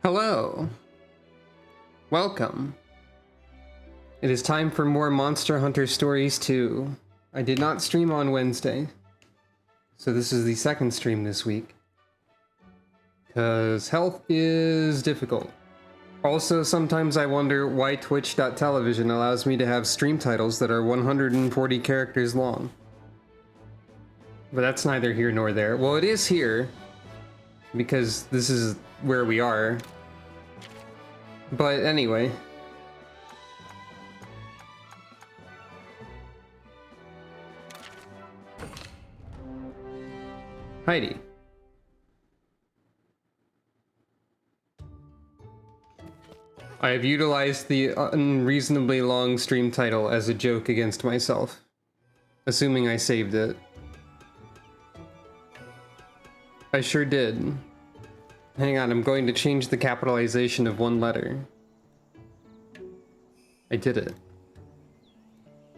Hello. Welcome. It is time for more Monster Hunter Stories 2. I did not stream on Wednesday, so this is the second stream this week. Because health is difficult. Also, sometimes I wonder why Twitch.television allows me to have stream titles that are 140 characters long. But that's neither here nor there. Well, it is here, because this is where we are. But anyway. Heidi. I have utilized the unreasonably long stream title as a joke against myself, assuming I saved it. I sure did. Hang on, I'm going to change the capitalization of one letter. I did it.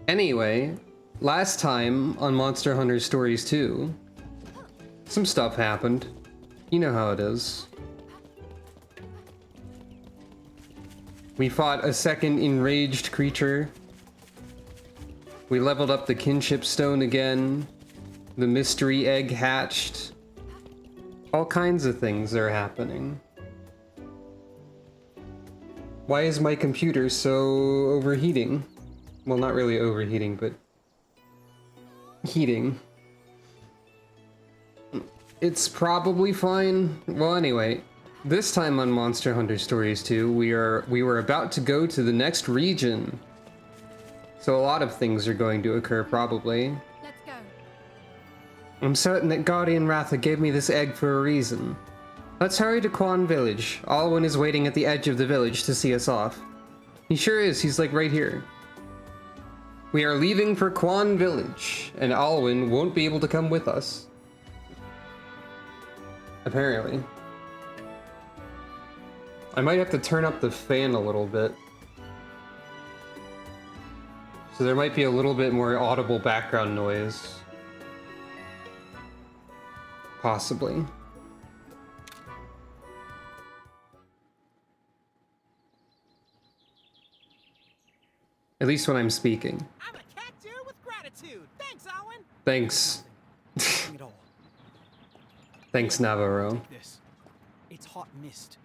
Anyway, last time on Monster Hunter Stories 2, some stuff happened. You know how it is. We fought a second enraged creature. We leveled up the kinship stone again. The mystery egg hatched. All kinds of things are happening. Why is my computer so overheating? Well, not really overheating, but heating. It's probably fine. Well, anyway, this time on Monster Hunter Stories 2, we were about to go to the next region. So a lot of things are going to occur, probably. Let's go. I'm certain that Guardian Ratha gave me this egg for a reason. Let's hurry to Quan Village. Alwyn is waiting at the edge of the village to see us off. He sure is, he's like right here. We are leaving for Quan Village, and Alwyn won't be able to come with us. Apparently. I might have to turn up the fan a little bit. So there might be a little bit more audible background noise. Possibly. At least when I'm speaking. I'm a cat dude with gratitude. Thanks, Owen. Thanks. It all. Thanks, Navarro. Take this. It's hot mist.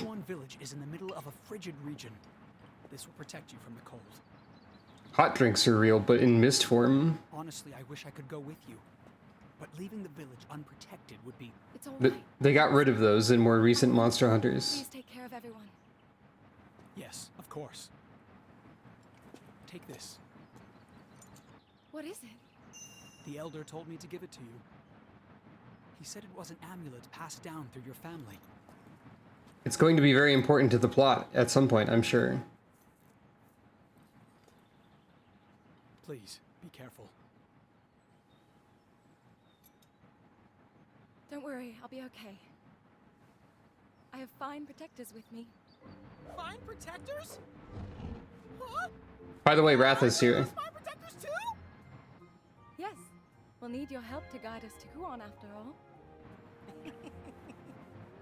One village is in the middle of a frigid region. This will protect you from the cold. Hot drinks are real, but in mist form. Honestly, I wish I could go with you. But leaving the village unprotected would be... It's all right. They got rid of those in more recent Monster Hunters. Please take care of everyone. Yes, of course. Take this. What is it? The elder told me to give it to you. He said it was an amulet passed down through your family. It's going to be very important to the plot at some point, I'm sure. Please, be careful. Don't worry, I'll be okay. I have fine protectors with me. Fine protectors? Huh? By the way, Ratha's here. Fine protectors too? Yes, we'll need your help to guide us to Huon after all.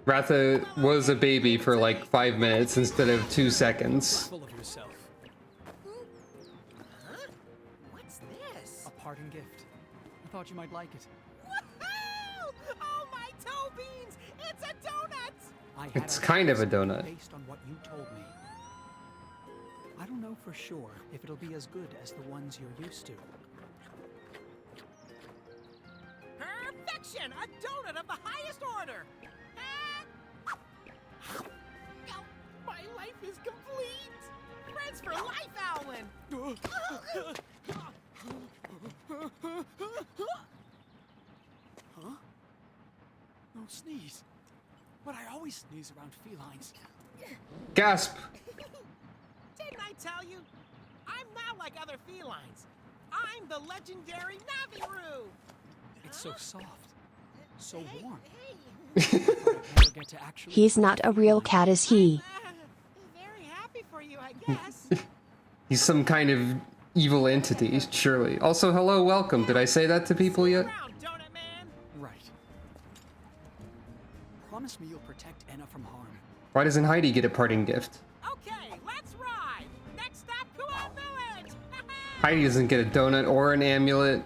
Ratha was a baby for like 5 minutes instead of 2 seconds. Full of yourself. Huh? What's this? A parting gift. I thought you might like it. Woohoo! Oh my toe beans! It's a donut! I had It's kind of a donut. Based on what you told me. I don't know for sure if it'll be as good as the ones you're used to. Perfection! A donut of the highest order! Oh, my life is complete! Friends for life, Alwyn! Huh? No sneeze. But I always sneeze around felines. Gasp! Didn't I tell you? I'm not like other felines. I'm the legendary Naviru! It's so soft. So Hey, warm. hey. Never get to actually He's not a real cat, is he? Very happy for you, I guess. He's some kind of evil entity, surely. Also, hello, welcome. Did I say that to people yet? Around, Donut Man. Right. Promise me you'll protect Enna from harm. Why doesn't Heidi get a parting gift? Okay, let's ride. Next stop, Kuan Village. Heidi doesn't get a donut or an amulet.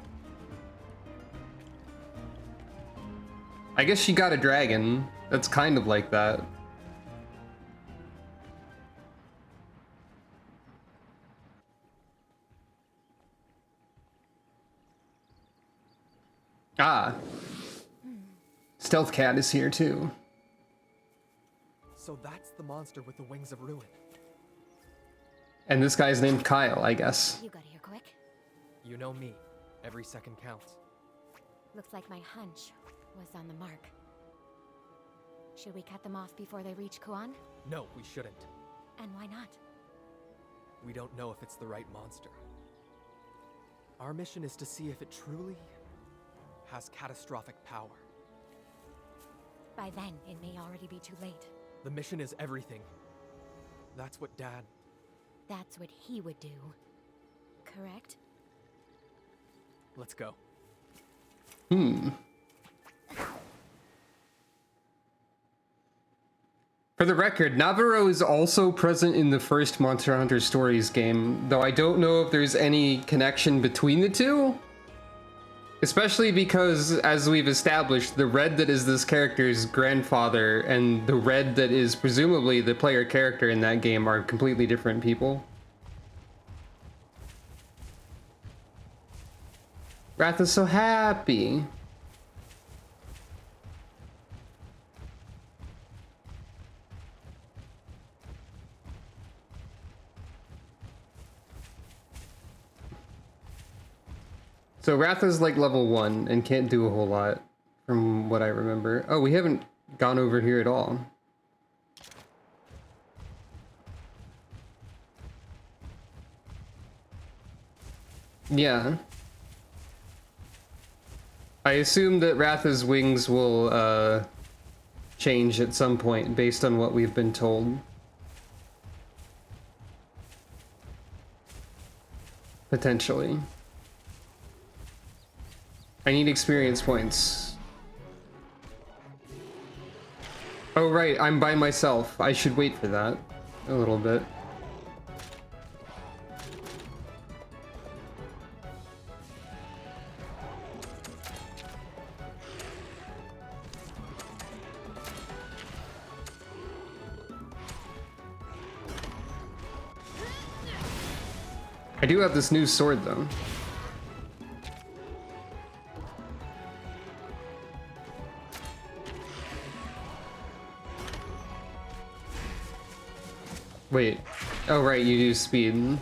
I guess she got a dragon. That's kind of like that. Ah. Stealth Cat is here too. So that's the monster with the wings of ruin. And this guy's named Kyle, I guess. You got here quick. You know me. Every second counts. Looks like my hunch was on the mark. Should we cut them off before they reach Kuan? No, we shouldn't. And why not? We don't know if it's the right monster. Our mission is to see if it truly has catastrophic power. By then, it may already be too late. The mission is everything. That's what Dad... That's what he would do. Correct? Let's go. For the record, Navarro is also present in the first Monster Hunter Stories game, though I don't know if there's any connection between the two. Especially because, as we've established, the Red that is this character's grandfather and the Red that is presumably the player character in that game are completely different people. Wrath is so happy. So Wrath is like level 1 and can't do a whole lot from what I remember. Oh, we haven't gone over here at all. Yeah. I assume that Ratha's wings will change at some point based on what we've been told. Potentially. I need experience points. Oh right, I'm by myself. I should wait for that a little bit. I do have this new sword though. Wait. Oh, right, you do speed.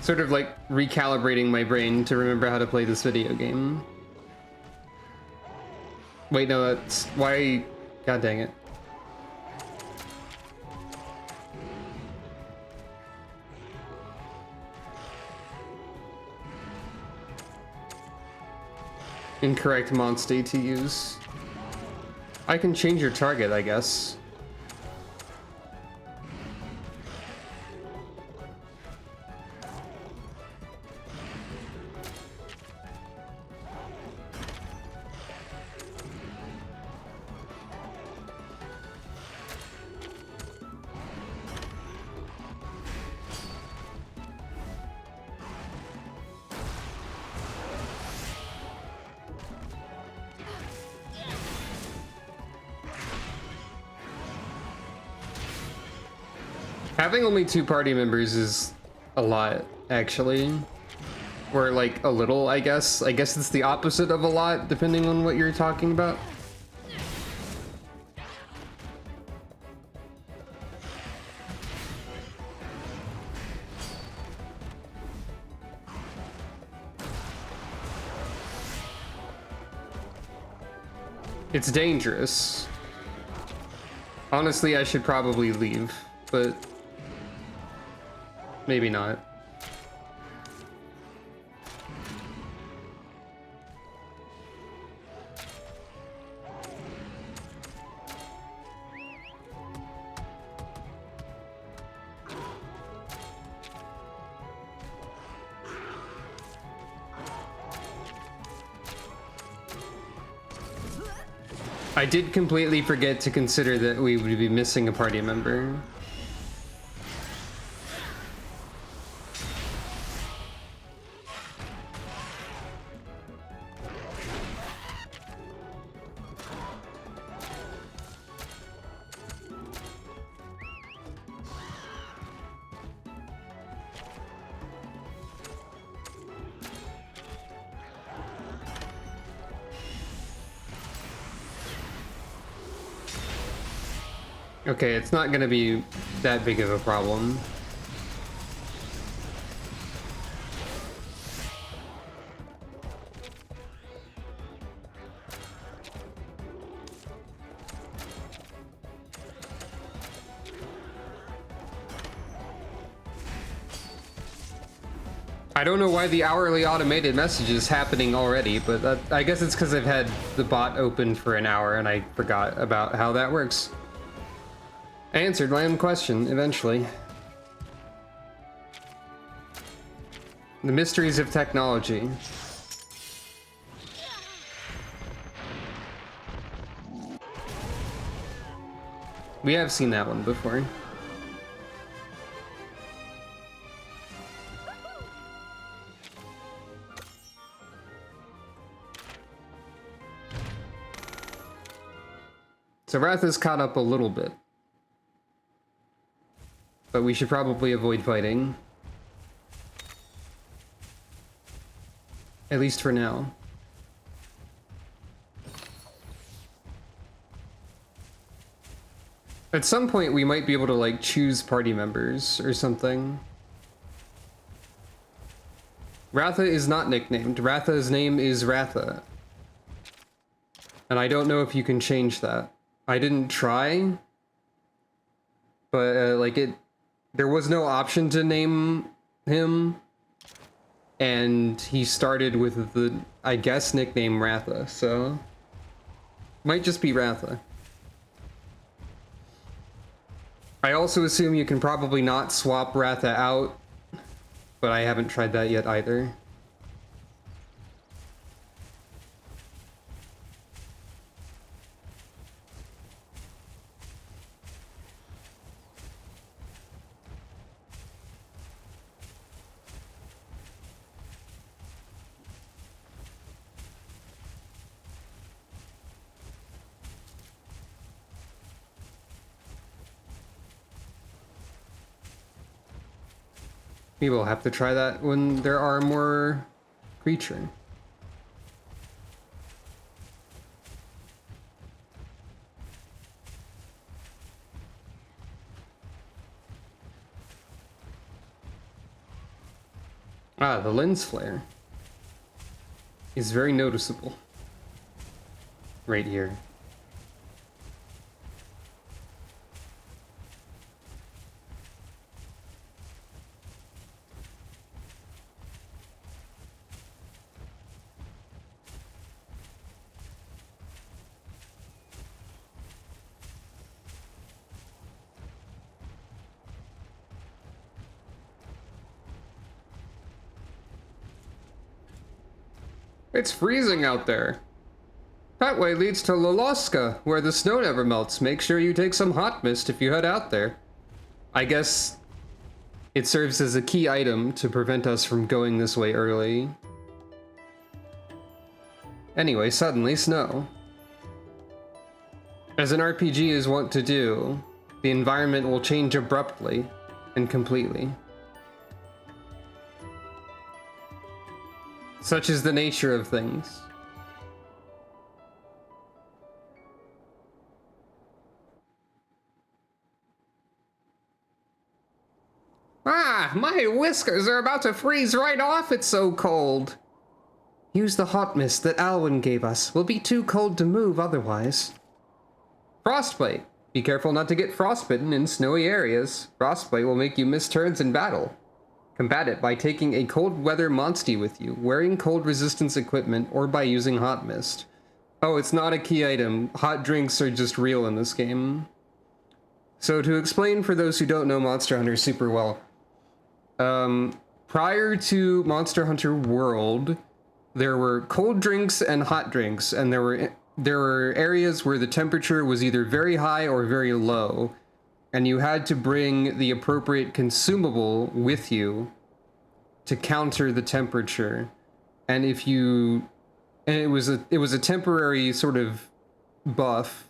Sort of like recalibrating my brain to remember how to play this video game. Wait, no, that's why. God dang it. Incorrect mod state to use. I can change your target, I guess. Having only 2 party members is a lot, actually. Or like a little, I guess. I guess it's the opposite of a lot, depending on what you're talking about. It's dangerous. Honestly, I should probably leave, but maybe not. I did completely forget to consider that we would be missing a party member. Okay, it's not gonna be that big of a problem. I don't know why the hourly automated message is happening already, but I guess it's because I've had the bot open for an hour and I forgot about how that works. I answered my own question, eventually. The mysteries of technology. We have seen that one before. So Wrath is caught up a little bit. But we should probably avoid fighting. At least for now. At some point we might be able to like choose party members or something. Ratha is not nicknamed. Ratha's name is Ratha. And I don't know if you can change that. I didn't try. But there was no option to name him, and he started with the, I guess, nickname Ratha, so might just be Ratha. I also assume you can probably not swap Ratha out, but I haven't tried that yet either. We will have to try that when there are more creature. Ah, the lens flare is very noticeable right here. It's freezing out there. That way leads to Loloska, where the snow never melts. Make sure you take some hot mist if you head out there. I guess it serves as a key item to prevent us from going this way early. Anyway, suddenly snow. As an RPG is wont to do, the environment will change abruptly and completely. Such is the nature of things. Ah, my whiskers are about to freeze right off, it's so cold. Use the hot mist that Alwyn gave us. We'll be too cold to move otherwise. Frostbite. Be careful not to get frostbitten in snowy areas. Frostbite will make you miss turns in battle. Combat it by taking a cold weather monstie with you, wearing cold resistance equipment, or by using hot mist. Oh, it's not a key item. Hot drinks are just real in this game. So to explain for those who don't know Monster Hunter super well, prior to Monster Hunter World, there were cold drinks and hot drinks, and there were areas where the temperature was either very high or very low, and you had to bring the appropriate consumable with you to counter the temperature. And if you, and it was a temporary sort of buff,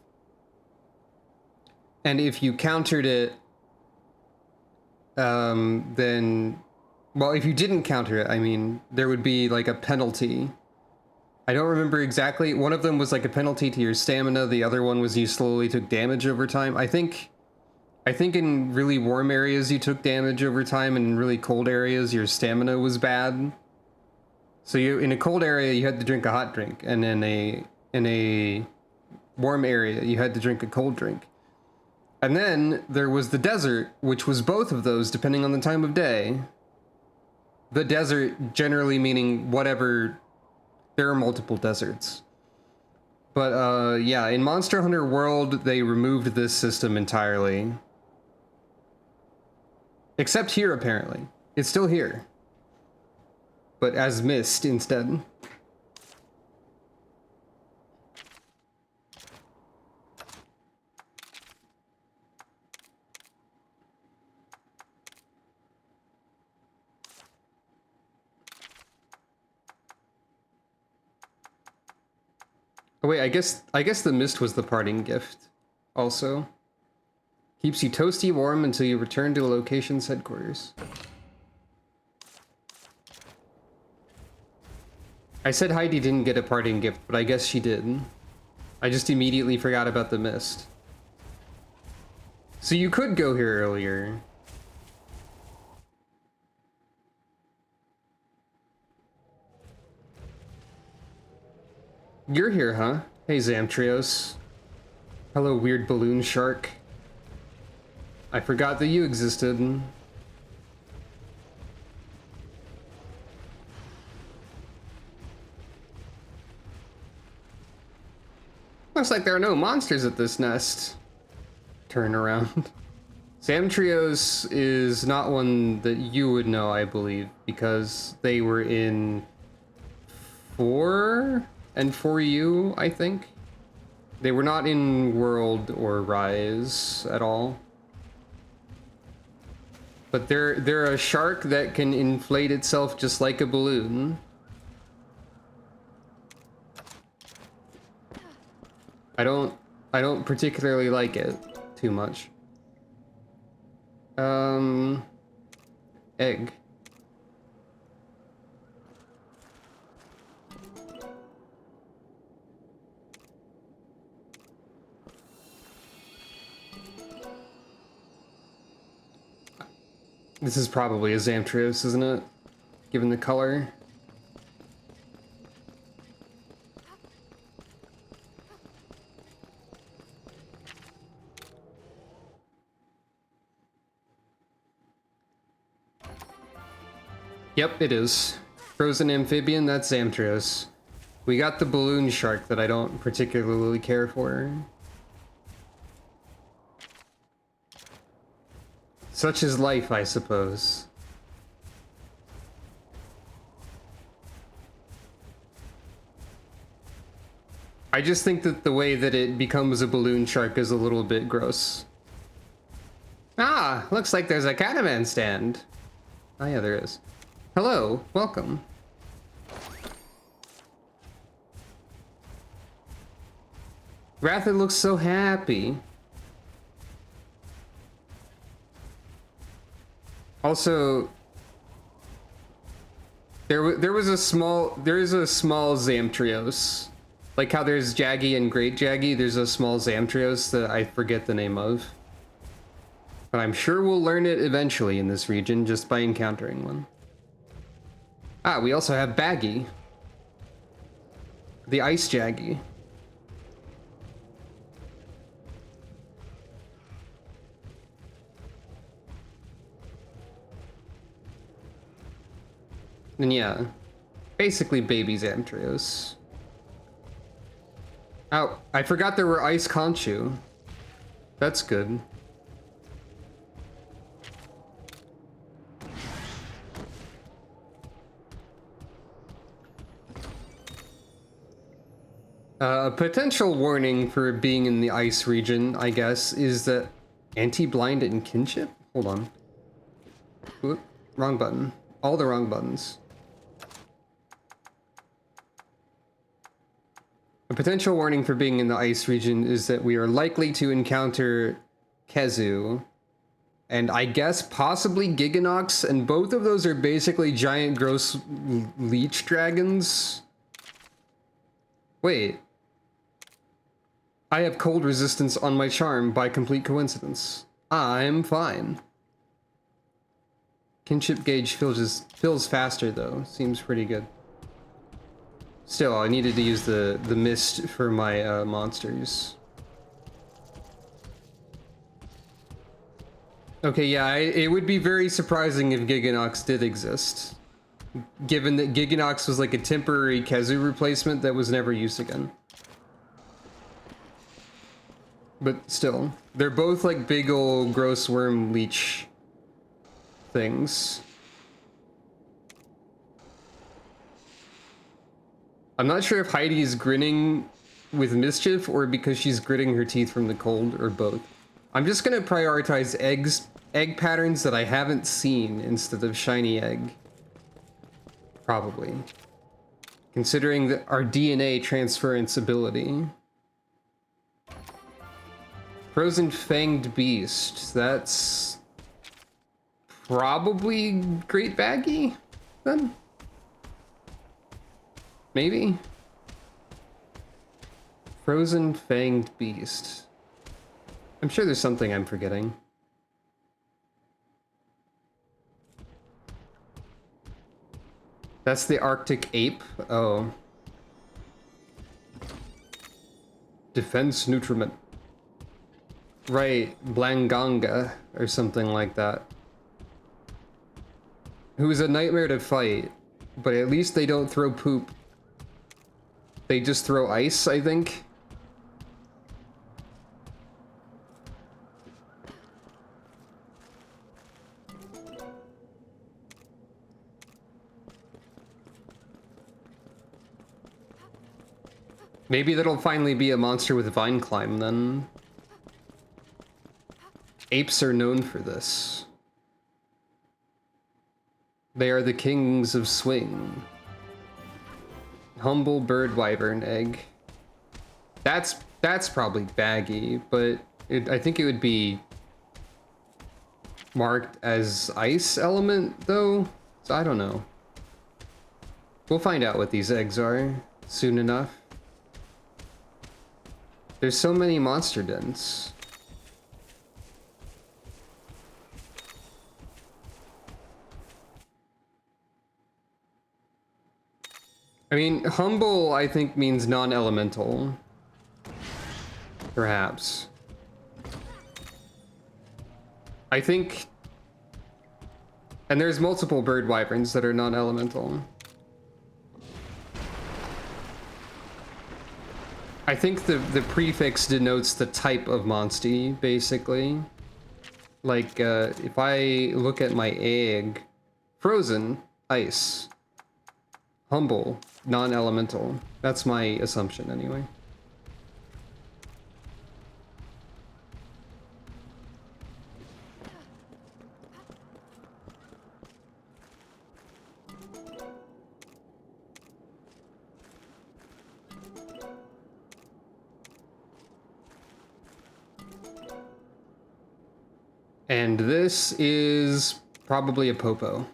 and if you countered it, then, well, if you didn't counter it, I mean, there would be like a penalty. I don't remember exactly. One of them was like a penalty to your stamina. The other one was you slowly took damage over time. I think in really warm areas you took damage over time, and in really cold areas your stamina was bad. So you, in a cold area you had to drink a hot drink, and in a warm area you had to drink a cold drink. And then there was the desert, which was both of those depending on the time of day. The desert generally meaning whatever, there are multiple deserts. But yeah, in Monster Hunter World they removed this system entirely. Except here, apparently. It's still here. But as mist instead. Oh wait, I guess the mist was the parting gift also. Keeps you toasty warm until you return to the location's headquarters. I said Heidi didn't get a parting gift, but I guess she did. I just immediately forgot about the mist. So you could go here earlier. You're here, huh? Hey, Zamtrios. Hello, weird balloon shark. I forgot that you existed. Looks like there are no monsters at this nest. Turn around. Zamtrios is not one that you would know, I believe, because they were in 4 and 4U, I think. They were not in World or Rise at all. But they're a shark that can inflate itself just like a balloon. I don't particularly like it too much. Egg. This is probably a Zamtrios, isn't it? Given the color. Yep, it is. Frozen amphibian, that's Zamtrios. We got the balloon shark that I don't particularly care for. Such is life, I suppose. I just think that the way that it becomes a balloon shark is a little bit gross. Ah, looks like there's a Cataman stand. Oh yeah, there is. Hello, welcome. Rather looks so happy. Also, there is a small Zamtrios. Like how there's Jaggy and Great Jaggy, there's a small Zamtrios that I forget the name of. But I'm sure we'll learn it eventually in this region just by encountering one. Ah, we also have Baggy. The Ice Jaggy. And yeah, basically baby Zamtrios. Oh, I forgot there were ice Conchu. That's good. A potential warning for being in the ice region, I guess, is that anti-blind and kinship? Hold on. Whoop, wrong button. All the wrong buttons. A potential warning for being in the ice region is that we are likely to encounter Kezu, and I guess possibly Giganox, and both of those are basically giant gross leech dragons. Wait. I have cold resistance on my charm by complete coincidence. I'm fine. Kinship gauge fills faster though. Seems pretty good. Still, I needed to use the mist for my monsters. Okay, yeah, it would be very surprising if Giganox did exist, given that Giganox was like a temporary Kezu replacement that was never used again. But still, they're both like big ol' gross worm leech things. I'm not sure if Heidi is grinning with mischief or because she's gritting her teeth from the cold, or both. I'm just gonna prioritize egg patterns that I haven't seen instead of shiny egg. Probably. Considering that our DNA transference ability. Frozen Fanged Beast, that's probably Great Baggy, then? Maybe? Frozen Fanged Beast. I'm sure there's something I'm forgetting. That's the Arctic Ape? Oh. Defense Nutriment. Right, Blanganga, or something like that. Who is a nightmare to fight, but at least they don't throw poop. They just throw ice, I think. Maybe that'll finally be a monster with vine climb then. Apes are known for this. They are the kings of swing. Humble bird wyvern egg. That's probably baggy, but I think it would be marked as ice element though, so I don't know. We'll find out what these eggs are soon enough. There's so many monster dens. I mean, humble, I think, means non-elemental. Perhaps. I think... And there's multiple bird wyverns that are non-elemental. I think the prefix denotes the type of monstie, basically. Like, if I look at my egg, frozen, ice. Humble, non-elemental. That's my assumption, anyway. And this is probably a Popo.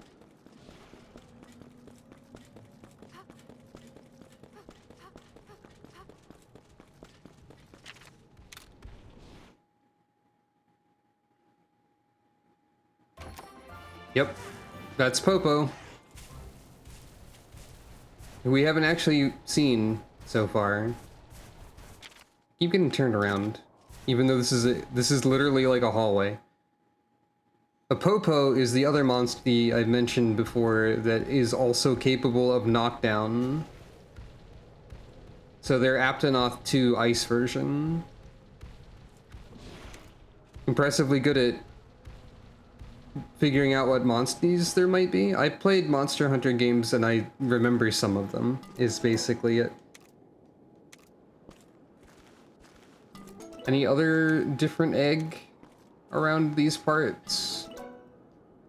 Yep, that's Popo. We haven't actually seen so far. Keep getting turned around, even though this is literally like a hallway. A Popo is the other monster I've mentioned before that is also capable of knockdown. So they're Aptonoth 2 Ice version. Impressively good at figuring out what monsters there might be. I played Monster Hunter games and I remember some of them, is basically it. Any other different egg around these parts?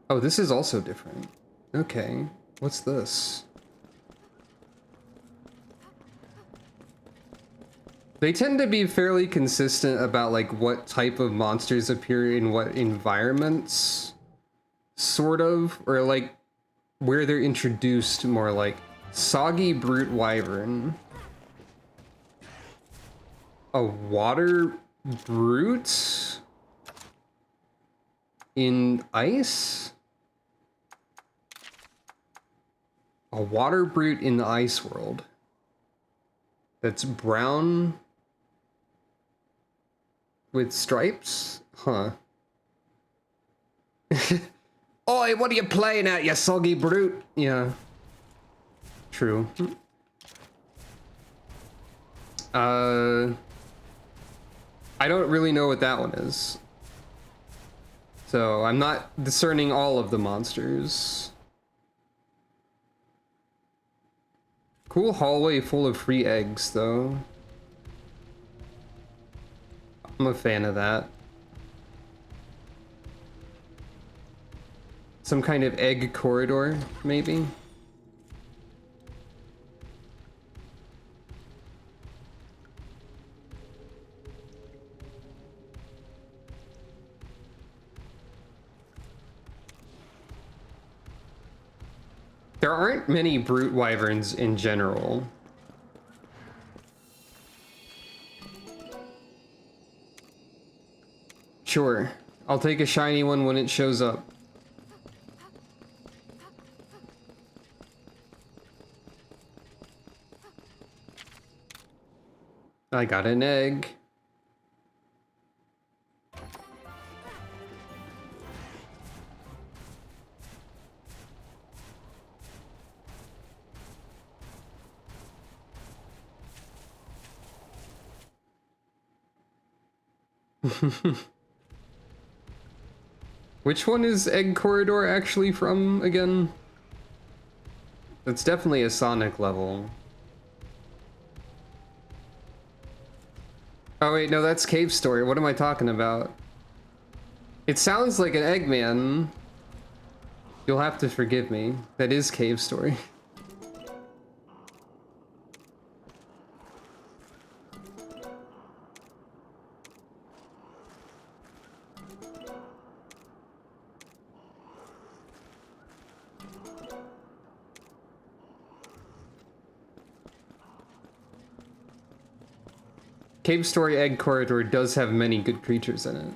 Oh, this is also different. Okay, what's this? They tend to be fairly consistent about like what type of monsters appear in what environments, sort of, or like where they're introduced more, like Soggy Brute Wyvern. A water brute in ice? A water brute in the ice world. That's brown with stripes? Huh. Oi, what are you playing at, you soggy brute? Yeah. True. I don't really know what that one is. So I'm not discerning all of the monsters. Cool hallway full of free eggs, though. I'm a fan of that. Some kind of egg corridor, maybe? There aren't many brute wyverns in general. Sure, I'll take a shiny one when it shows up. I got an egg. Which one is Egg Corridor actually from again? That's definitely a Sonic level. Oh wait, no, that's Cave Story. What am I talking about? It sounds like an Eggman. You'll have to forgive me. That is Cave Story. Cave Story Egg Corridor does have many good creatures in it.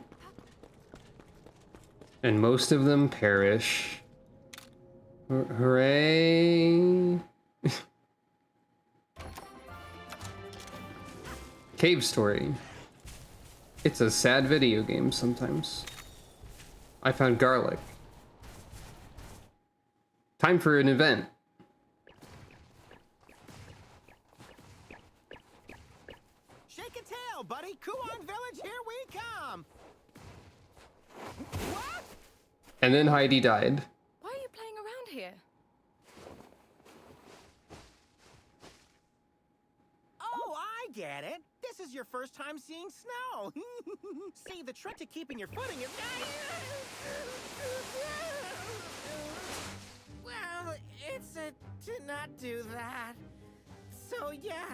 And most of them perish. Hooray! Cave Story. It's a sad video game sometimes. I found garlic. Time for an event. Shake a tail, buddy. Kuon Village, here we come. What? And then Heidi died. Why are you playing around here? Oh, I get it. This is your first time seeing snow. See, the trick to keeping your footing is... Well, it's to not do that. So, yeah,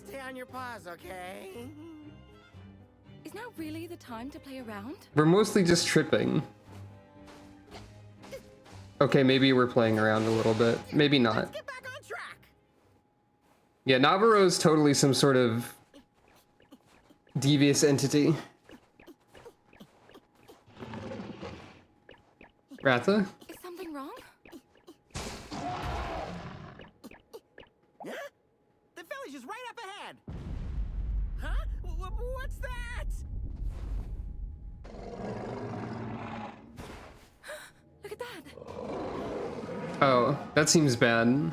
stay on your paws, okay? Is now really the time to play around? We're mostly just tripping. Okay, maybe we're playing around a little bit. Maybe not. Let's get back on track. Yeah, Navarro's totally some sort of devious entity. Ratha? Is something wrong? Huh? The village is right up ahead. Huh? What's that? Oh, that seems bad.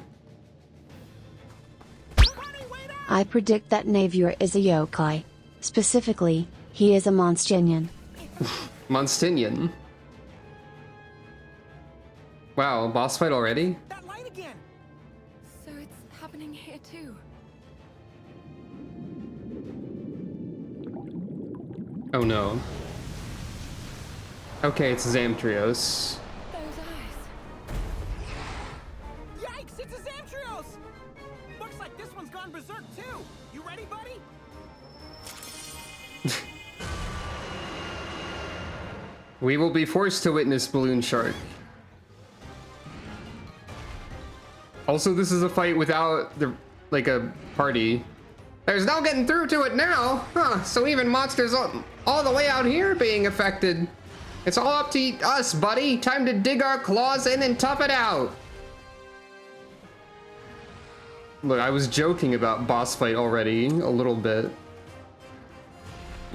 I predict that Navier is a yokai. Specifically, he is a Monstinian. Monstinian. Wow, boss fight already? That light again. So it's happening here too. Oh no. Okay, it's Zamtrios. Those eyes. Yikes, it's a Zamtrios! Looks like this one's gone berserk too. You ready, buddy? We will be forced to witness Balloon Shark. Also, this is a fight without the a party. There's no getting through to it now, huh? So even monsters all the way out here being affected. It's all up to us, buddy. Time to dig our claws in and tough it out. Look, I was joking about boss fight already a little bit.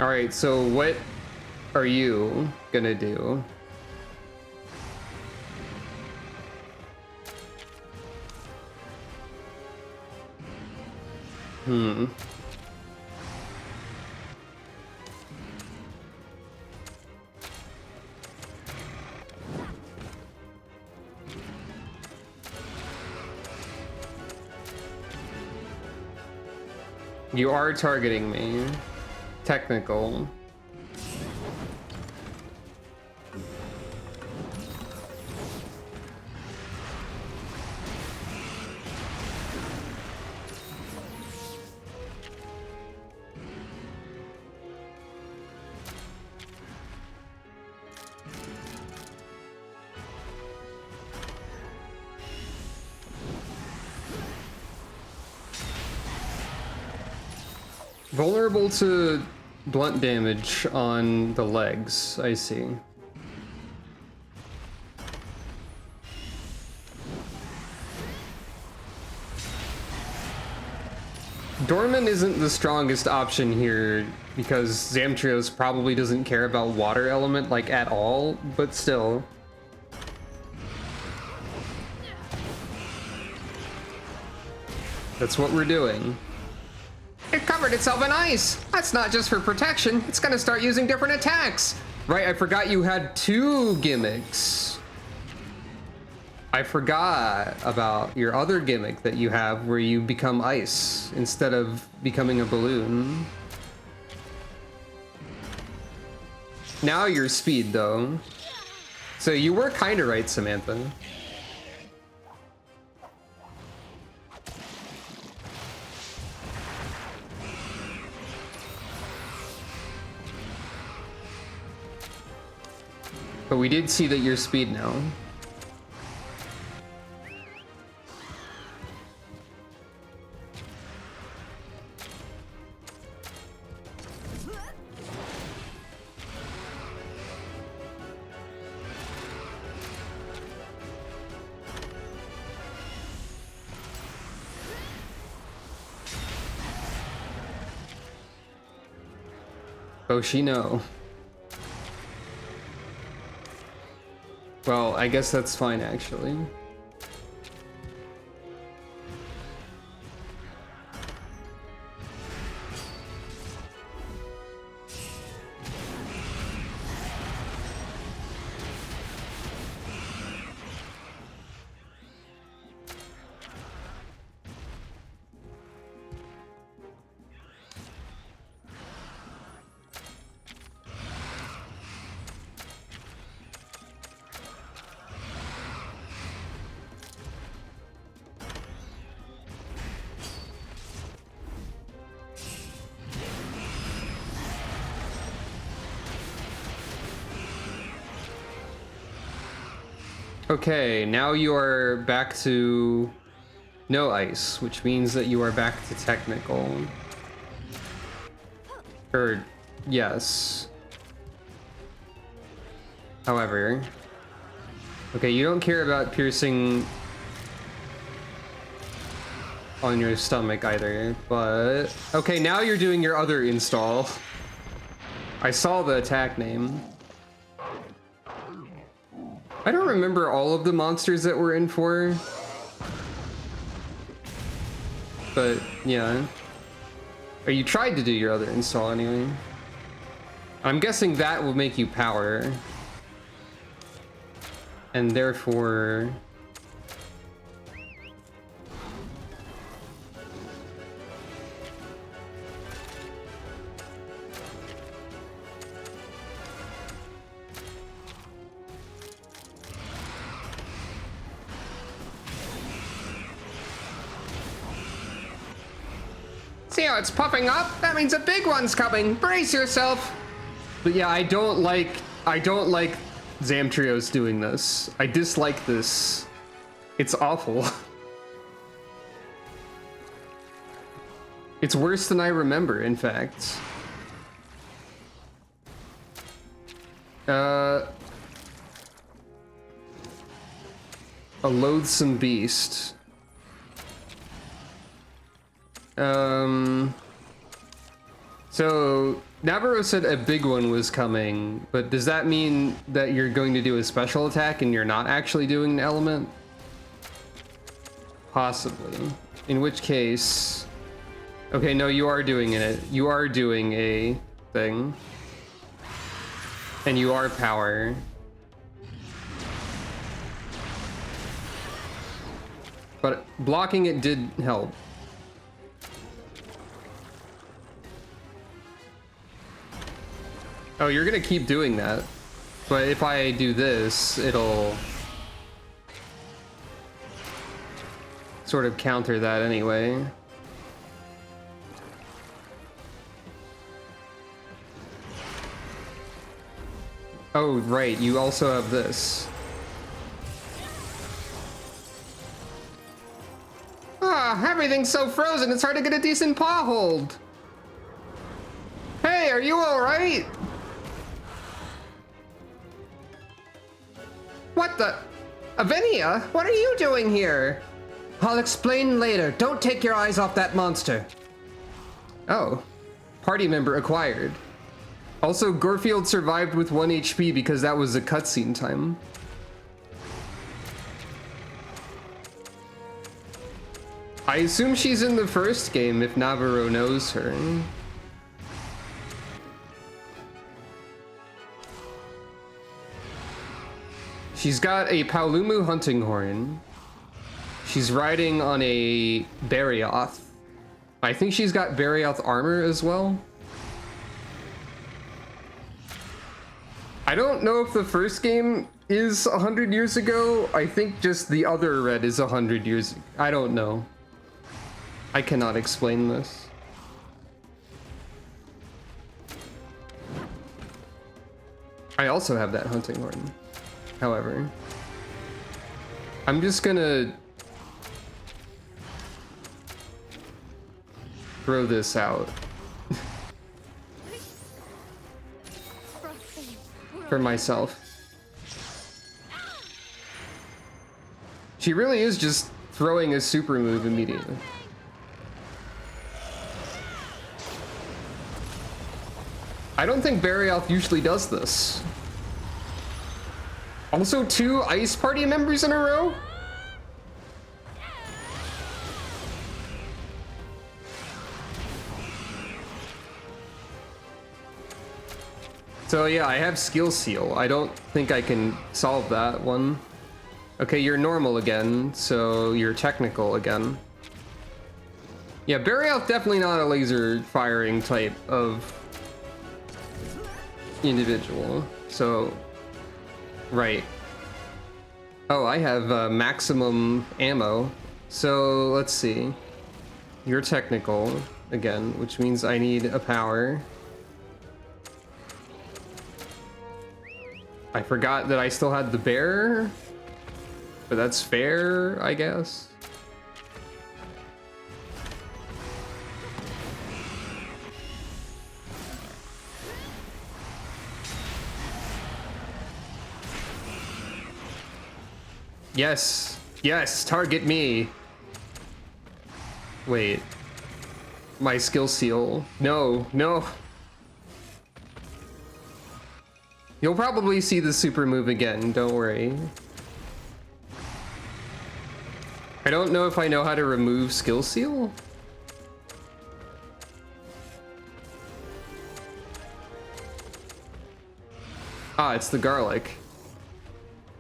All right, so what are you gonna do? You are targeting me. Technical. Vulnerable to blunt damage on the legs, I see. Dorman isn't the strongest option here because Zamtrios probably doesn't care about water element like at all, but still. That's what we're doing. It covered itself in ice. That's not just for protection. It's gonna start using different attacks. Right, I forgot you had two gimmicks. I forgot about your other gimmick that you have where you become ice instead of becoming a balloon. Now you're speed though. So you were kind of right, Samantha. But we did see that you're speed now. Boshino. Well, I guess that's fine, actually. Okay, now you are back to no ice, which means that you are back to technical. Or, yes. However, okay, you don't care about piercing on your stomach either, but okay, now you're doing your other install. I saw the attack name. I don't remember all of the monsters that we're in for. But, yeah. Or you tried to do your other install anyway. I'm guessing that will make you power. And therefore... See how it's puffing up? That means a big one's coming. Brace yourself. But yeah, I don't like Zamtrios doing this. I dislike this. It's awful. It's worse than I remember, in fact. A loathsome beast. So Navarro said a big one was coming, but does that mean that you're going to do a special attack and you're not actually doing an element? Possibly. In which case... Okay, no, you are doing it. You are doing a thing. And you are power. But blocking it did help. Oh, you're gonna keep doing that. But if I do this, it'll sort of counter that anyway. Oh, right, you also have this. Ah, everything's so frozen, it's hard to get a decent paw hold. Hey, are you alright? What the? Avenia, what are you doing here? I'll explain later. Don't take your eyes off that monster. Oh. Party member acquired. Also, Gorfield survived with 1 HP because that was a cutscene time. I assume she's in the first game if Navarro knows her. She's got a Paolumu hunting horn. She's riding on a Barioth. I think she's got Barioth armor as well. I don't know if the first game is 100 years ago. I think just the other red is 100 years. I don't know. I cannot explain this. I also have that hunting horn. However, I'm just gonna throw this out for myself. She really is just throwing a super move immediately. I don't think Barioth usually does this. Also, 2 ice party members in a row? So yeah, I have skill seal. I don't think I can solve that one. Okay, you're normal again, so you're technical again. Yeah, Barioth definitely not a laser firing type of individual, so... Right. Oh, I have maximum ammo. So let's see. You're technical again, which means I need a power. I forgot that I still had the bear, but that's fair, I guess. Yes, yes, target me. Wait. My skill seal. No, no. You'll probably see the super move again, don't worry. I don't know if I know how to remove skill seal. Ah, it's the garlic,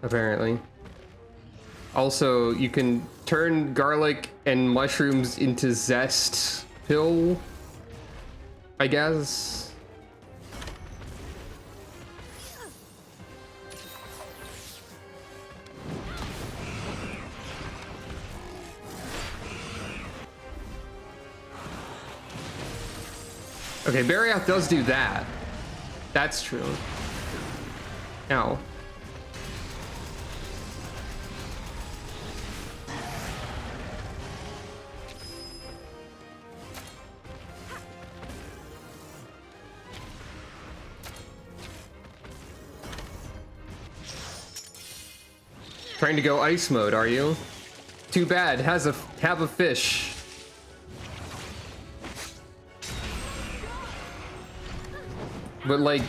apparently. Also, you can turn garlic and mushrooms into zest pill, I guess. Okay, Barioth does do that. That's true. Ow. Trying to go ice mode, are you? Too bad. Have a fish. But like,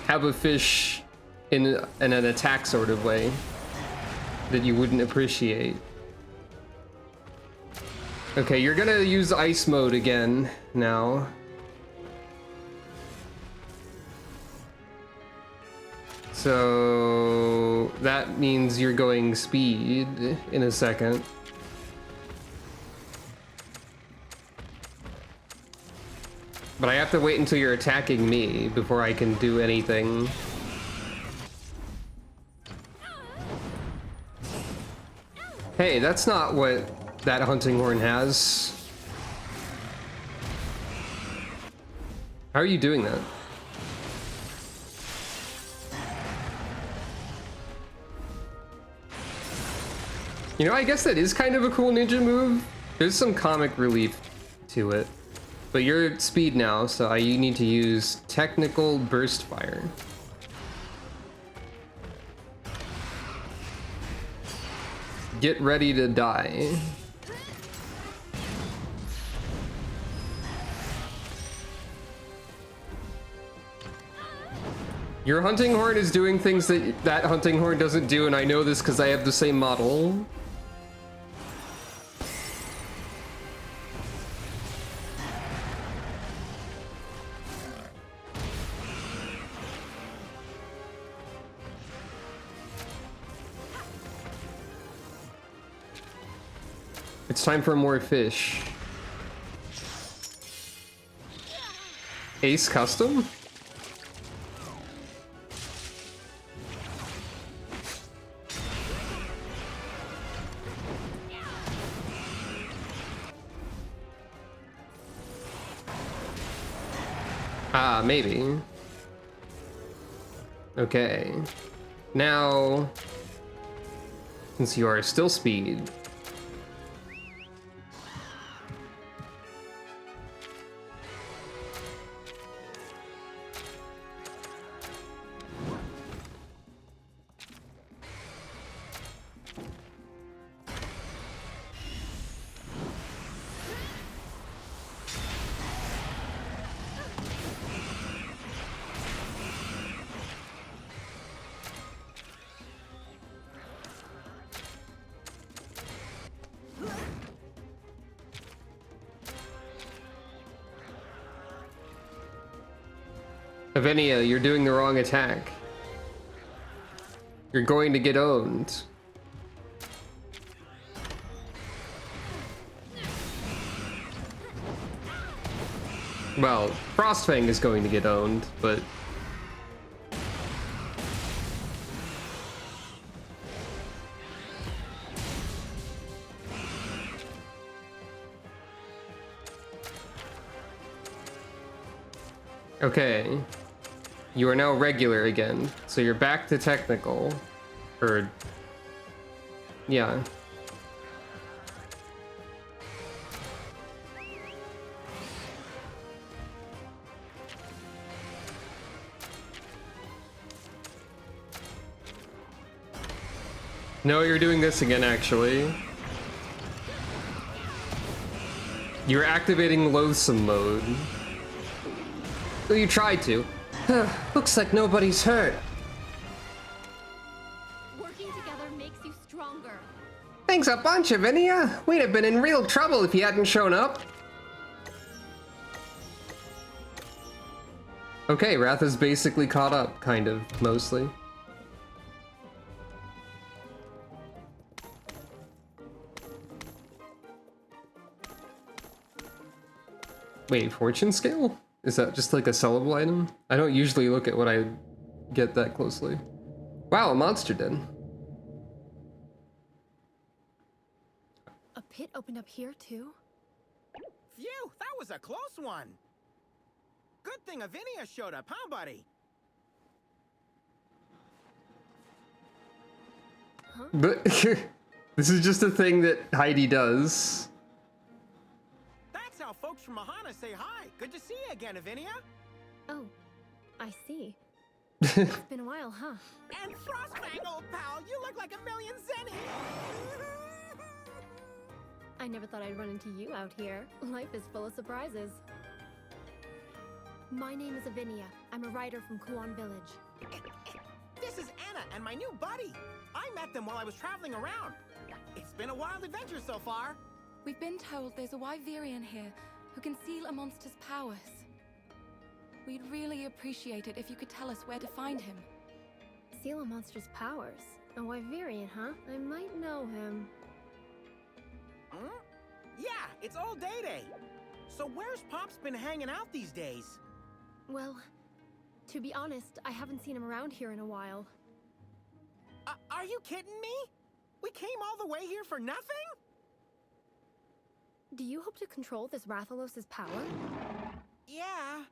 have a fish in an attack sort of way that you wouldn't appreciate. Okay, you're gonna use ice mode again now. So that means you're going speed in a second. But I have to wait until you're attacking me before I can do anything. Hey, that's not what that hunting horn has. How are you doing that? You know, I guess that is kind of a cool ninja move. There's some comic relief to it. But you're at speed now, so you need to use technical burst fire. Get ready to die. Your hunting horn is doing things that hunting horn doesn't do, and I know this because I have the same model. It's time for more fish. Ace custom? Ah, maybe. Okay. Now, since you are still speed, Avenia, you're doing the wrong attack. You're going to get owned. Well, Frostfang is going to get owned, but... Okay. You are now regular again, so you're back to technical. Or... yeah. No, you're doing this again, actually. You're activating loathsome mode. Well, you tried to. Looks like nobody's hurt. Working together makes you stronger. Thanks a bunch, Avinia. We'd have been in real trouble if you hadn't shown up. Okay, Wrath is basically caught up, kind of, mostly. Wait, fortune scale? Is that just like a sellable item? I don't usually look at what I get that closely. Wow, a monster den. A pit opened up here too? Phew, that was a close one. Good thing Avinia showed up, huh, buddy? But this is just a thing that Heidi does. That's how folks from Mahana say hi. Good to see you again, Avinia. Oh, I see. It's been a while, huh? And Frostfang, old pal, you look like a million zenny. I never thought I'd run into you out here. Life is full of surprises. My name is Avinia. I'm a writer from Kuan Village. This is Anna and my new buddy. I met them while I was traveling around. It's been a wild adventure so far. We've been told there's a Wyverian here who can seal a monster's powers. We'd really appreciate it if you could tell us where to find him. Seal a monster's powers. A Wyverian, huh? I might know him. Hmm? Yeah, it's old Day-Day. So where's Pop's been hanging out these days? Well, to be honest, I haven't seen him around here in a while. Are you kidding me? We came all the way here for nothing? Do you hope to control this Rathalos' power? Yeah.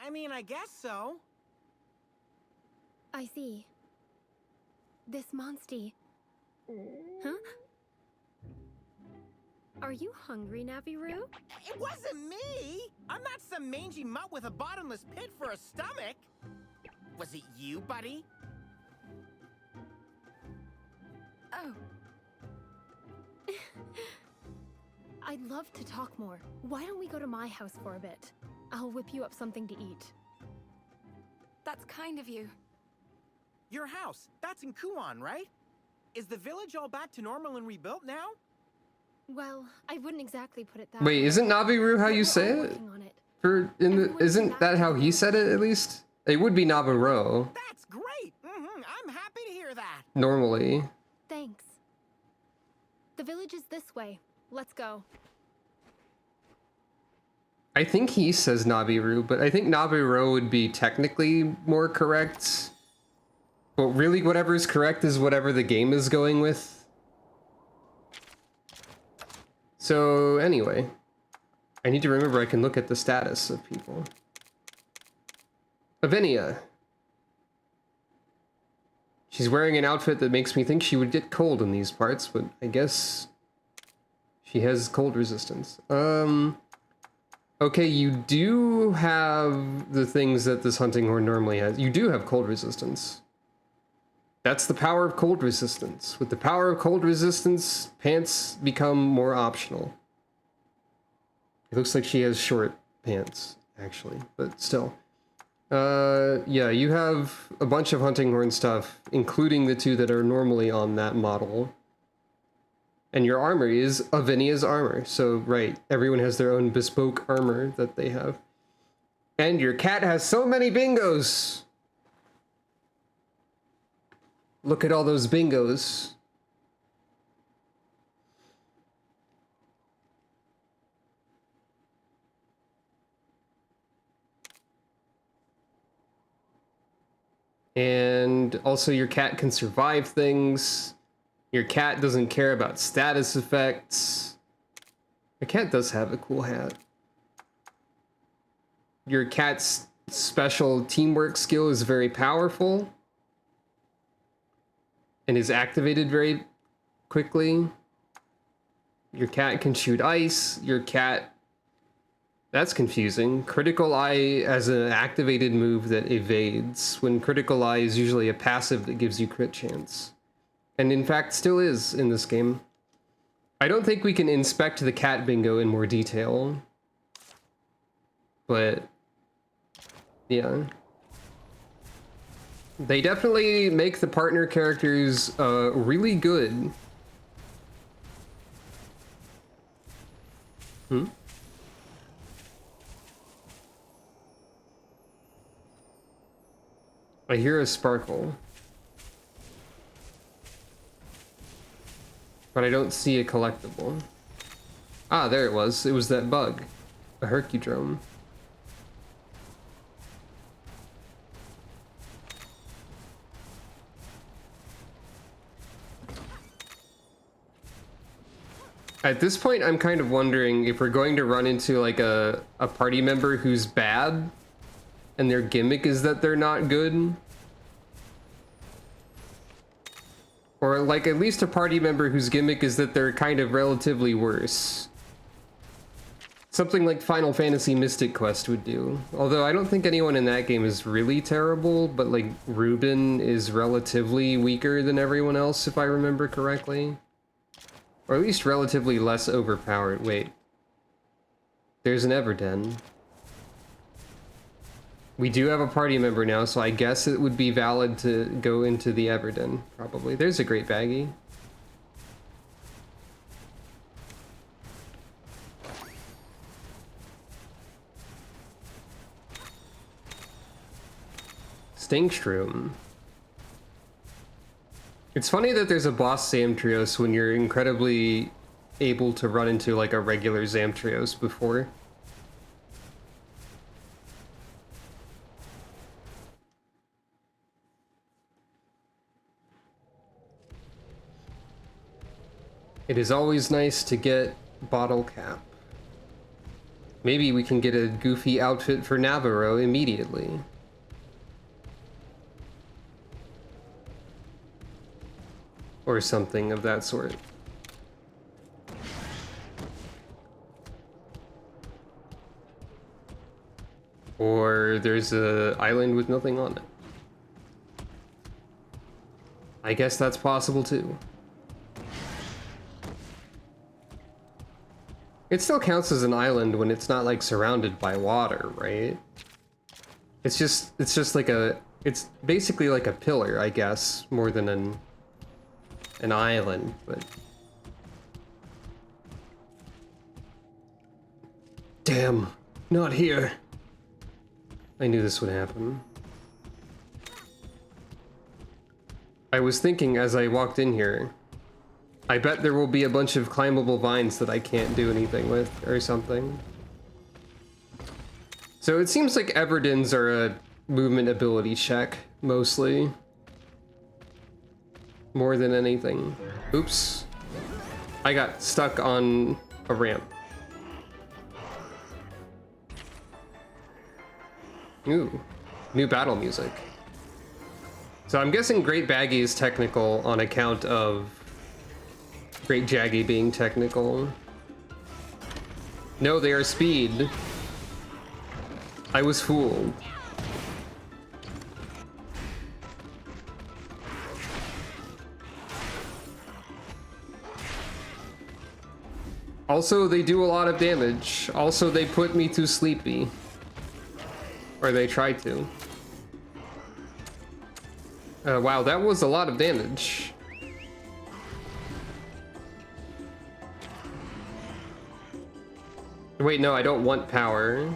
I mean, I guess so. I see. This monstie. Huh? Are you hungry, Naviru? It wasn't me! I'm not some mangy mutt with a bottomless pit for a stomach! Was it you, buddy? Oh, I'd love to talk more. Why don't we go to my house for a bit? I'll whip you up something to eat. that's kind of you. Your house, that's in Kuan, right? Is the village all back to normal and rebuilt now? Well, I wouldn't exactly put it that Wait, way. isn't Nabiru how But you we're say all it? working on it. Isn't that how he said it, at least? It would be Naburo, That's great! I'm happy to hear that! normally. Thanks. The village is this way. Let's go. I think he says Nabiru, but I think Naburo would be technically more correct. But really, whatever is correct is whatever the game is going with. So, anyway. I need to remember I can look at the status of people. Avinia. She's wearing an outfit that makes me think she would get cold in these parts, but I guess she has cold resistance. Okay, you do have the things that this hunting horn normally has. You do have cold resistance. That's the power of cold resistance. With the power of cold resistance, pants become more optional. It looks like she has short pants, actually, but still. Yeah, you have a bunch of hunting horn stuff, including the two that are normally on that model. And your armor is Avinia's armor. So, right, everyone has their own bespoke armor that they have. And your cat has so many bingos! Look at all those bingos. And also your cat can survive things. Your cat doesn't care about status effects. Your cat does have a cool hat. Your cat's special teamwork skill is very powerful and is activated very quickly. Your cat can shoot ice. Your cat... That's confusing. Critical Eye as an activated move that evades, when Critical Eye is usually a passive that gives you crit chance. And in fact, still is in this game. I don't think we can inspect the cat bingo in more detail. But, yeah. They definitely make the partner characters really good. Hmm? I hear a sparkle. But I don't see a collectible. Ah, there it was. It was that bug. A Hercudrome. At this point, I'm kind of wondering if we're going to run into like a party member who's bad and their gimmick is that they're not good. Or like at least a party member whose gimmick is that they're kind of relatively worse. Something like Final Fantasy Mystic Quest would do. Although I don't think anyone in that game is really terrible, but like Ruben is relatively weaker than everyone else if I remember correctly. Or at least relatively less overpowered. Wait. There's an Everden. We do have a party member now, so I guess it would be valid to go into the Everden, probably. There's a great baggie. Stinkshroom. It's funny that there's a boss Zamtrios when you're incredibly able to run into like a regular Zamtrios before. It is always nice to get Bottle Cap. Maybe we can get a goofy outfit for Navarro immediately. Or something of that sort. Or there's a island with nothing on it. I guess that's possible too. It still counts as an island when it's not like surrounded by water, right? It's just like it's basically like a pillar, I guess, more than an island, but damn, not here. I knew this would happen. I was thinking as I walked in here, I bet there will be a bunch of climbable vines that I can't do anything with or something. So it seems like Everdens are a movement ability check, mostly. More than anything. Oops. I got stuck on a ramp. Ooh, new battle music. So I'm guessing Great Baggy is technical on account of Great Jaggy being technical. No, they are speed. I was fooled. Also, they do a lot of damage. Also, they put me too sleepy. Or they try to. Wow, that was a lot of damage. Wait, no, I don't want power.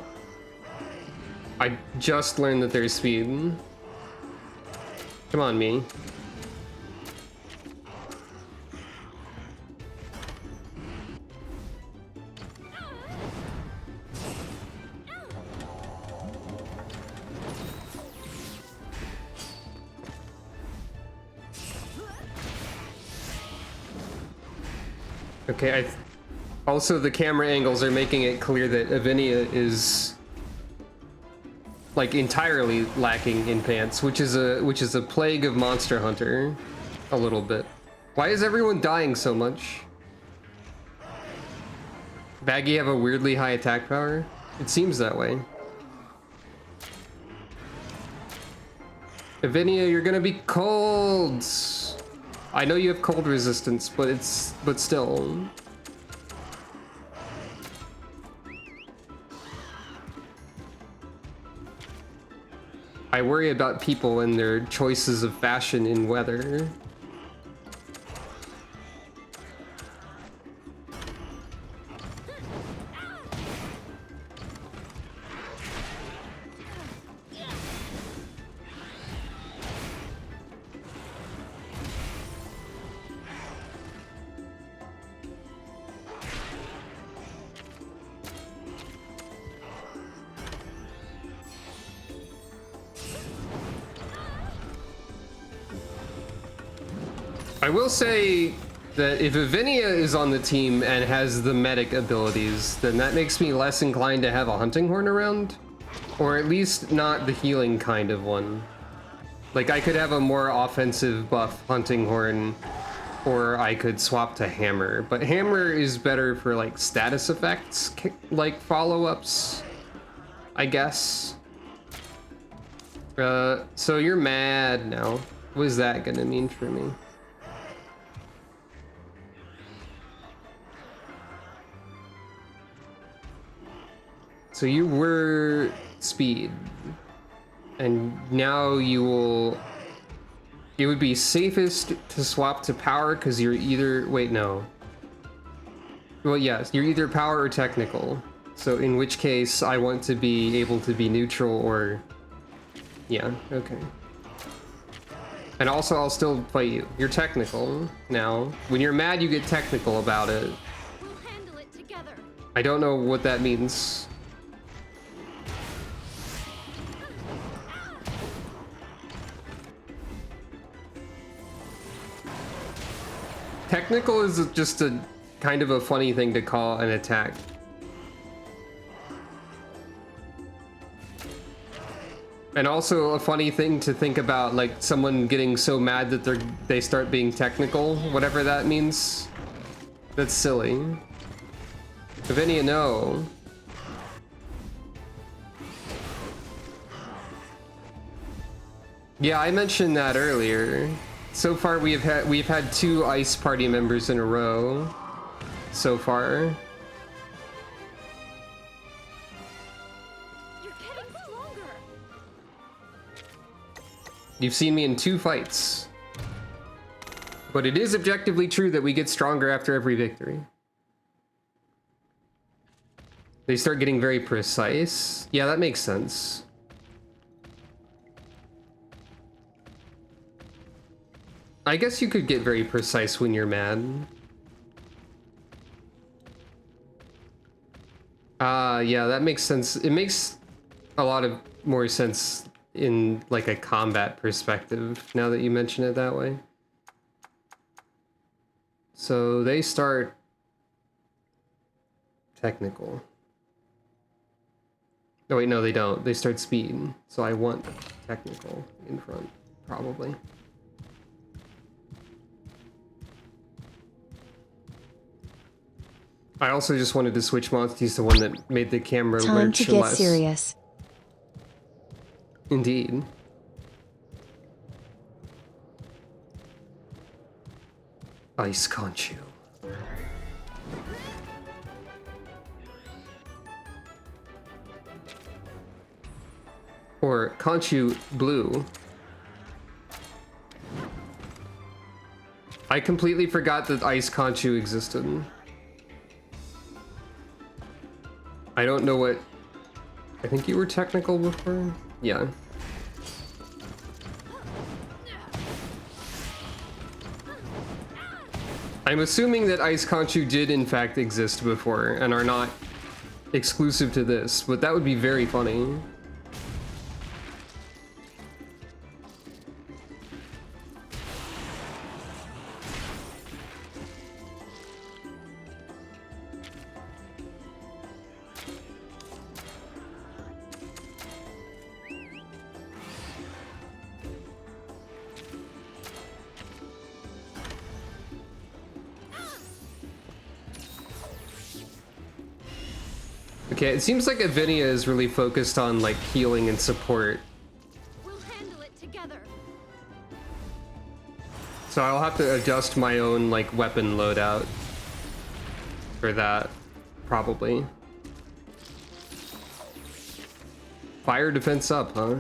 I just learned that there's speed. Come on, me. Okay, also the camera angles are making it clear that Avinia is like entirely lacking in pants, which is a plague of Monster Hunter, a little bit. Why is everyone dying so much? Baggy have a weirdly high attack power? It seems that way. Avinia, you're gonna be cold. I know you have cold resistance, but still. I worry about people and their choices of fashion in weather. I will say that if Avinia is on the team and has the medic abilities, then that makes me less inclined to have a hunting horn around. Or at least not the healing kind of one. Like, I could have a more offensive buff hunting horn, or I could swap to hammer. But hammer is better for, like, status effects, like follow-ups, I guess. So you're mad now. What is that gonna mean for me? So you were speed, and now you will, it would be safest to swap to power because you're either, wait, no. Well, yes, you're either power or technical. So in which case I want to be able to be neutral or, yeah, okay. And also I'll still fight you. You're technical now. When you're mad, you get technical about it. We'll handle it together. I don't know what that means. Technical is just a kind of a funny thing to call an attack. And also a funny thing to think about, like someone getting so mad that they start being technical, whatever that means. That's silly. Lavinia, no. Yeah, I mentioned that earlier. So far we've had 2 ice party members in a row. So far. You're getting stronger. You've seen me in 2 fights. But it is objectively true that we get stronger after every victory. They start getting very precise. Yeah, that makes sense. I guess you could get very precise when you're mad. Yeah, that makes sense. It makes a lot of more sense in like a combat perspective, now that you mention it that way. So they start technical. Oh wait, no, they don't. They start speed. So I want technical in front, probably. I also just wanted to switch monsters to one that made the camera Time lurch to get less. serious. Indeed. Ice Conchu. Or Conchu Blue. I completely forgot that Ice Conchu existed. I don't know what... I think you were technical before? Yeah. I'm assuming that Ice Conchu did in fact exist before and are not exclusive to this, but that would be very funny. Okay, it seems like Avinia is really focused on like healing and support. We'll handle it together. So I'll have to adjust my own like weapon loadout for that, probably. Fire defense up, huh?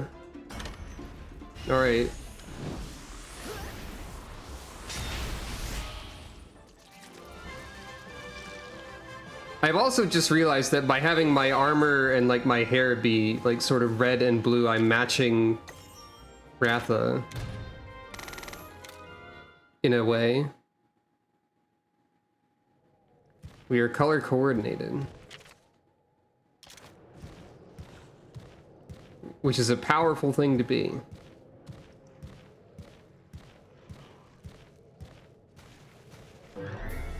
Alright. I've also just realized that by having my armor and like my hair be like sort of red and blue, I'm matching Ratha in a way. We are color coordinated, which is a powerful thing to be.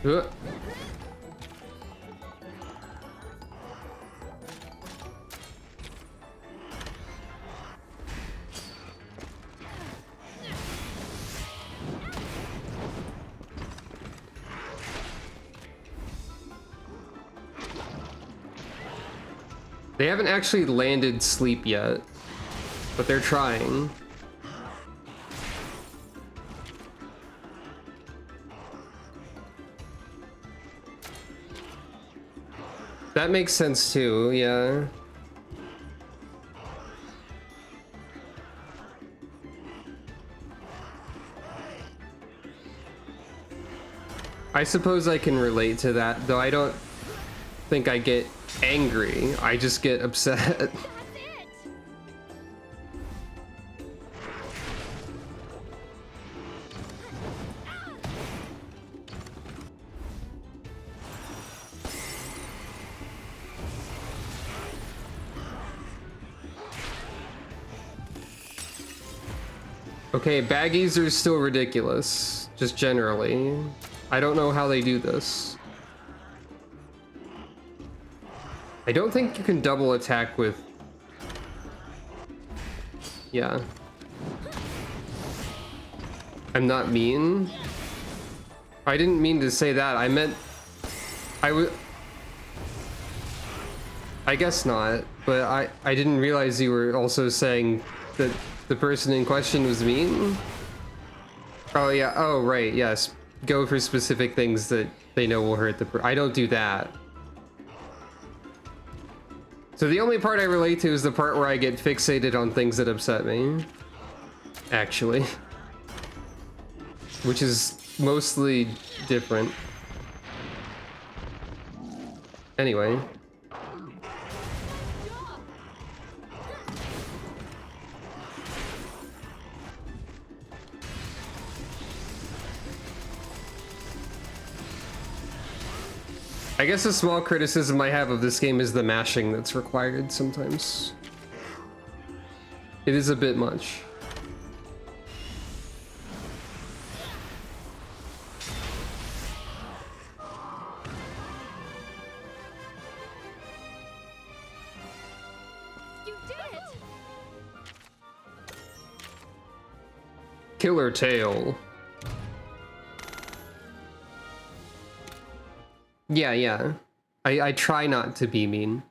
Ugh. They haven't actually landed sleep yet, but they're trying. That makes sense too, yeah. I suppose I can relate to that, though I don't think I get angry. I just get upset. Okay, baggies are still ridiculous, just generally. I don't know how they do this. I don't think you can double attack with... Yeah. I'm not mean. I didn't mean to say that. I meant... I guess not, but I didn't realize you were also saying that the person in question was mean. Oh yeah, oh right, yes. Go for specific things that they know will hurt the I don't do that. So the only part I relate to is the part where I get fixated on things that upset me. Actually. Which is mostly different. Anyway. I guess a small criticism I have of this game is the mashing that's required sometimes. It is a bit much. You did it! Killer tail. Yeah. I try not to be mean.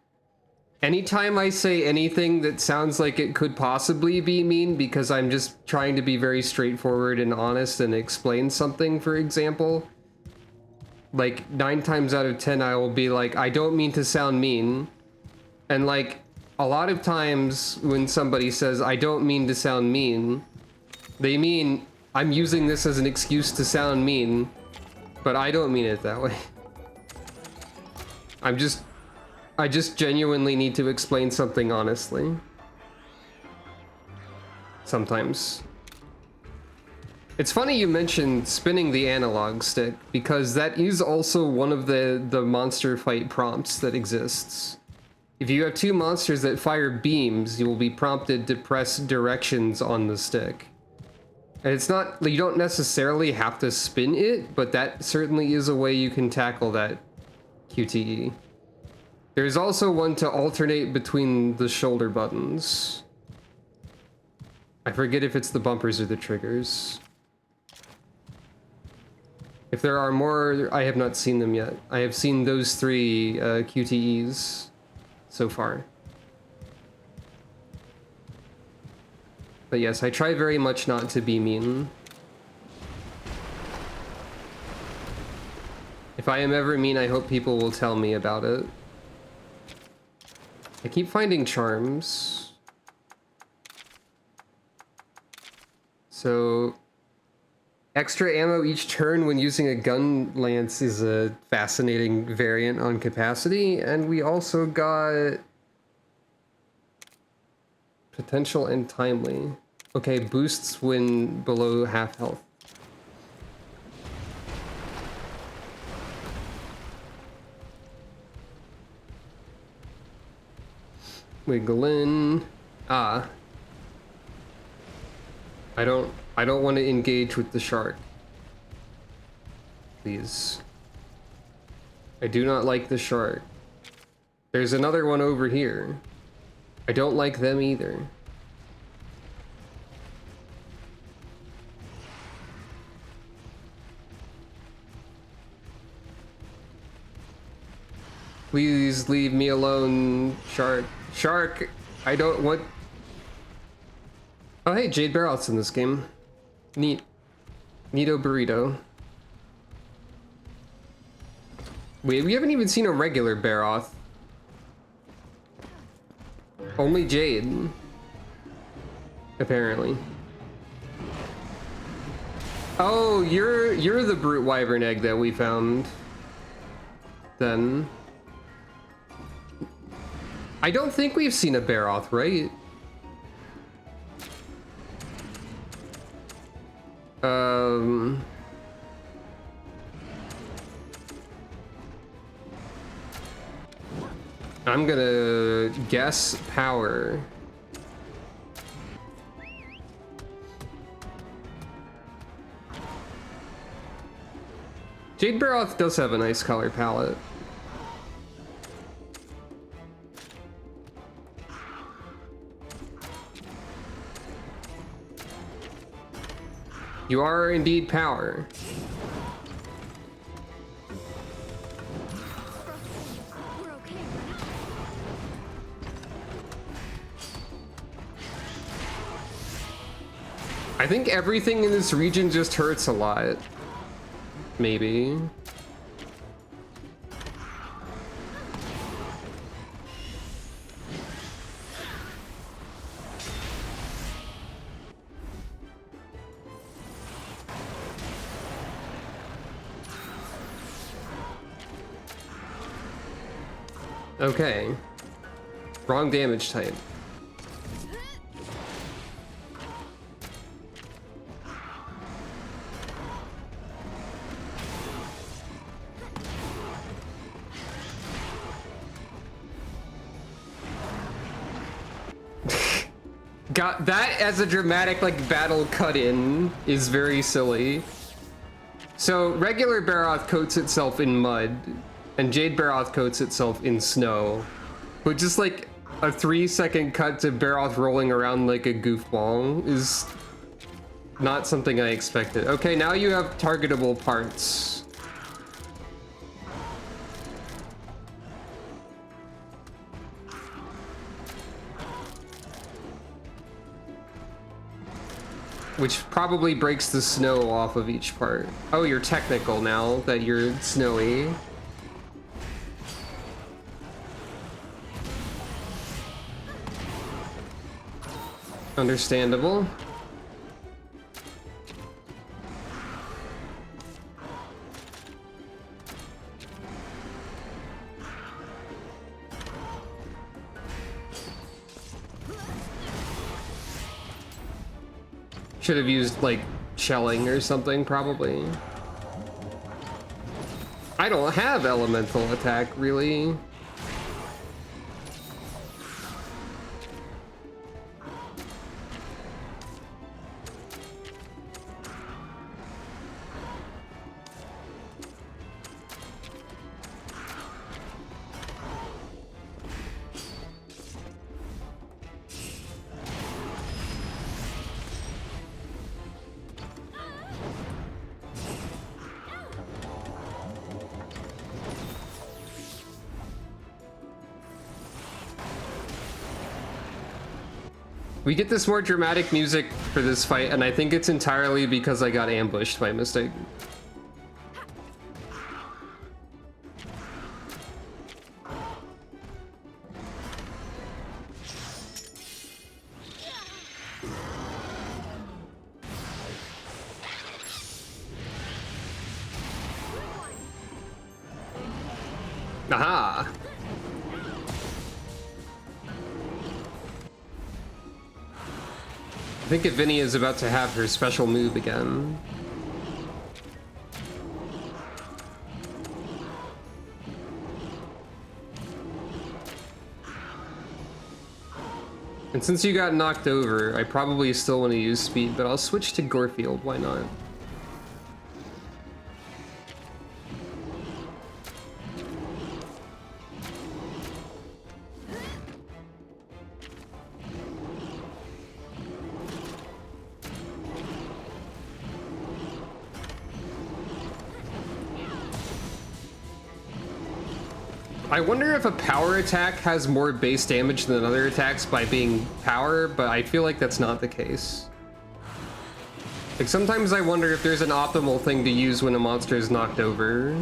Anytime I say anything that sounds like it could possibly be mean because I'm just trying to be very straightforward and honest and explain something, for example, like 9 times out of 10 I will be like, I don't mean to sound mean. And like a lot of times when somebody says I don't mean to sound mean, they mean I'm using this as an excuse to sound mean, but I don't mean it that way. I just genuinely need to explain something honestly. Sometimes. It's funny you mentioned spinning the analog stick, because that is also one of the monster fight prompts that exists. If you have 2 monsters that fire beams, you will be prompted to press directions on the stick. And it's not, you don't necessarily have to spin it, but that certainly is a way you can tackle that QTE. There's also one to alternate between the shoulder buttons. I forget if it's the bumpers or the triggers. If there are more, I have not seen them yet. I have seen those 3 QTEs so far. But yes, I try very much not to be mean. If I am ever mean, I hope people will tell me about it. I keep finding charms. So extra ammo each turn when using a gun lance is a fascinating variant on capacity, and we also got potential and timely. Okay, boosts when below half health. Wiggle in. Ah. I don't want to engage with the shark. Please. I do not like the shark. There's another one over here. I don't like them either. Please leave me alone, shark. Shark! I don't want... Oh hey, Jade Barrett's in this game. Neat. Neato burrito. Wait, we haven't even seen a regular Baroth. Only Jade. Apparently. Oh, you're the brute wyvern egg that we found. Then. I don't think we've seen a Baroth, right? I'm gonna guess power. Jade Baroth does have a nice color palette. You are indeed power. I think everything in this region just hurts a lot. Maybe. Okay. Wrong damage type. Got that as a dramatic like battle cut in is very silly. So regular Baroth coats itself in mud, and Jade Baroth coats itself in snow. But just like a 3-second cut to Baroth rolling around like a goofball is not something I expected. Okay, now you have targetable parts. Which probably breaks the snow off of each part. Oh, you're technical now that you're snowy. Understandable. Should have used like shelling or something probably. I don't have elemental attack really. We get this more dramatic music for this fight, and I think it's entirely because I got ambushed by mistake. Aha! I think Avinia is about to have her special move again. And since you got knocked over, I probably still want to use speed, but I'll switch to Gorefield, why not? I wonder if a power attack has more base damage than other attacks by being power, but I feel like that's not the case. Like, sometimes I wonder if there's an optimal thing to use when a monster is knocked over.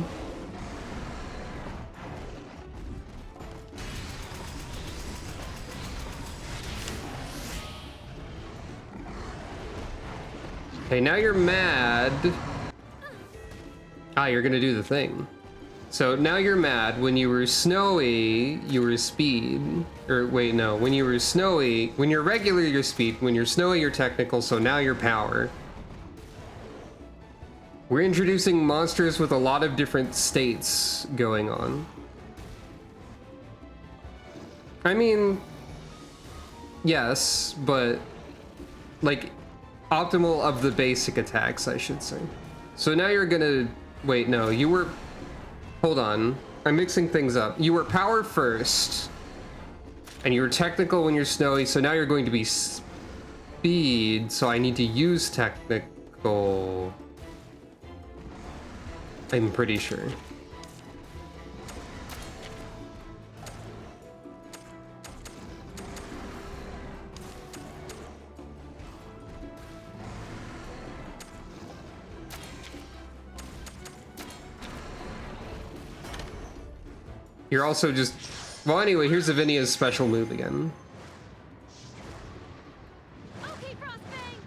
Okay, now you're mad. Ah, you're gonna do the thing. So now you're mad. When you were snowy, you were speed. Or wait, no. When you were snowy, when you're regular, you're speed. When you're snowy, you're technical, so now you're power. We're introducing monsters with a lot of different states going on. I mean, yes, but like optimal of the basic attacks, I should say. So now you're gonna, wait, no, you were, hold on, I'm mixing things up. You were power first, and you were technical when you're snowy, so now you're going to be speed, so I need to use technical. I'm pretty sure. You're also just... Well, anyway, here's Avinia's special move again. Okay, Frostbang!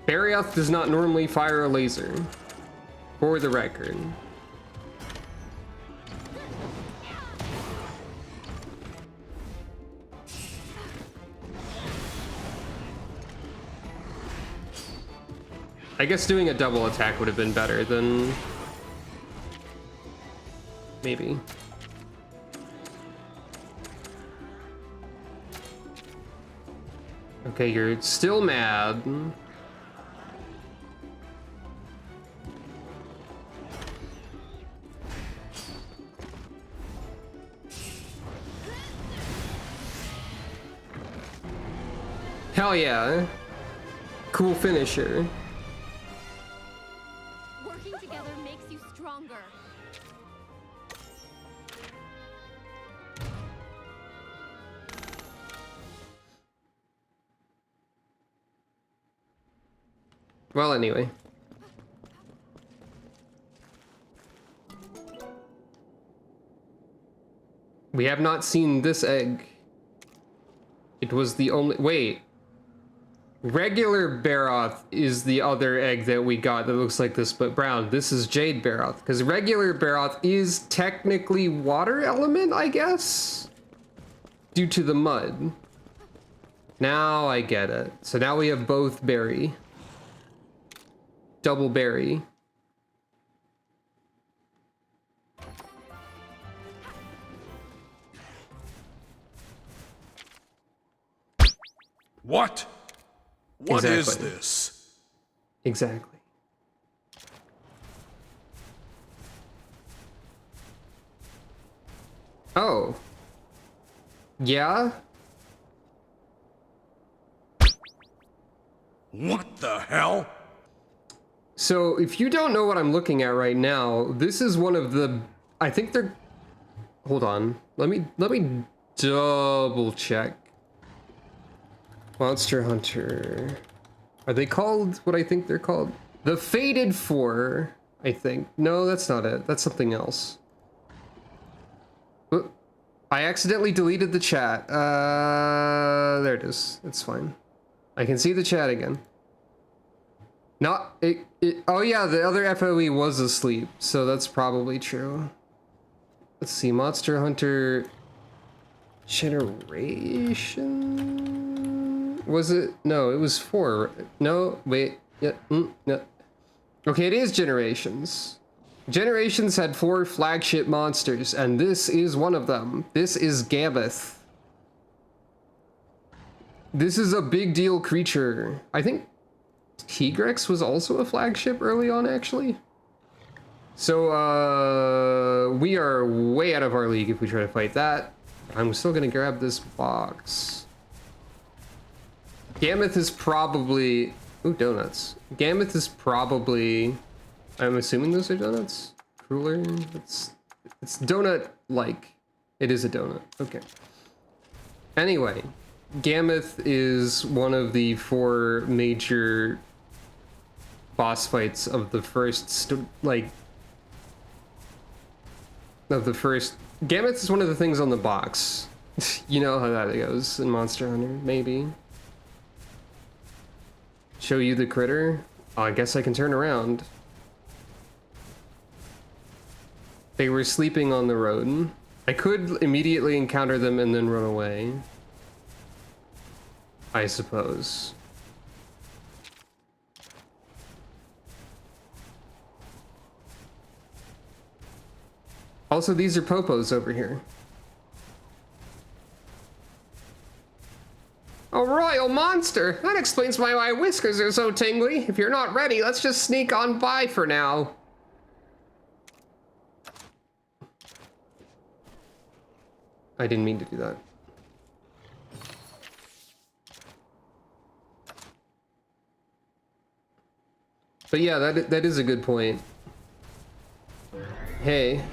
Barioth does not normally fire a laser, for the record. I guess doing a double attack would have been better than... maybe. Okay, you're still mad. Hell yeah. Cool finisher. Working together makes you stronger. Well, anyway. We have not seen this egg. It was the only... Wait. Regular Barroth is the other egg that we got that looks like this but brown. This is Jade Barroth, because regular Barroth is technically water element, I guess? Due to the mud. Now I get it. So now we have both berry. Double berry. What? What is Exactly. this? Exactly. Oh. Yeah? What the hell? So if you don't know what I'm looking at right now, this is one of the, I think they're, hold on. Let me double check. Monster Hunter. Are they called what I think they're called? The Fated Four, I think. No, that's not it. That's something else. Oop. I accidentally deleted the chat. There it is. It's fine. I can see the chat again. Not it. Oh yeah, the other FOE was asleep, so that's probably true. Let's see, Monster Hunter Generation. Was it? No, it was 4. No, wait. Yeah. No. Okay, it is Generations. Generations had 4 flagship monsters, and this is one of them. This is Gammoth. This is a big deal creature. I think Tigrex was also a flagship early on, actually. So, we are way out of our league if we try to fight that. I'm still gonna grab this box. Gammoth is probably... Ooh, donuts. Gammoth is probably... I'm assuming those are donuts? Cruller? It's donut-like. It is a donut. Okay. Anyway, Gammoth is one of the 4 major boss fights of the first, Gammoth is one of the things on the box. You know how that goes in Monster Hunter, maybe. Show you the critter? Oh, I guess I can turn around. They were sleeping on the road. I could immediately encounter them and then run away, I suppose. Also, these are popos over here. A royal monster! That explains why my whiskers are so tingly. If you're not ready, let's just sneak on by for now. I didn't mean to do that. But yeah, that is a good point. Hey.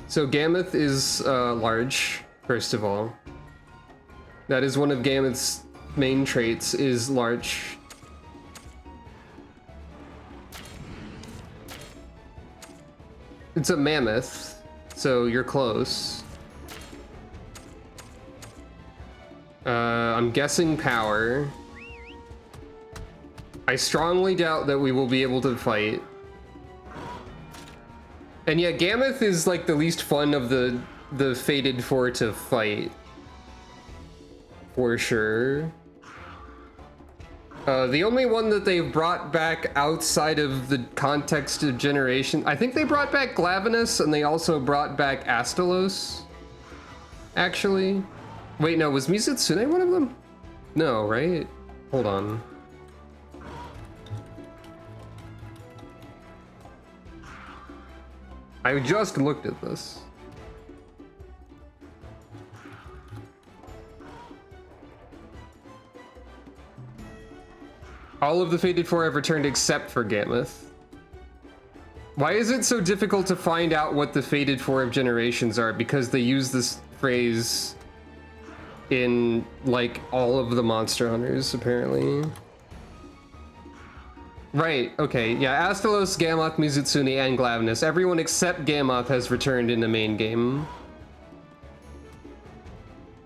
So Gammoth is large, first of all. That is one of Gammoth's main traits, is large. It's a mammoth, so you're close. I'm guessing power. I strongly doubt that we will be able to fight. And yeah, Gammoth is like the least fun of the Fated Four to fight. For sure. The only one that they've brought back outside of the context of Generation... I think they brought back Glavenus, and they also brought back Astalos. Actually. Wait, no, was Mizutsune one of them? No, right? Hold on. I just looked at this. All of the Fated Four have returned except for Gammoth. Why is it so difficult to find out what the Fated Four of Generations are? Because they use this phrase in, like, all of the Monster Hunters, apparently. Right, okay, yeah, Astalos, Gammoth, Mizutsune, and Glavenus. Everyone except Gammoth has returned in the main game.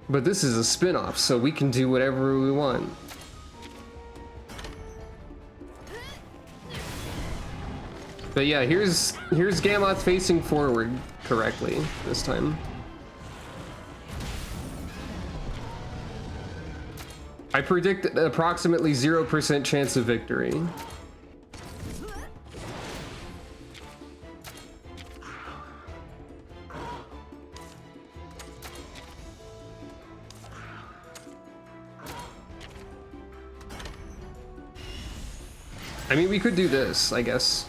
But this is a spin-off, so we can do whatever we want. But yeah, here's Gammoth facing forward correctly this time. I predict approximately 0% chance of victory. I mean, we could do this, I guess.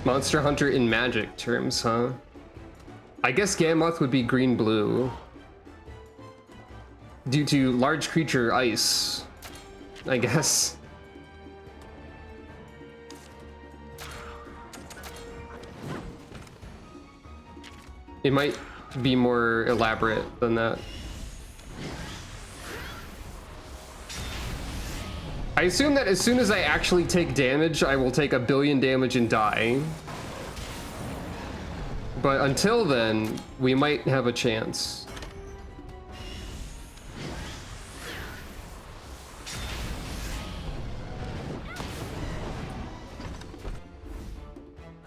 Monster Hunter in Magic terms, huh? I guess Gammoth would be green-blue. Due to large creature ice, I guess. It might be more elaborate than that. I assume that as soon as I actually take damage, I will take 1 billion damage and die. But until then, we might have a chance.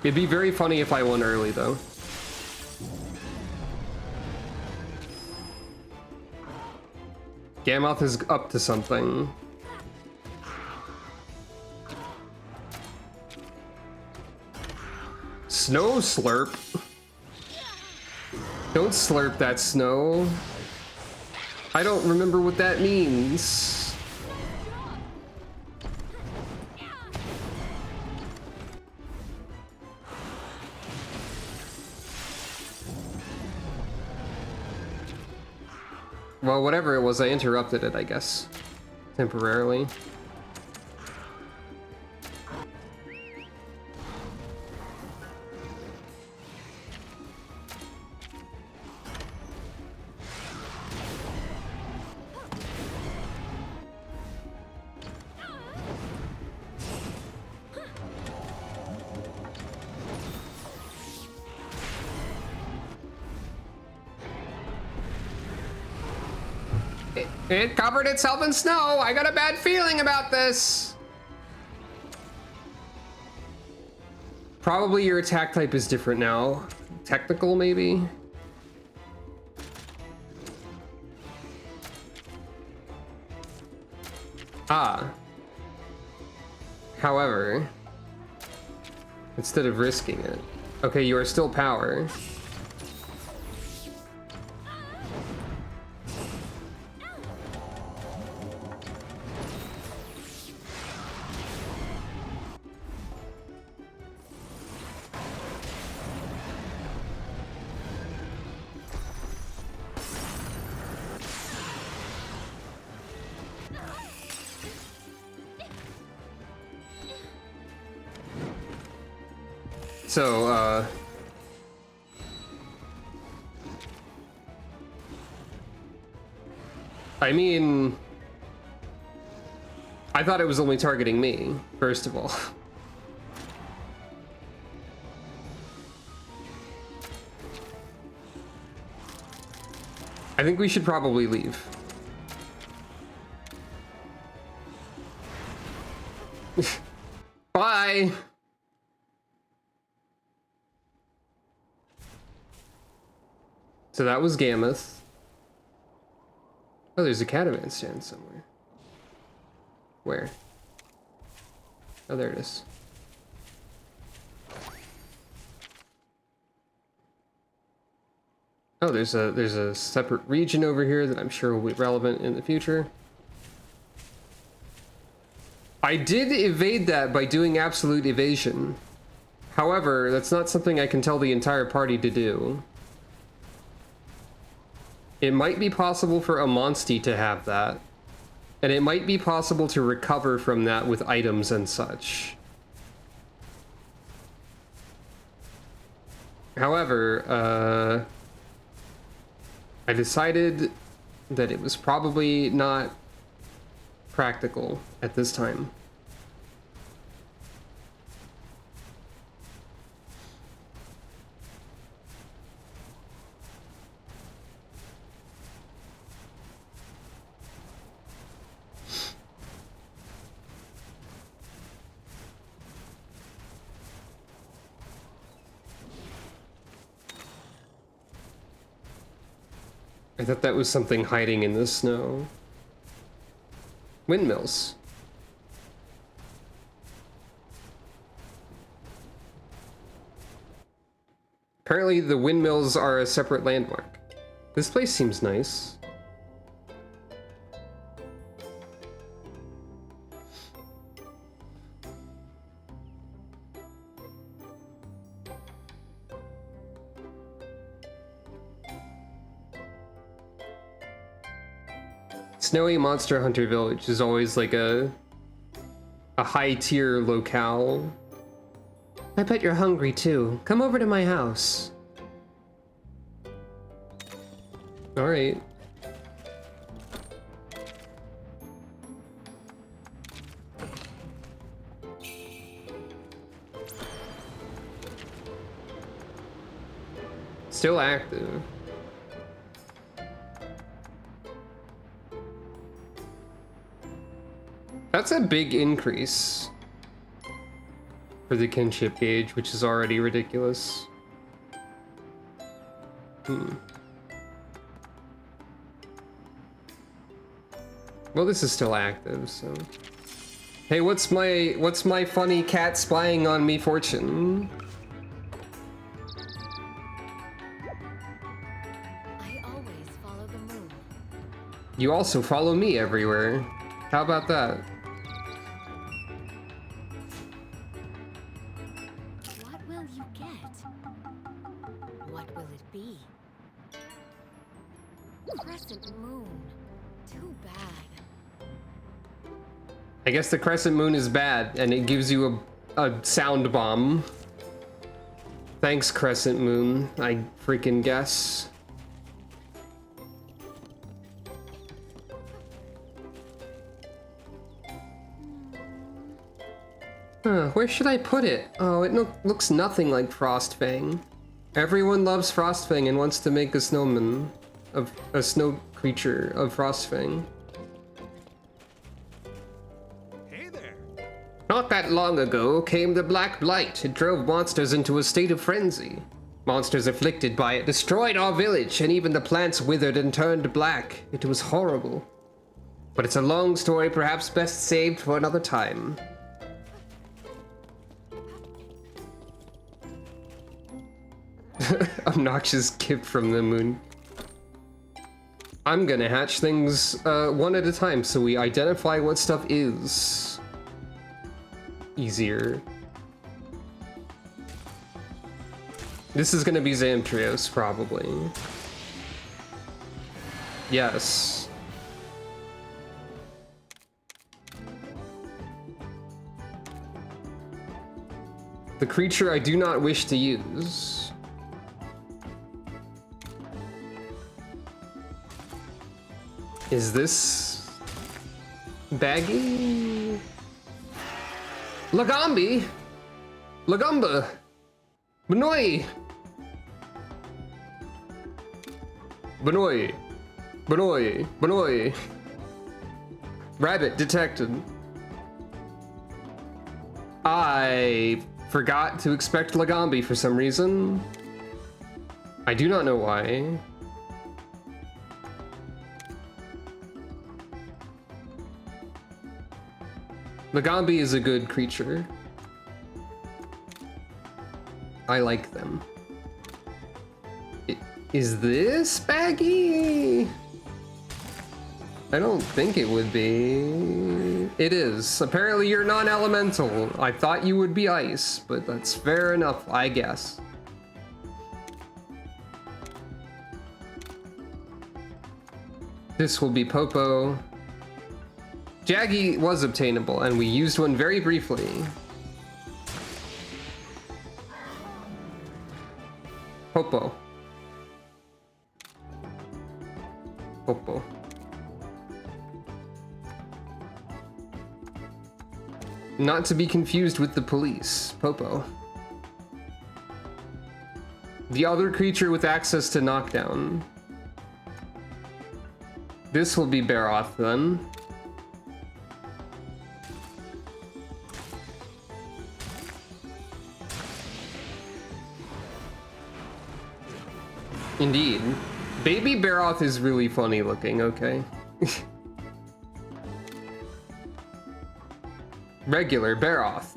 It'd be very funny if I won early, though. Gammoth is up to something. Snow slurp? Don't slurp that snow. I don't remember what that means. Well, whatever it was, I interrupted it, I guess. Temporarily. It covered itself in snow. I got a bad feeling about this. Probably your attack type is different now. Technical, maybe? Ah. However, instead of risking it. Okay, you are still power. So, I mean, I thought it was only targeting me, first of all. I think we should probably leave. Bye! So that was Gammoth. Oh, there's a catavan stand somewhere. Where? Oh, there it is. Oh, there's a separate region over here that I'm sure will be relevant in the future. I did evade that by doing absolute evasion. However, that's not something I can tell the entire party to do. It might be possible for a Monstie to have that. And it might be possible to recover from that with items and such. However, I decided that it was probably not practical at this time. I thought that was something hiding in the snow. Windmills. Apparently the windmills are a separate landmark. This place seems nice. Snowy Monster Hunter Village is always like a high tier locale. I bet you're hungry too. Come over to my house. All right. Still active. That's a big increase for the kinship gauge, which is already ridiculous. Well, this is still active, so. Hey, what's my funny cat spying on me fortune? I always follow the moon. You also follow me everywhere. How about that? What will you get? What will it be? Crescent moon. Too bad. I guess the crescent moon is bad, and it gives you a sound bomb. Thanks, crescent moon, I freaking guess. Where should I put it? Oh, it looks nothing like Frostfang. Everyone loves Frostfang and wants to make a snowman of a snow creature of Frostfang. Hey there. Not that long ago came the Black Blight. It drove monsters into a state of frenzy. Monsters afflicted by it destroyed our village, and even the plants withered and turned black. It was horrible. But it's a long story, perhaps best saved for another time. Obnoxious gift from the moon. I'm gonna hatch things one at a time so we identify what stuff is easier. This is gonna be Zamtrios, probably. Yes. The creature I do not wish to use. Is this baggy? Lagambi? Lagumba? Benoi? Benoi? Benoi? Benoi? Rabbit detected. I forgot to expect Lagambi for some reason. I do not know why. Lagambi is a good creature. I like them. Is this baggy? I don't think it would be. It is. Apparently you're non-elemental. I thought you would be ice, but that's fair enough, I guess. This will be Popo. Jaggy was obtainable, and we used one very briefly. Popo. Popo. Not to be confused with the police. Popo. The other creature with access to knockdown. This will be Baroth then. Indeed. Baby Baroth is really funny looking, okay. Regular Baroth.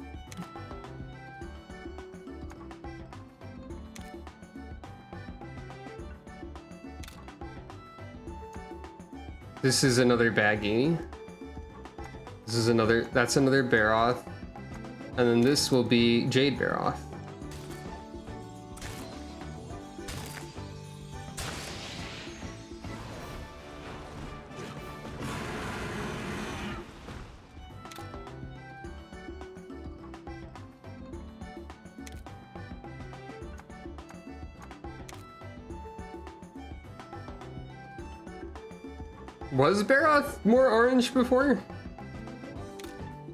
This is another baggy. This is another, that's another Baroth. And then this will be Jade Baroth. Was Baroth more orange before?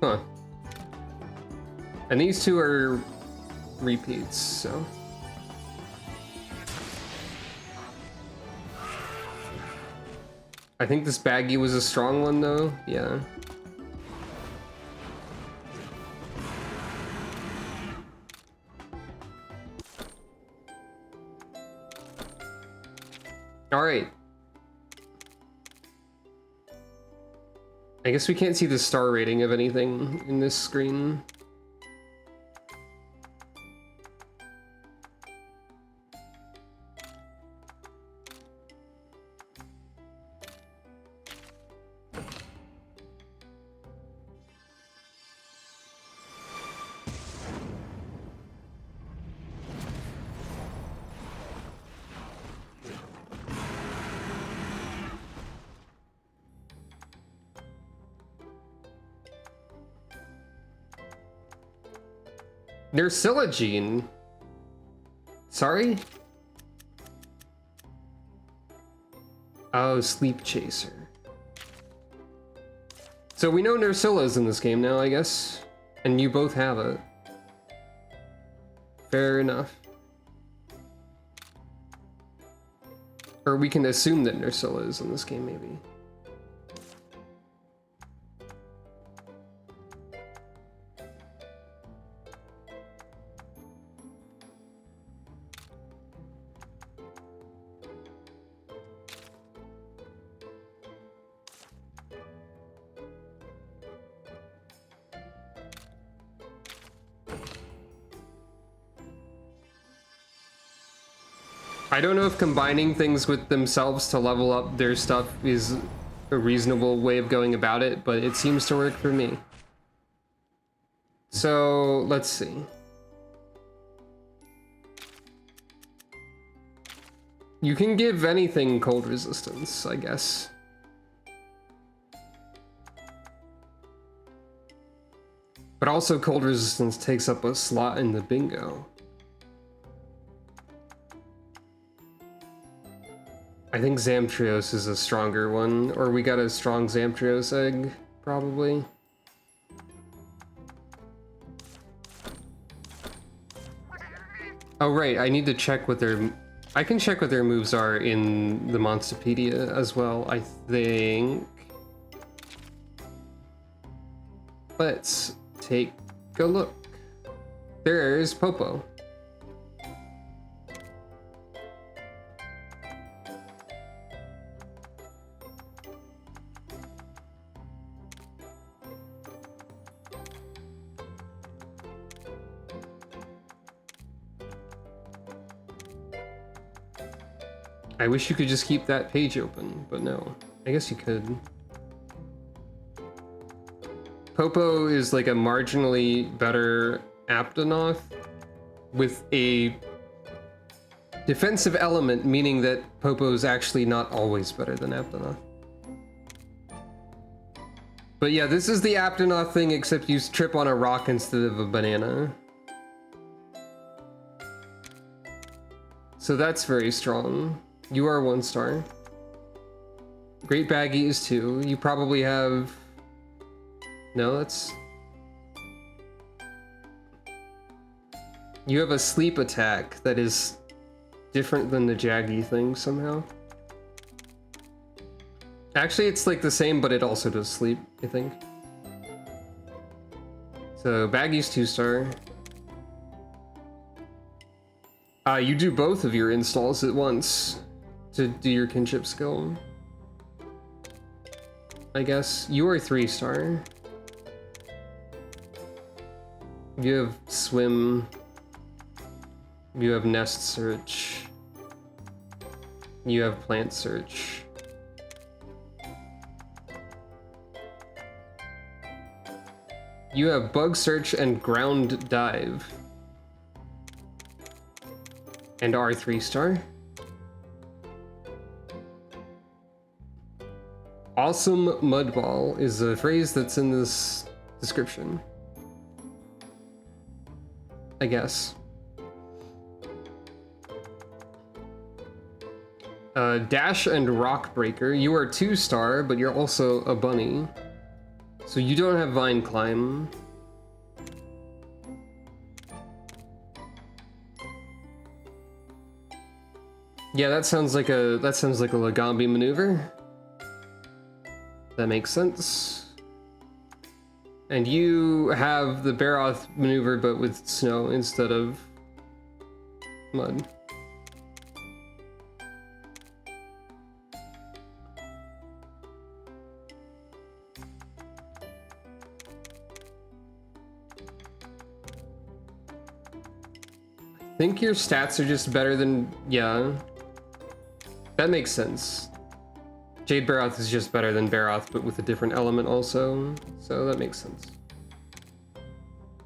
Huh. And these two are repeats, so. I think this baggie was a strong one though, yeah. All right. I guess we can't see the star rating of anything in this screen. Nersilogene. Sorry? Oh, Sleep Chaser. So we know Nersilla's in this game now, I guess. And you both have it. Fair enough. Or we can assume that Nersilla is in this game, maybe. I don't know if combining things with themselves to level up their stuff is a reasonable way of going about it, but it seems to work for me. So, let's see. You can give anything cold resistance, I guess. But also cold resistance takes up a slot in the bingo. I think Zamtrios is a stronger one, or we got a strong Zamtrios egg, probably. Oh right, I need to check what their... I can check what their moves are in the Monsterpedia as well, I think. Let's take a look. There's Popo. I wish you could just keep that page open, but no. I guess you could. Popo is like a marginally better Aptonoth with a defensive element, meaning that Popo is actually not always better than Aptonoth. But yeah, this is the Aptonoth thing, except you trip on a rock instead of a banana. So that's very strong. You are 1 star. Great Baggie is 2. You probably have... No, that's... You have a sleep attack that is different than the Jaggy thing somehow. Actually, it's like the same, but it also does sleep, I think. So Baggie's 2 star. You do both of your installs at once to do your kinship skill. I guess. You are 3 star. You have swim. You have nest search. You have plant search. You have bug search and ground dive. And are 3 star. Awesome mudball is a phrase that's in this description. I guess. Dash and Rock Breaker. You are 2-star, but you're also a bunny. So you don't have Vine Climb. Yeah, that sounds like a Lagambi maneuver. That makes sense. And you have the Baroth maneuver, but with snow instead of mud. I think your stats are just better than, yeah. That makes sense. Jade Baroth is just better than Baroth, but with a different element also. So that makes sense.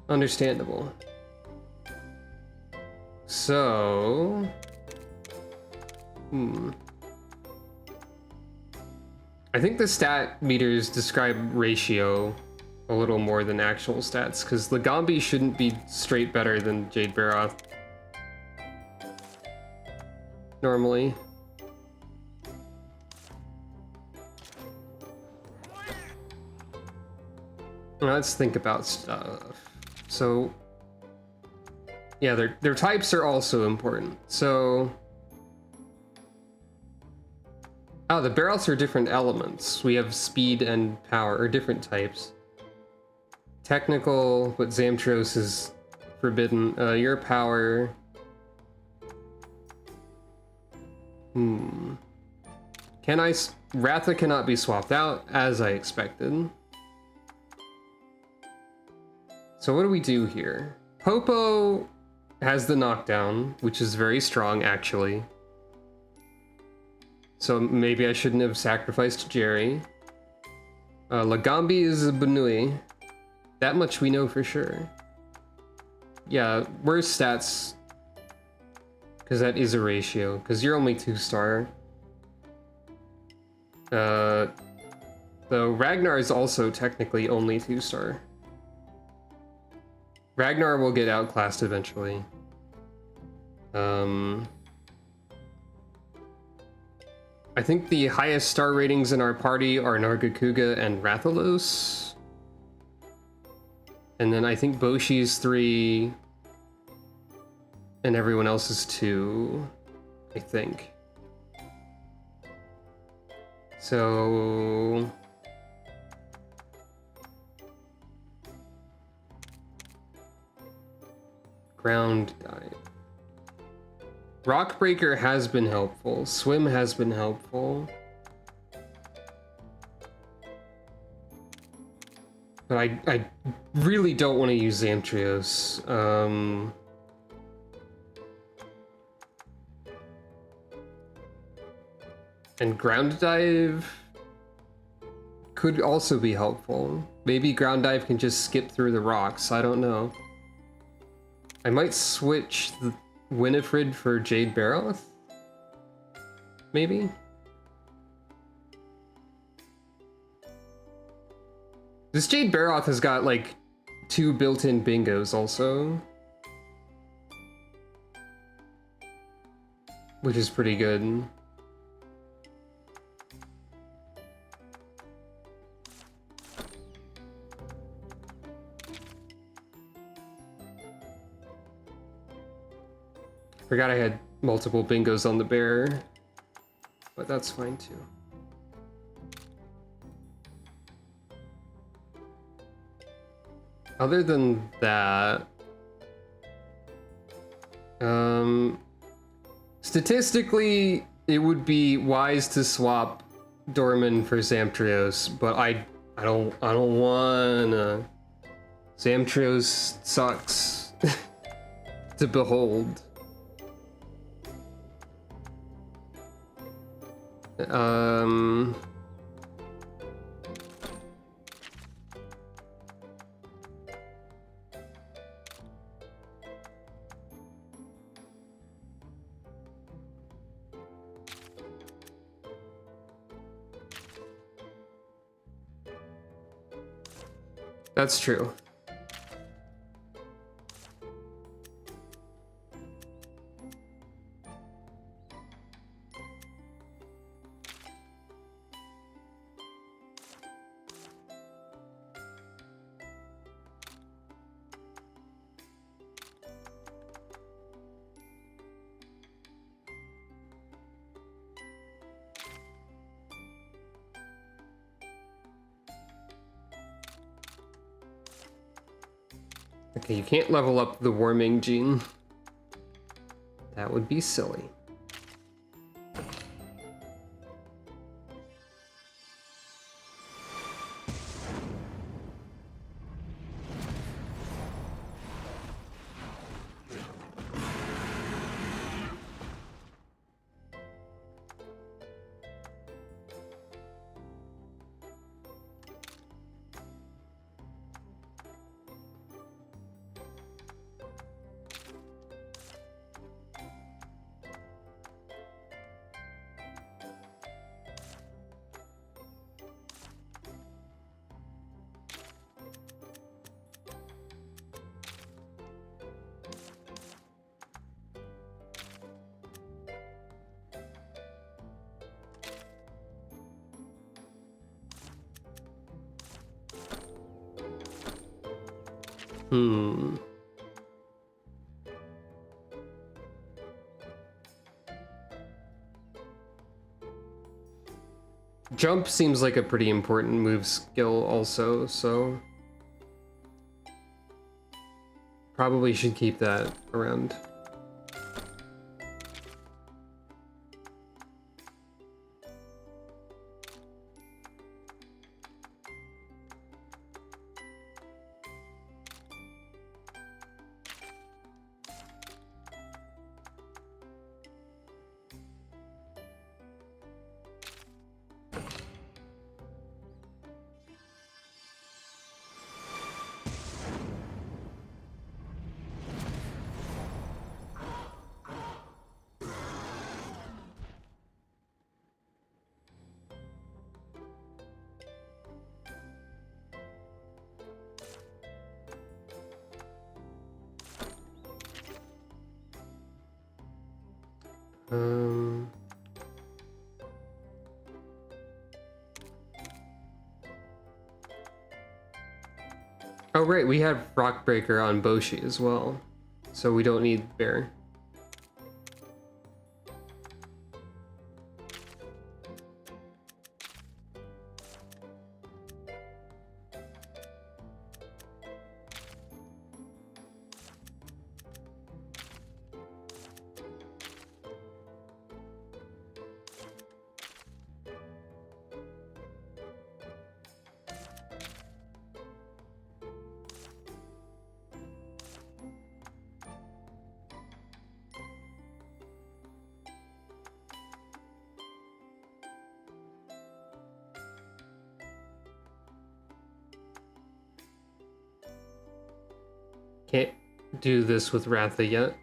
Understandable. So... I think the stat meters describe ratio a little more than actual stats, because Lagambi shouldn't be straight better than Jade Baroth. Normally. Let's think about stuff. So, yeah, their types are also important. So, the Baroths are different elements. We have speed and power, or different types. Technical, but Zamtros is forbidden. Your power. Ratha cannot be swapped out, as I expected. So what do we do here? Popo has the knockdown, which is very strong, actually. So maybe I shouldn't have sacrificed Jerry. Lagambi is a Banui. That much we know for sure. Yeah, worse stats. Because that is a ratio. Because you're only 2-star. Though Ragnar is also technically only 2-star. Ragnar will get outclassed eventually. I think the highest star ratings in our party are Nargacuga and Rathalos. And then I think Boshi's 3 and everyone else is 2, I think. So... Ground dive. Rock Breaker has been helpful. Swim has been helpful. But I really don't want to use Zamtrios. And Ground Dive could also be helpful. Maybe Ground Dive can just skip through the rocks. I don't know. I might switch the Winifred for Jade Baroth? Maybe? This Jade Baroth has got like 2 built-in bingos also. Which is pretty good. Forgot I had multiple bingos on the bear, but that's fine too. Other than that, statistically, it would be wise to swap Dorman for Zamtrios, but I don't wanna. Zamtrios sucks to behold. That's true. Okay, you can't level up the warming gene. That would be silly. Hmm. Jump seems like a pretty important move skill also, so probably should keep that around. Oh right, we have Rockbreaker on Boshi as well, so we don't need Bear. Can't do this with Ratha yet.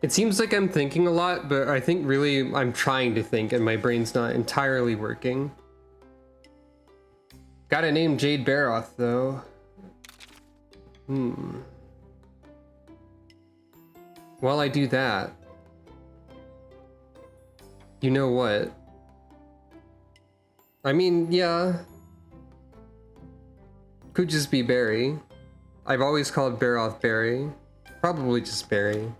It seems like I'm thinking a lot, but I think really I'm trying to think and my brain's not entirely working. Gotta name Jade Baroth, though. While I do that, you know what? I mean, yeah. Could just be Barry. I've always called Baroth Barry. Probably just Barry.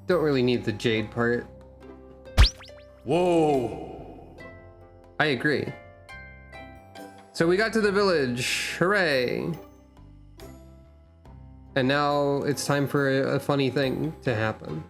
Don't really need the jade part. Whoa! I agree. So we got to the village. Hooray! And now it's time for a funny thing to happen.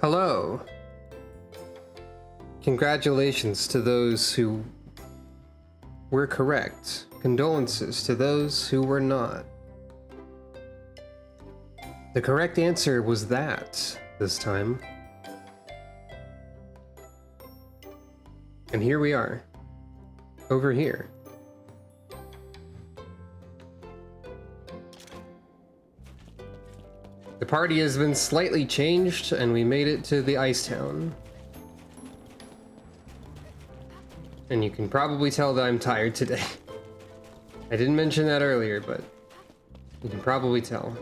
Hello. Congratulations to those who were correct. Condolences to those who were not. The correct answer was that this time. And here we are. Over here. The party has been slightly changed, and we made it to the Ice Town. And you can probably tell that I'm tired today. I didn't mention that earlier, but you can probably tell.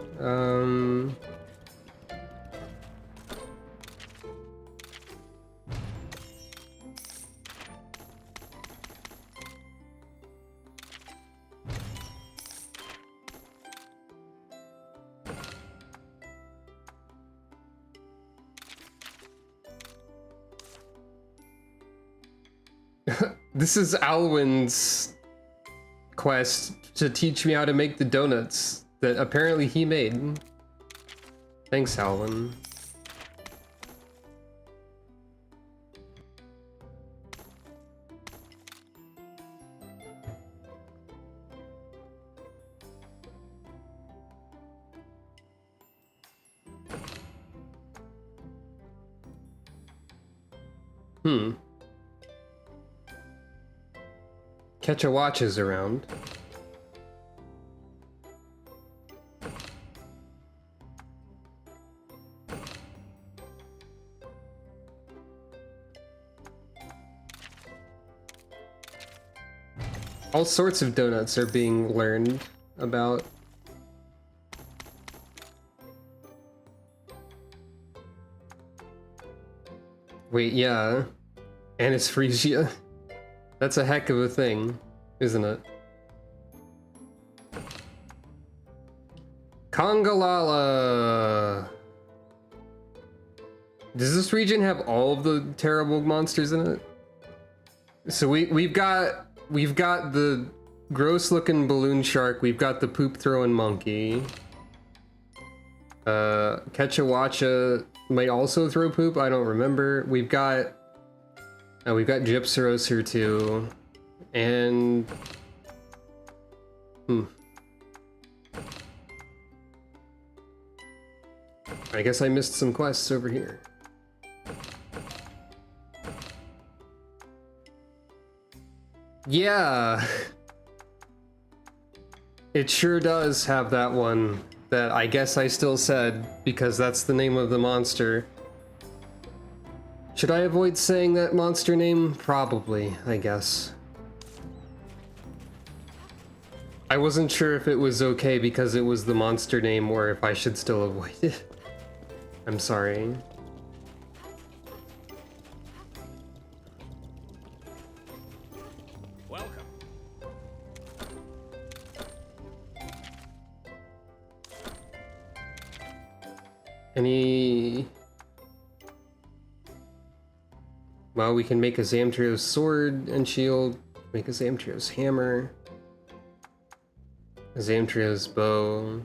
This is Alwyn's quest to teach me how to make the donuts that apparently he made. Thanks, Alwyn. Catch a watch is around. All sorts of donuts are being learned about. Wait, yeah. Anisphresia. That's a heck of a thing, isn't it? Kongalala! Does this region have all of the terrible monsters in it? So we've got the gross-looking balloon shark. We've got the poop-throwing monkey. Ketchawacha might also throw poop. I don't remember. We've got Gypseros here too, and I guess I missed some quests over here. Yeah, it sure does have that one that I guess I still said because that's the name of the monster. Should I avoid saying that monster name? Probably, I guess. I wasn't sure if it was okay because it was the monster name or if I should still avoid it. I'm sorry. Welcome. Any... Well, we can make a Zamtrio's sword and shield, make a Zamtrio's hammer, a Zamtrio's bow.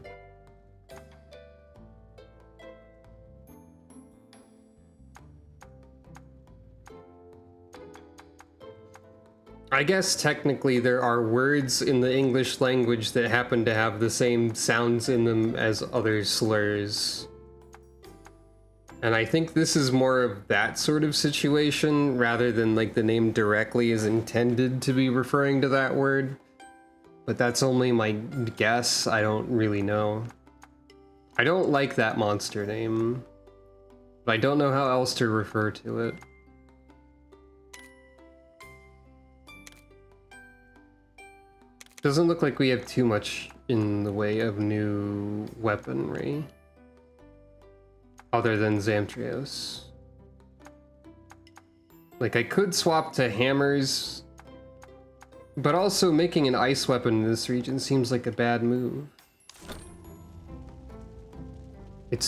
I guess technically there are words in the English language that happen to have the same sounds in them as other slurs. And I think this is more of that sort of situation rather than like the name directly is intended to be referring to that word. But that's only my guess. I don't really know. I don't like that monster name, but I don't know how else to refer to it. Doesn't look like we have too much in the way of new weaponry. Other than Zamtrios. Like, I could swap to hammers, but also making an ice weapon in this region seems like a bad move. It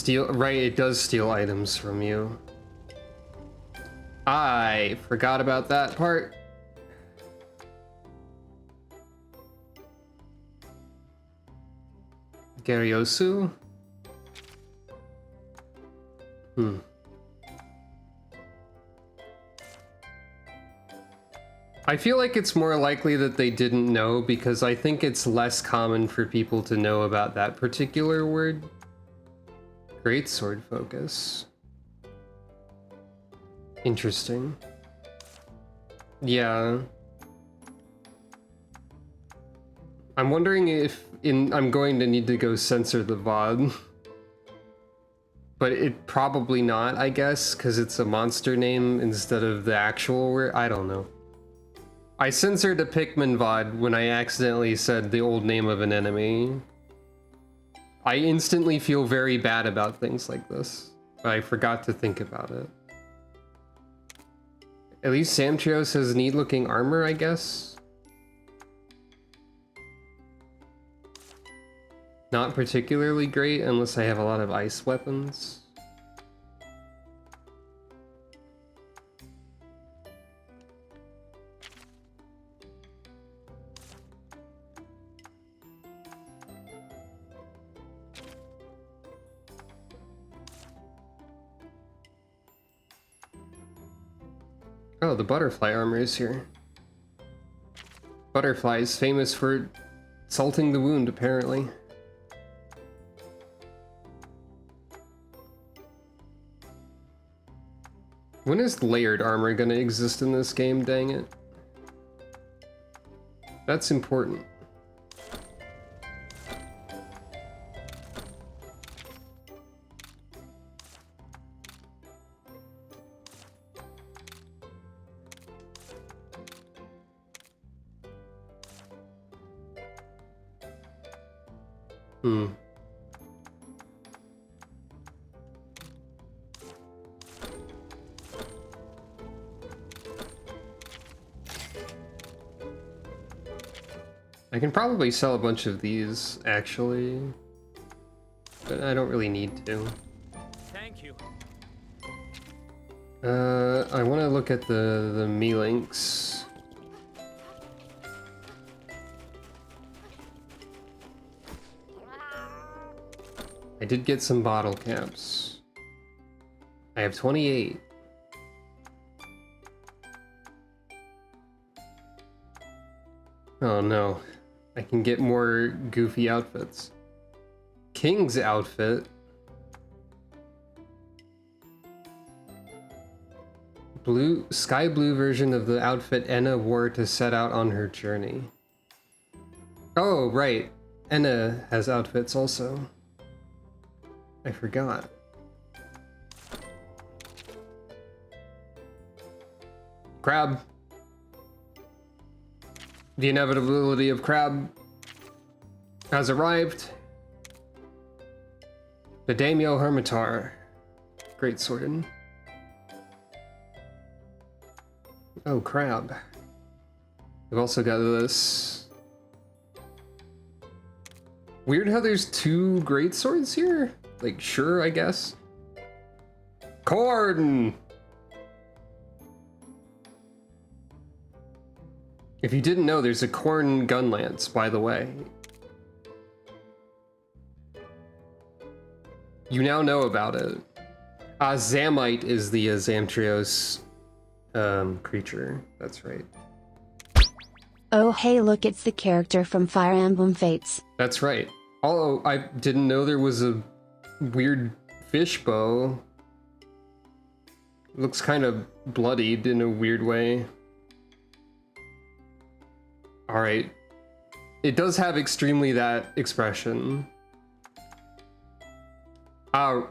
does steal items from you. I forgot about that part. Garyosu? I feel like it's more likely that they didn't know because I think it's less common for people to know about that particular word. Greatsword focus. Interesting. Yeah. I'm wondering if I'm going to need to go censor the VOD. But it probably not, I guess, because it's a monster name instead of the actual word. I don't know. I censored a Pikmin VOD when I accidentally said the old name of an enemy. I instantly feel very bad about things like this. But I forgot to think about it. At least Samtrios has neat looking armor, I guess. Not particularly great unless I have a lot of ice weapons. Oh, the butterfly armor is here. Butterfly is famous for salting the wound, apparently. When is layered armor gonna exist in this game, dang it? That's important. I can probably sell a bunch of these, actually. But I don't really need to. Thank you. I want to look at the me-links. I did get some bottle caps. I have 28. Oh no. I can get more goofy outfits. King's outfit. Sky blue version of the outfit Enna wore to set out on her journey. Oh, right. Enna has outfits also. I forgot. Crab. The inevitability of Crab has arrived. The Daimyo Hermitar. Great sword. Oh, Crab. We've also got this. Weird how there's two great swords here. Like, sure, I guess. Corn! If you didn't know, there's a corn gun lance, by the way. You now know about it. Zamite is the Zamtrios creature. That's right. Oh hey look, it's the character from Fire Emblem Fates. That's right. Although I didn't know there was a weird fish bow. Looks kind of bloodied in a weird way. Alright. It does have extremely that expression.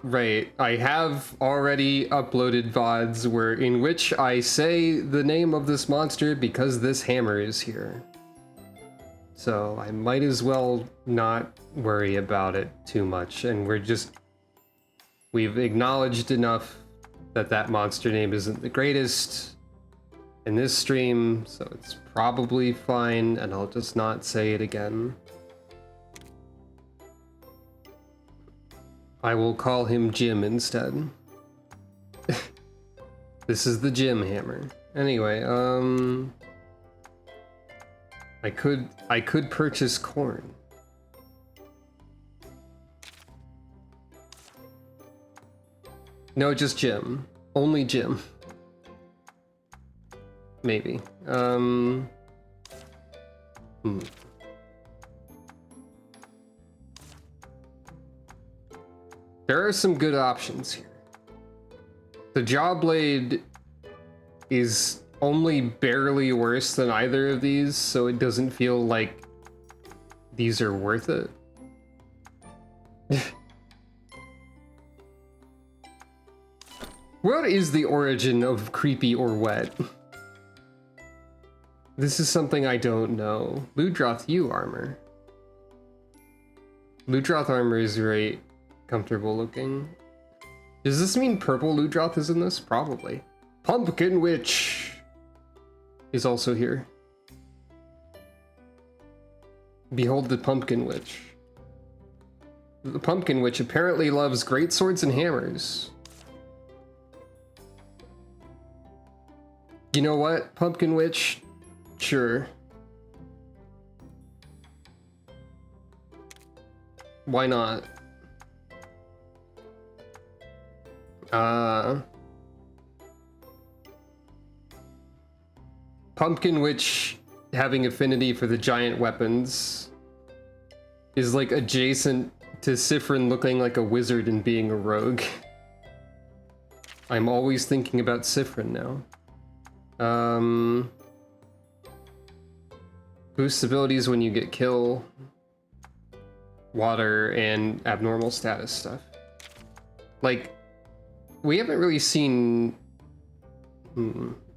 Right. I have already uploaded VODs in which I say the name of this monster because this hammer is here. So I might as well not worry about it too much, and we've acknowledged enough that that monster name isn't the greatest in this stream, so it's probably fine, and I'll just not say it again. I will call him Jim instead. This is the Jim hammer. Anyway, I could purchase corn. No, just Jim. Only Jim. Maybe. There are some good options here. The Jawblade is only barely worse than either of these, so it doesn't feel like these are worth it. What is the origin of creepy or wet? This is something I don't know. Ludroth U armor. Ludroth armor is very comfortable looking. Does this mean purple Ludroth is in this? Probably. Pumpkin Witch is also here. Behold the Pumpkin Witch. The Pumpkin Witch apparently loves great swords and hammers. You know what, Pumpkin Witch? Sure. Why not? Pumpkin Witch having affinity for the giant weapons is like adjacent to Sifrin looking like a wizard and being a rogue. I'm always thinking about Sifrin now. Boosts abilities when you get kill, water, and abnormal status stuff. Like, we haven't really seen...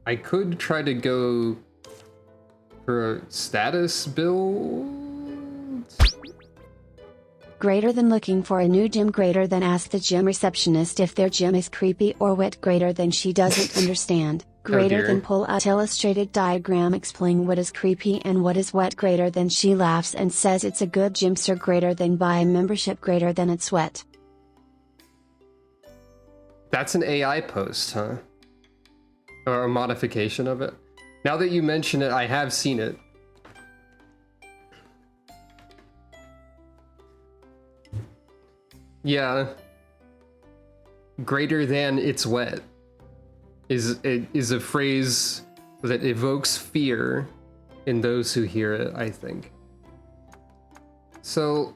I could try to go for a status build? Greater than looking for a new gym, greater than ask the gym receptionist if their gym is creepy or wet, greater than she doesn't understand, greater dear. than pull out illustrated diagram explaining what is creepy and what is wet, greater than she laughs and says it's a good gym, sir, greater than buy a membership, greater than it's wet. That's an AI post, huh? Or a modification of it? Now that you mention it, I have seen it. Yeah. Greater than it's wet is a phrase that evokes fear in those who hear it, I think. So,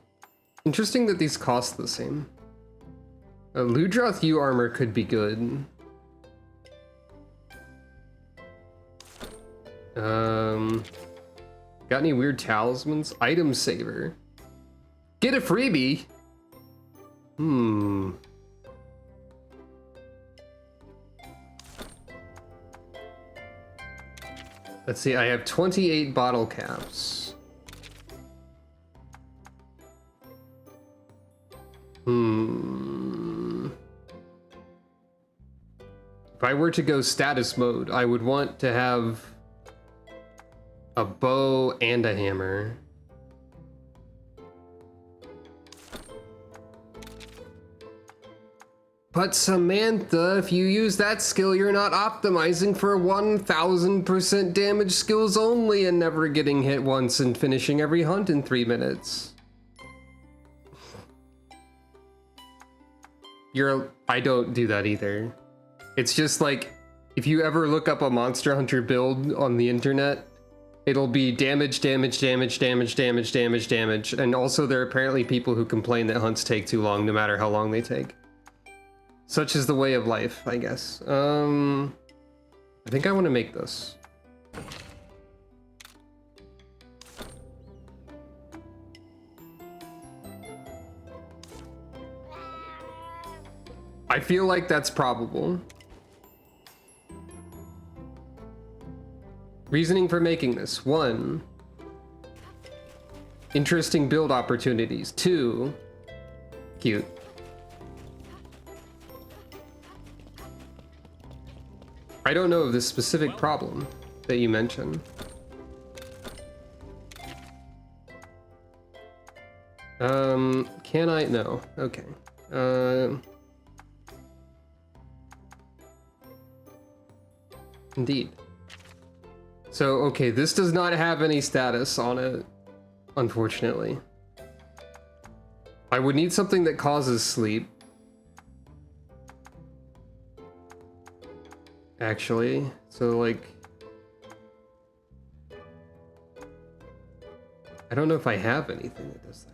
interesting that these cost the same. Ludroth U armor could be good. Got any weird talismans? Item saver. Get a freebie! Let's see, I have 28 bottle caps. If I were to go status mode, I would want to have a bow and a hammer. But Samantha, if you use that skill, you're not optimizing for 1000% damage skills only and never getting hit once and finishing every hunt in 3 minutes. I don't do that either. It's just like, if you ever look up a Monster Hunter build on the internet, it'll be damage, damage, damage, damage, damage, damage, damage. And also there are apparently people who complain that hunts take too long no matter how long they take. Such is the way of life, I guess. I think I want to make this. I feel like that's probable. Reasoning for making this. 1. Interesting build opportunities. 2. Cute. I don't know of this specific problem that you mentioned. Can I? No. Okay. Indeed. So, okay, this does not have any status on it, unfortunately. I would need something that causes sleep. Actually, so like I don't know if I have anything that does that.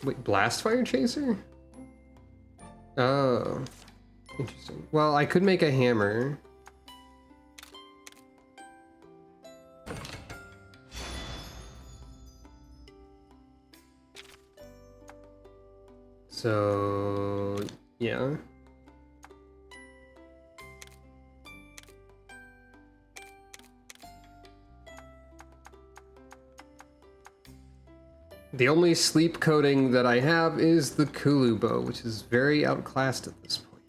Wait, blast fire chaser? Oh, interesting. Well, I could make a hammer. So, yeah. The only sleep coating that I have is the Kulu bow, which is very outclassed at this point.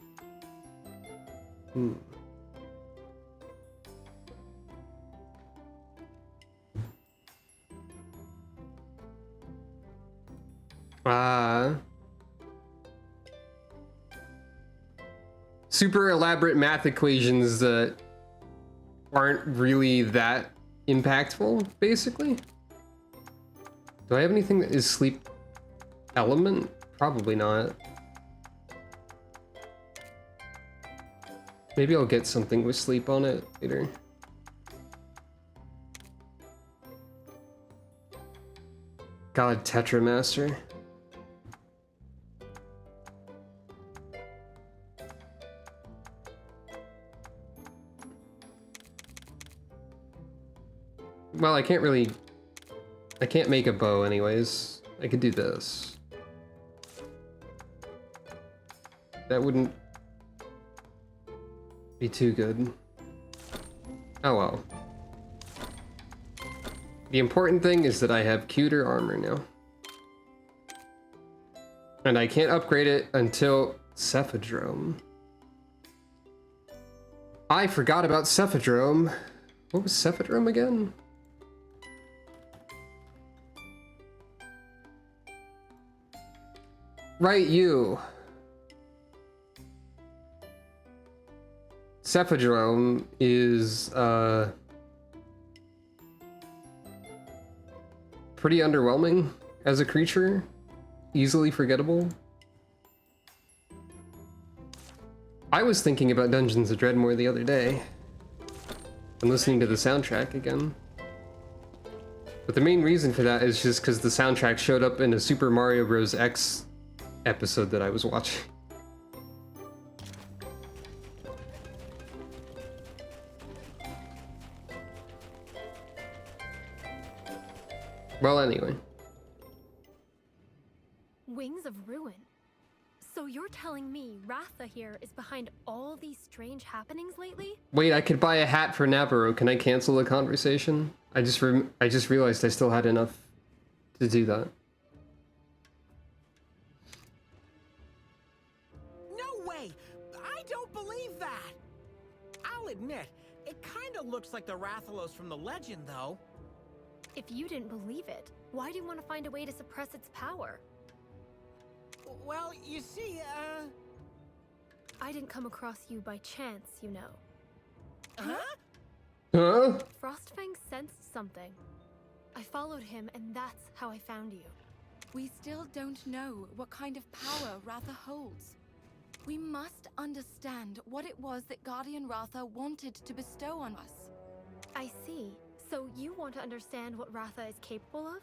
Super elaborate math equations that aren't really that impactful, basically. Do I have anything that is sleep element? Probably not. Maybe I'll get something with sleep on it later. God, Tetramaster. Well, I can't make a bow anyways. I could do this. That wouldn't be too good. Oh well. The important thing is that I have cuter armor now. And I can't upgrade it until Cephadrome. I forgot about Cephadrome. What was Cephadrome again? Right, you. Cephadrome is, pretty underwhelming as a creature. Easily forgettable. I was thinking about Dungeons of Dreadmore the other day. And listening to the soundtrack again. But the main reason for that is just because the soundtrack showed up in a Super Mario Bros. X episode that I was watching. Well, anyway. Wings of Ruin. So you're telling me Ratha here is behind all these strange happenings lately? Wait, I could buy a hat for Navarro. Can I cancel the conversation? I just realized I still had enough to do that. No way! I don't believe that! I'll admit, it kinda looks like the Rathalos from the legend, though. If you didn't believe it, why do you want to find a way to suppress its power? Well, you see, I didn't come across you by chance, you know. Huh? Huh? Frostfang sensed something. I followed him, and that's how I found you. We still don't know what kind of power Ratha holds. We must understand what it was that Guardian Ratha wanted to bestow on us. I see. So you want to understand what Ratha is capable of?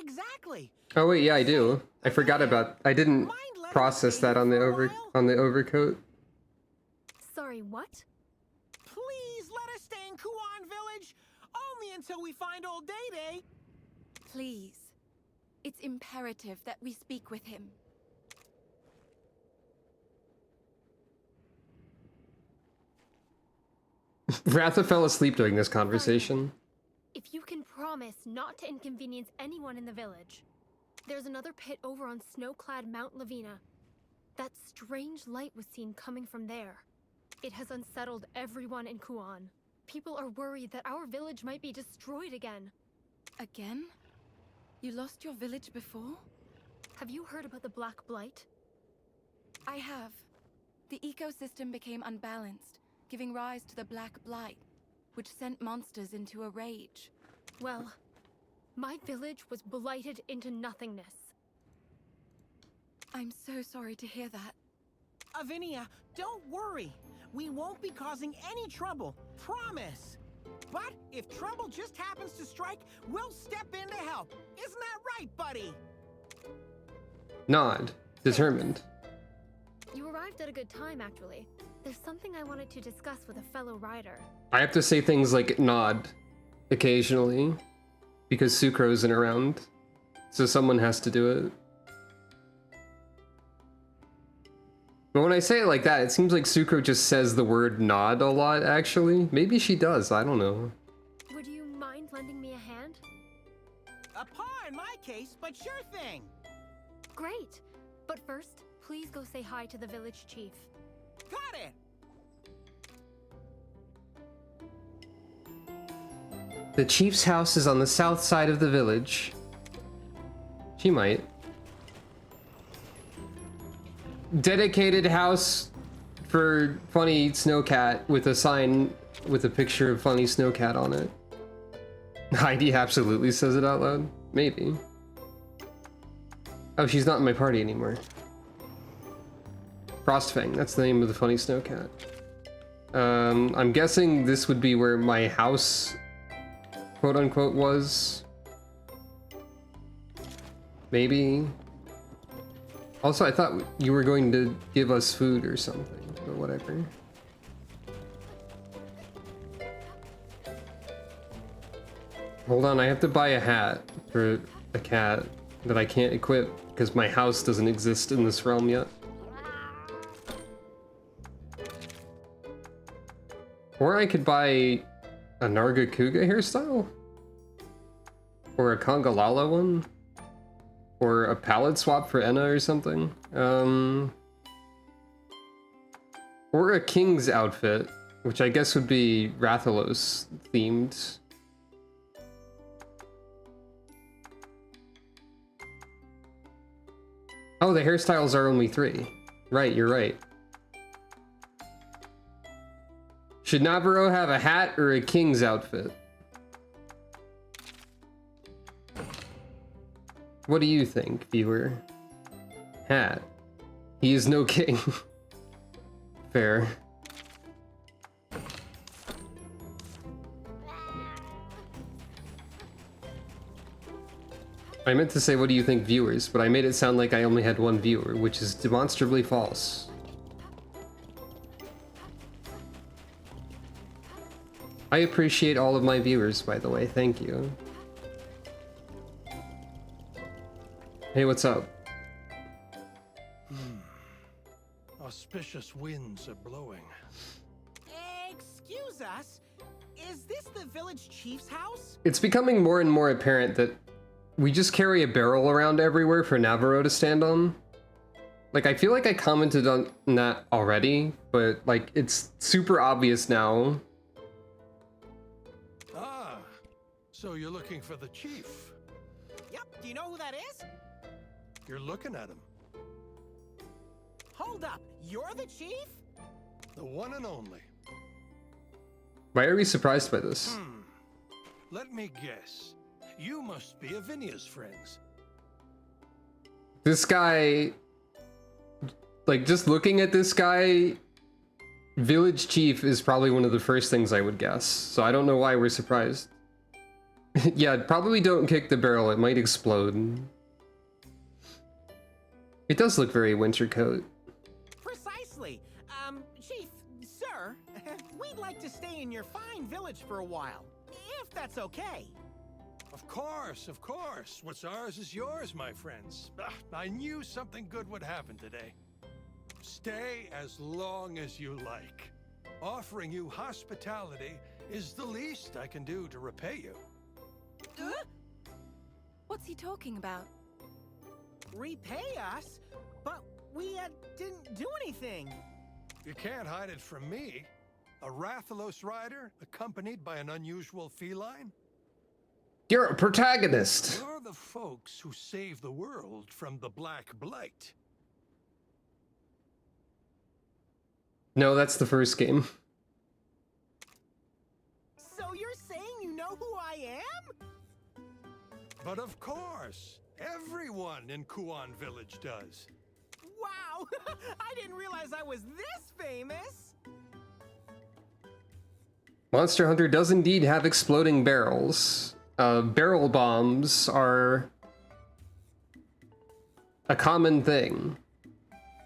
Exactly! Oh wait, yeah, I do. I forgot about. I didn't process that on the overcoat. Sorry, what? Please let us stay in Kuan Village! Only until we find old Day-Day! Please. It's imperative that we speak with him. Ratha fell asleep during this conversation. If you can promise not to inconvenience anyone in the village. There's another pit over on snow-clad Mount Lavina. That strange light was seen coming from there. It has unsettled everyone in Kuan. People are worried that our village might be destroyed again. Again? You lost your village before? Have you heard about the Black Blight? I have. The ecosystem became unbalanced, giving rise to the Black Blight, which sent monsters into a rage. Well, my village was blighted into nothingness. I'm so sorry to hear that. Avinia, don't worry. we won't be causing any trouble. Promise. But if trouble just happens to strike, we'll step in to help. Isn't that right, buddy? Nod. Determined. You arrived at a good time, actually. There's something I wanted to discuss with a fellow rider. I have to say things like nod occasionally because Sucro isn't around, so someone has to do it. But when I say it like that, it seems like Sucro just says the word nod a lot, actually. Maybe she does, I don't know. Would you mind lending me a hand? A paw in my case, but sure thing. Great! But first, please go say hi to the village chief. Got it! The chief's house is on the south side of the village. She might. Dedicated house for funny snowcat with a sign with a picture of funny snowcat on it. Heidi absolutely says it out loud. Maybe. Oh, she's not in my party anymore. Frostfang, that's the name of the funny snowcat. I'm guessing this would be where my house, quote unquote, was. Maybe. Also, I thought you were going to give us food or something, but whatever. Hold on, I have to buy a hat for a cat that I can't equip because my house doesn't exist in this realm yet. Or I could buy a Nargacuga hairstyle? Or a Congalala one? Or a palette swap for Enna or something? Or a king's outfit, which I guess would be Rathalos themed. Oh, the hairstyles are only 3. Right, you're right. Should Navarro have a hat or a king's outfit? What do you think, viewer? Hat. He is no king. Fair. I meant to say, what do you think, viewers? But I made it sound like I only had one viewer, which is demonstrably false. I appreciate all of my viewers, by the way. Thank you. Hey, what's up? Auspicious winds are blowing. Excuse us? Is this the village chief's house? It's becoming more and more apparent that we just carry a barrel around everywhere for Navarro to stand on. Like, I feel like I commented on that already, but, like, it's super obvious now. Ah, so you're looking for the chief. Yep, do you know who that is? You're looking at him. Hold up, you're the chief? The one and only. Why are we surprised by this? Let me guess. You must be Avinia's friends. This guy... Like, just looking at this guy... Village chief is probably one of the first things I would guess, so I don't know why we're surprised. Yeah, probably don't kick the barrel, it might explode. It does look very winter coat. Precisely. Chief, sir, we'd like to stay in your fine village for a while, if that's okay. Of course, of course. What's ours is yours, my friends. I knew something good would happen today. Stay as long as you like. Offering you hospitality is the least I can do to repay you. What's he talking about? Repay us? But we didn't do anything. You can't hide it from me. A Rathalos rider accompanied by an unusual feline? You're a protagonist! You're the folks who saved the world from the Black Blight. No, that's the first game. So you're saying you know who I am? But of course, everyone in Kuan Village does. Wow, I didn't realize I was this famous. Monster Hunter does indeed have exploding barrels. Barrel bombs are a common thing,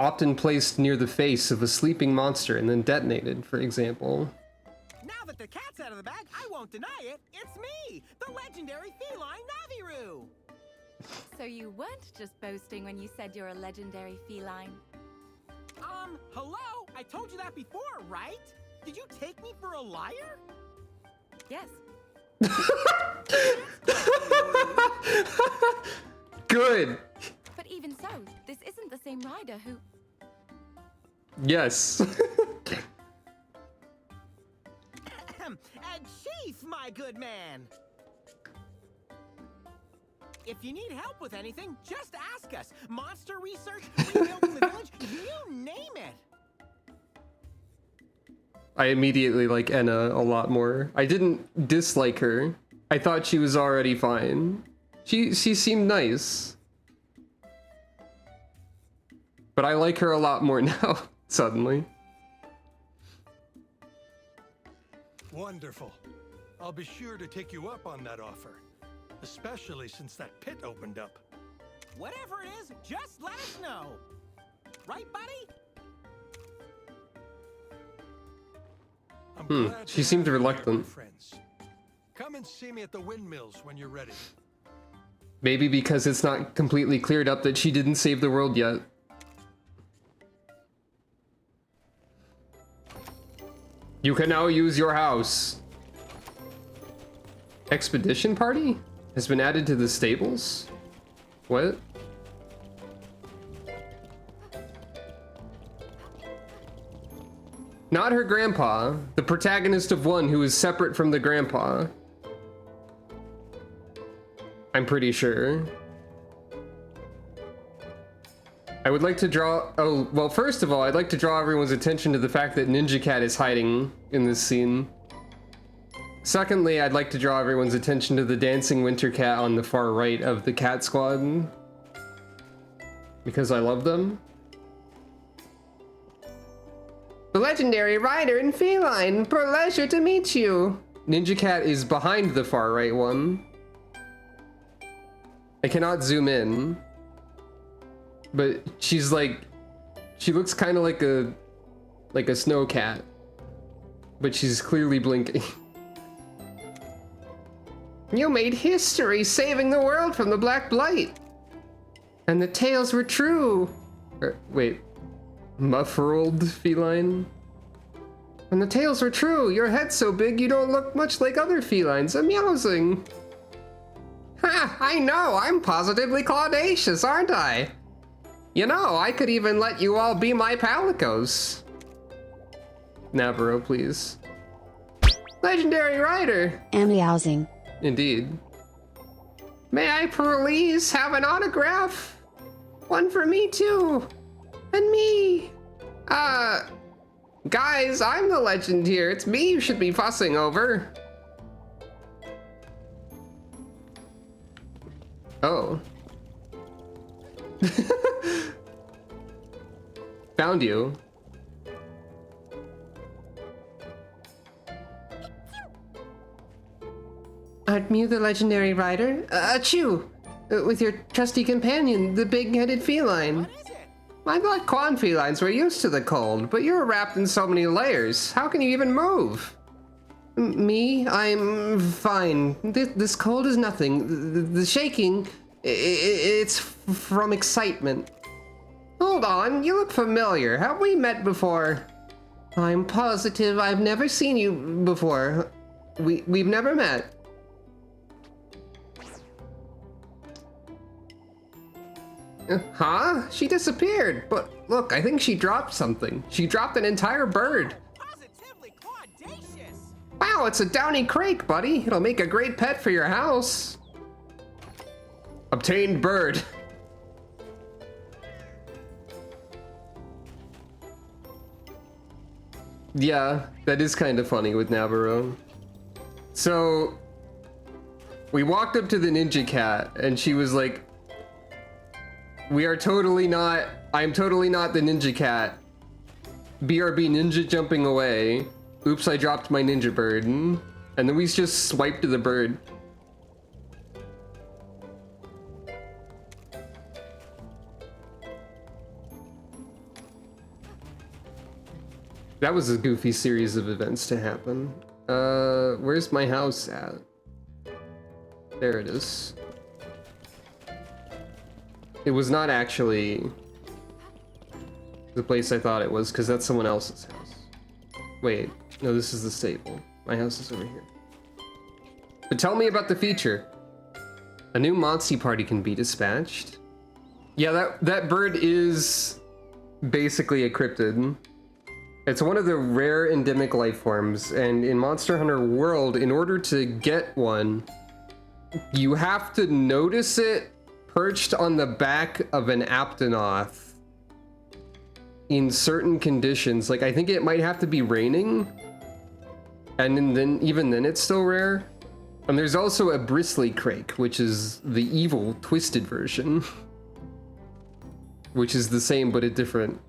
often placed near the face of a sleeping monster and then detonated, for example. Now that the cat's out of the bag, I won't deny it. It's me, the legendary feline Naviru. So you weren't just boasting when you said you're a legendary feline. Hello? I told you that before, right? Did you take me for a liar? Yes. Good. But even so, this isn't the same rider who... Yes. Chief, my good man. If you need help with anything, just ask us. Monster research, rebuilding the village, you name it. I immediately like Enna a lot more. I didn't dislike her. I thought she was already fine. She seemed nice. But I like her a lot more now, suddenly. Wonderful. I'll be sure to take you up on that offer, especially since that pit opened up. Whatever it is, just let us know. Right, buddy? I'm glad She to seemed have you here, reluctant. my friends. Come and see me at the windmills when you're ready. Maybe because it's not completely cleared up that she didn't save the world yet. You can now use your house. Expedition party has been added to the stables? What? Not her grandpa, the protagonist of one who is separate from the grandpa. I'm pretty sure. I would like to draw... Oh, well, first of all, I'd like to draw everyone's attention to the fact that Ninja Cat is hiding in this scene. Secondly, I'd like to draw everyone's attention to the dancing winter cat on the far right of the cat squad. Because I love them. The legendary rider and feline, pleasure to meet you. Ninja Cat is behind the far right one. I cannot zoom in. But she's like, she looks kind of like a snow cat, but she's clearly blinking. You made history saving the world from the Black Blight. And the tales were true. Wait, muffled feline? And the tales were true. Your head's so big you don't look much like other felines. Amusing. Ha, I know, I'm positively claudacious, aren't I? You know, I could even let you all be my palicos. Navarro, please. Legendary rider. Meowsing. Indeed. May I please have an autograph? One for me too. And me. Guys, I'm the legend here. It's me you should be fussing over. Oh. Found you. Aren't you the legendary rider? Achoo! With your trusty companion, the big-headed feline. What is it? My black quan felines were used to the cold, but you're wrapped in so many layers. How can you even move? Me? I'm fine. This cold is nothing. The shaking, it's from excitement. Hold on, you look familiar. Have we met before? I'm positive I've never seen you before. We've never met. Huh? She disappeared. But look, I think she dropped something. She dropped an entire bird. Positively claudacious. Wow, it's a downy crake, buddy. It'll make a great pet for your house. Obtained bird. Yeah, that is kind of funny with Navarro. So, we walked up to the Ninja Cat, and she was like, I'm totally not the Ninja Cat. BRB Ninja jumping away. Oops, I dropped my ninja bird. And then we just swiped the bird. That was a goofy series of events to happen. Where's my house at? There it is. It was not actually the place I thought it was, because that's someone else's house. Wait, no, this is the stable. My house is over here. But tell me about the feature. A new Monty party can be dispatched. Yeah, that bird is basically a cryptid. It's one of the rare endemic life forms, and in Monster Hunter World, in order to get one, you have to notice it perched on the back of an Aptonoth in certain conditions. Like, I think it might have to be raining, and then even then it's still rare. And there's also a bristly crake, which is the evil twisted version, which is the same but a different,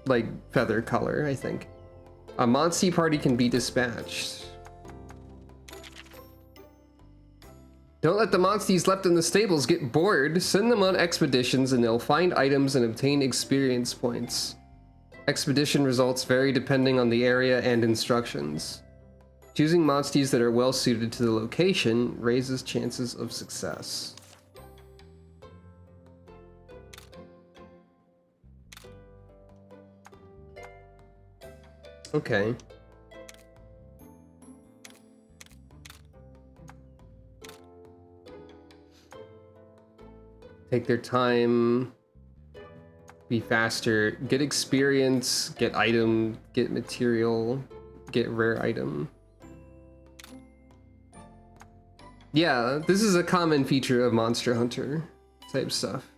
like, feather color, I think. A Monty party can be dispatched. Don't let the Monsties left in the stables get bored. Send them on expeditions and they'll find items and obtain experience points. Expedition results vary depending on the area and instructions. Choosing Monsties that are well suited to the location raises chances of success. Okay. Take their time, be faster, get experience, get item, get material, get rare item. Yeah, this is a common feature of Monster Hunter type stuff.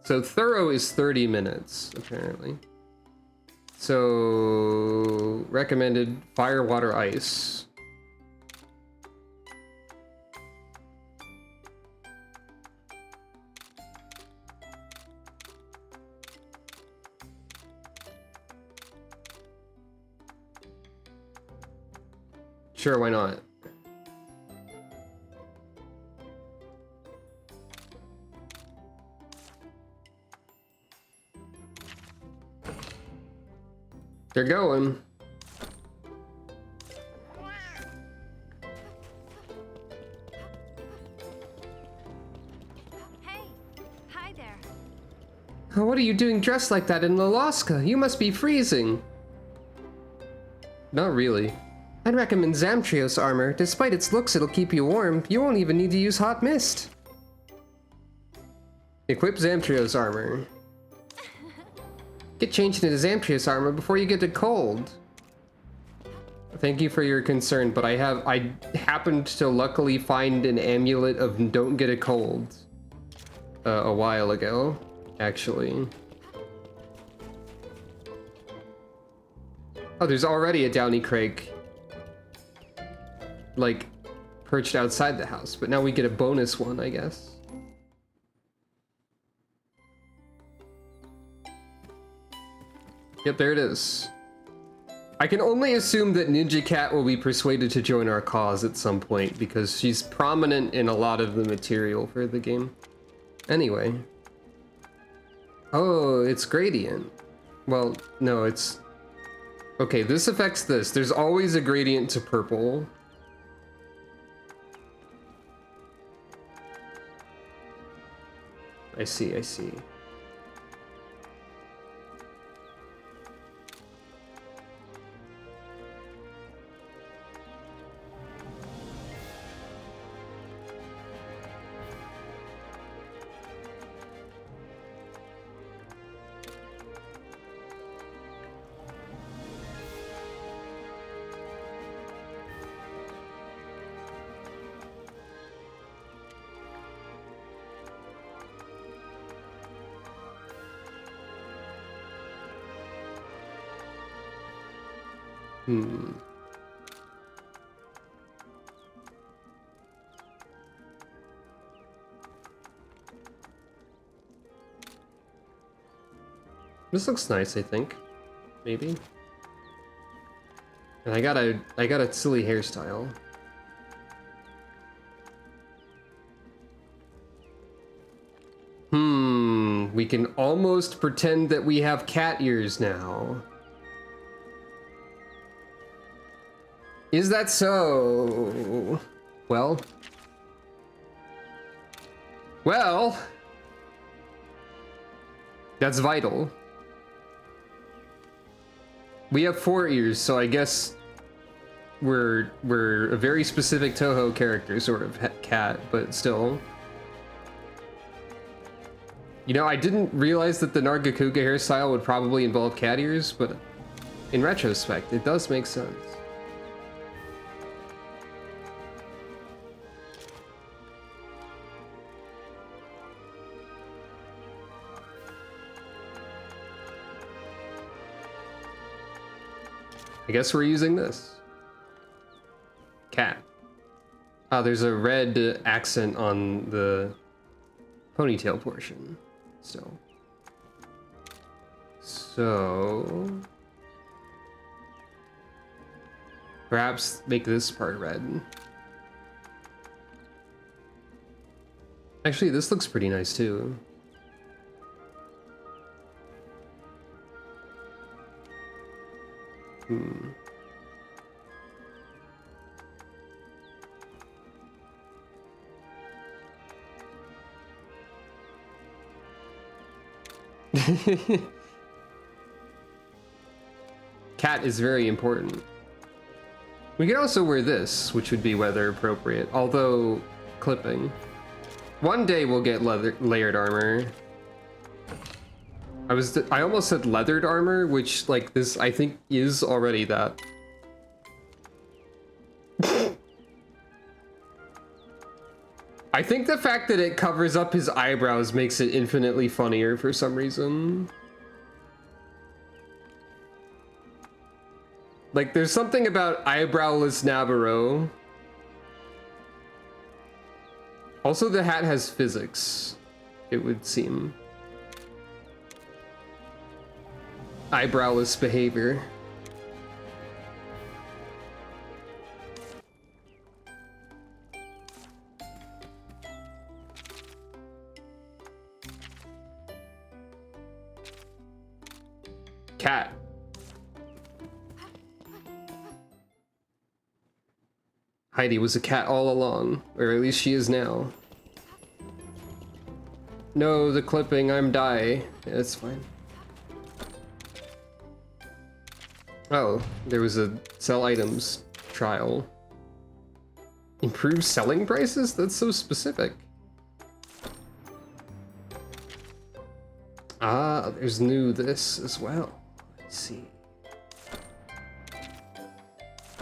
So thorough is 30 minutes, apparently. So recommended fire, water, ice. Sure, why not? They're going. Hey, hi there. What are you doing dressed like that in Alaska? You must be freezing. Not really. I'd recommend Zamtrios armor. Despite its looks, it'll keep you warm. You won't even need to use hot mist. Equip Zamtrios armor. Get changed into Zamtrios armor before you get a cold. Thank you for your concern, but I happened to luckily find an amulet of don't get a cold a while ago, actually. Oh, there's already a downy crake, like, perched outside the house, but now we get a bonus one, I guess. Yep, there it is. I can only assume that Ninja Cat will be persuaded to join our cause at some point, because she's prominent in a lot of the material for the game. Anyway. Oh, it's gradient. Well, no, it's... Okay, this affects this. There's always a gradient to purple. I see, I see. This looks nice, I think. maybe. And I got a silly hairstyle. We can almost pretend that we have cat ears now. Is that so? Well, that's vital. We have 4 ears, so I guess we're a very specific Toho character sort of cat, but still. You know, I didn't realize that the Nargacuga hairstyle would probably involve cat ears, but in retrospect, it does make sense. I guess we're using this. Cat. Ah, there's a red accent on the ponytail portion still. So perhaps make this part red. Actually, this looks pretty nice too. Cat is very important. We could also wear this, which would be weather appropriate, although clipping. One day we'll get layered armor. I almost said leathered armor, which like this I think is already that. I think the fact that it covers up his eyebrows makes it infinitely funnier for some reason. Like, there's something about eyebrowless Nabarro. Also, the hat has physics, it would seem. Eyebrowless behavior. Cat. Heidi was a cat all along, or at least she is now. No, the clipping, I'm die. Yeah, it's fine. Oh, there was a sell items trial. Improve selling prices? That's so specific. Ah, there's new this as well. Let's see.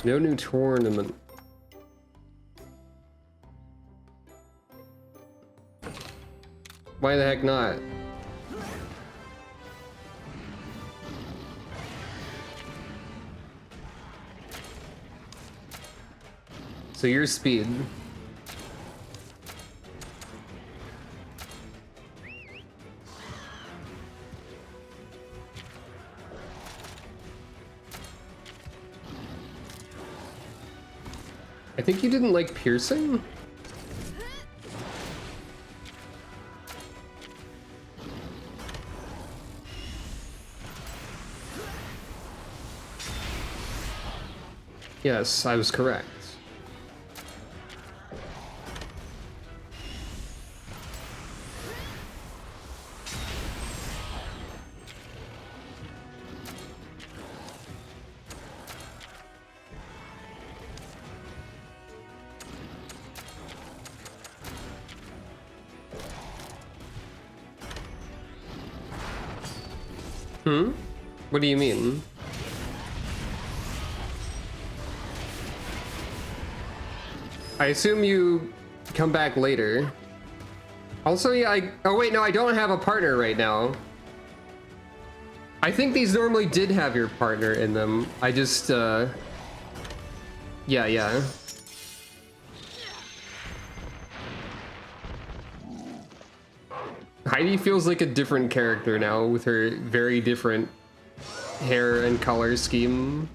No new tournament. Why the heck not? So your speed. I think you didn't like piercing? Yes, I was correct. What do you mean? I assume you come back later. Also, yeah, oh wait, no, I don't have a partner right now. I think these normally did have your partner in them. I just, yeah. Heidi feels like a different character now with her very different hair and color scheme.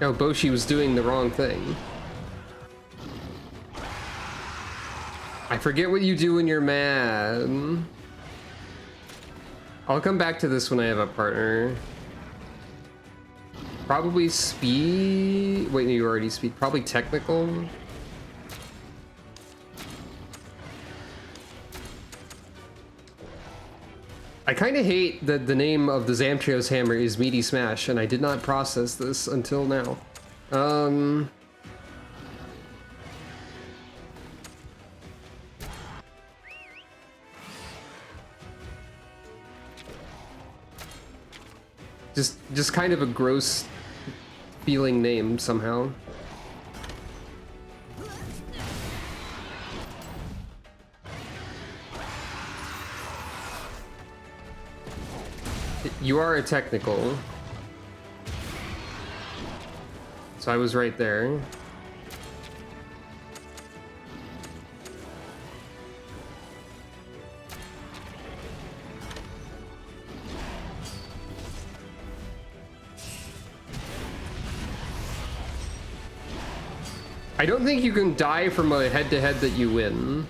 No, Boshi was doing the wrong thing. I forget what you do when you're mad. I'll come back to this when I have a partner. Probably speed. Wait, no, you already speed. Probably technical. I kind of hate that the name of the Zamtrios hammer is Meaty Smash, and I did not process this until now. Just kind of a gross feeling name somehow. You are a technical. So I was right there. I don't think you can die from a head-to-head that you win.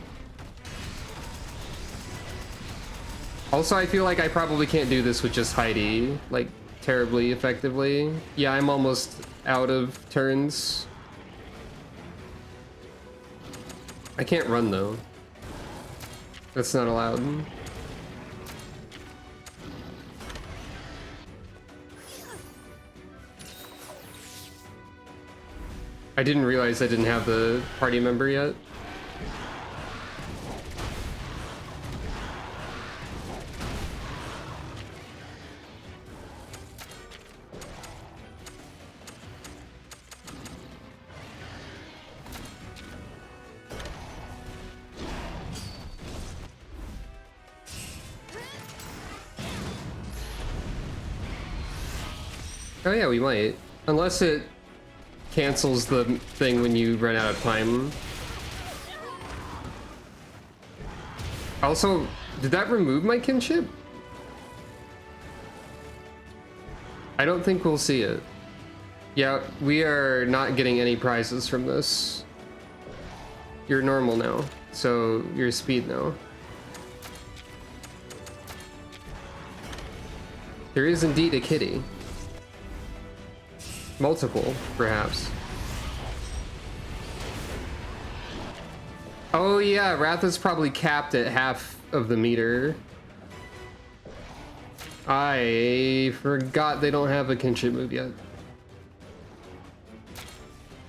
Also, I feel like I probably can't do this with just Heidi, like, terribly effectively. Yeah, I'm almost out of turns. I can't run, though. That's not allowed. I didn't realize I didn't have the party member yet. Oh yeah, we might. Unless it cancels the thing when you run out of time. Also, did that remove my kinship? I don't think we'll see it. Yeah, we are not getting any prizes from this. You're normal now, so you're speed now. There is indeed a kitty. Multiple, perhaps. Oh yeah, Wrath is probably capped at half of the meter. I forgot they don't have a kinship move yet.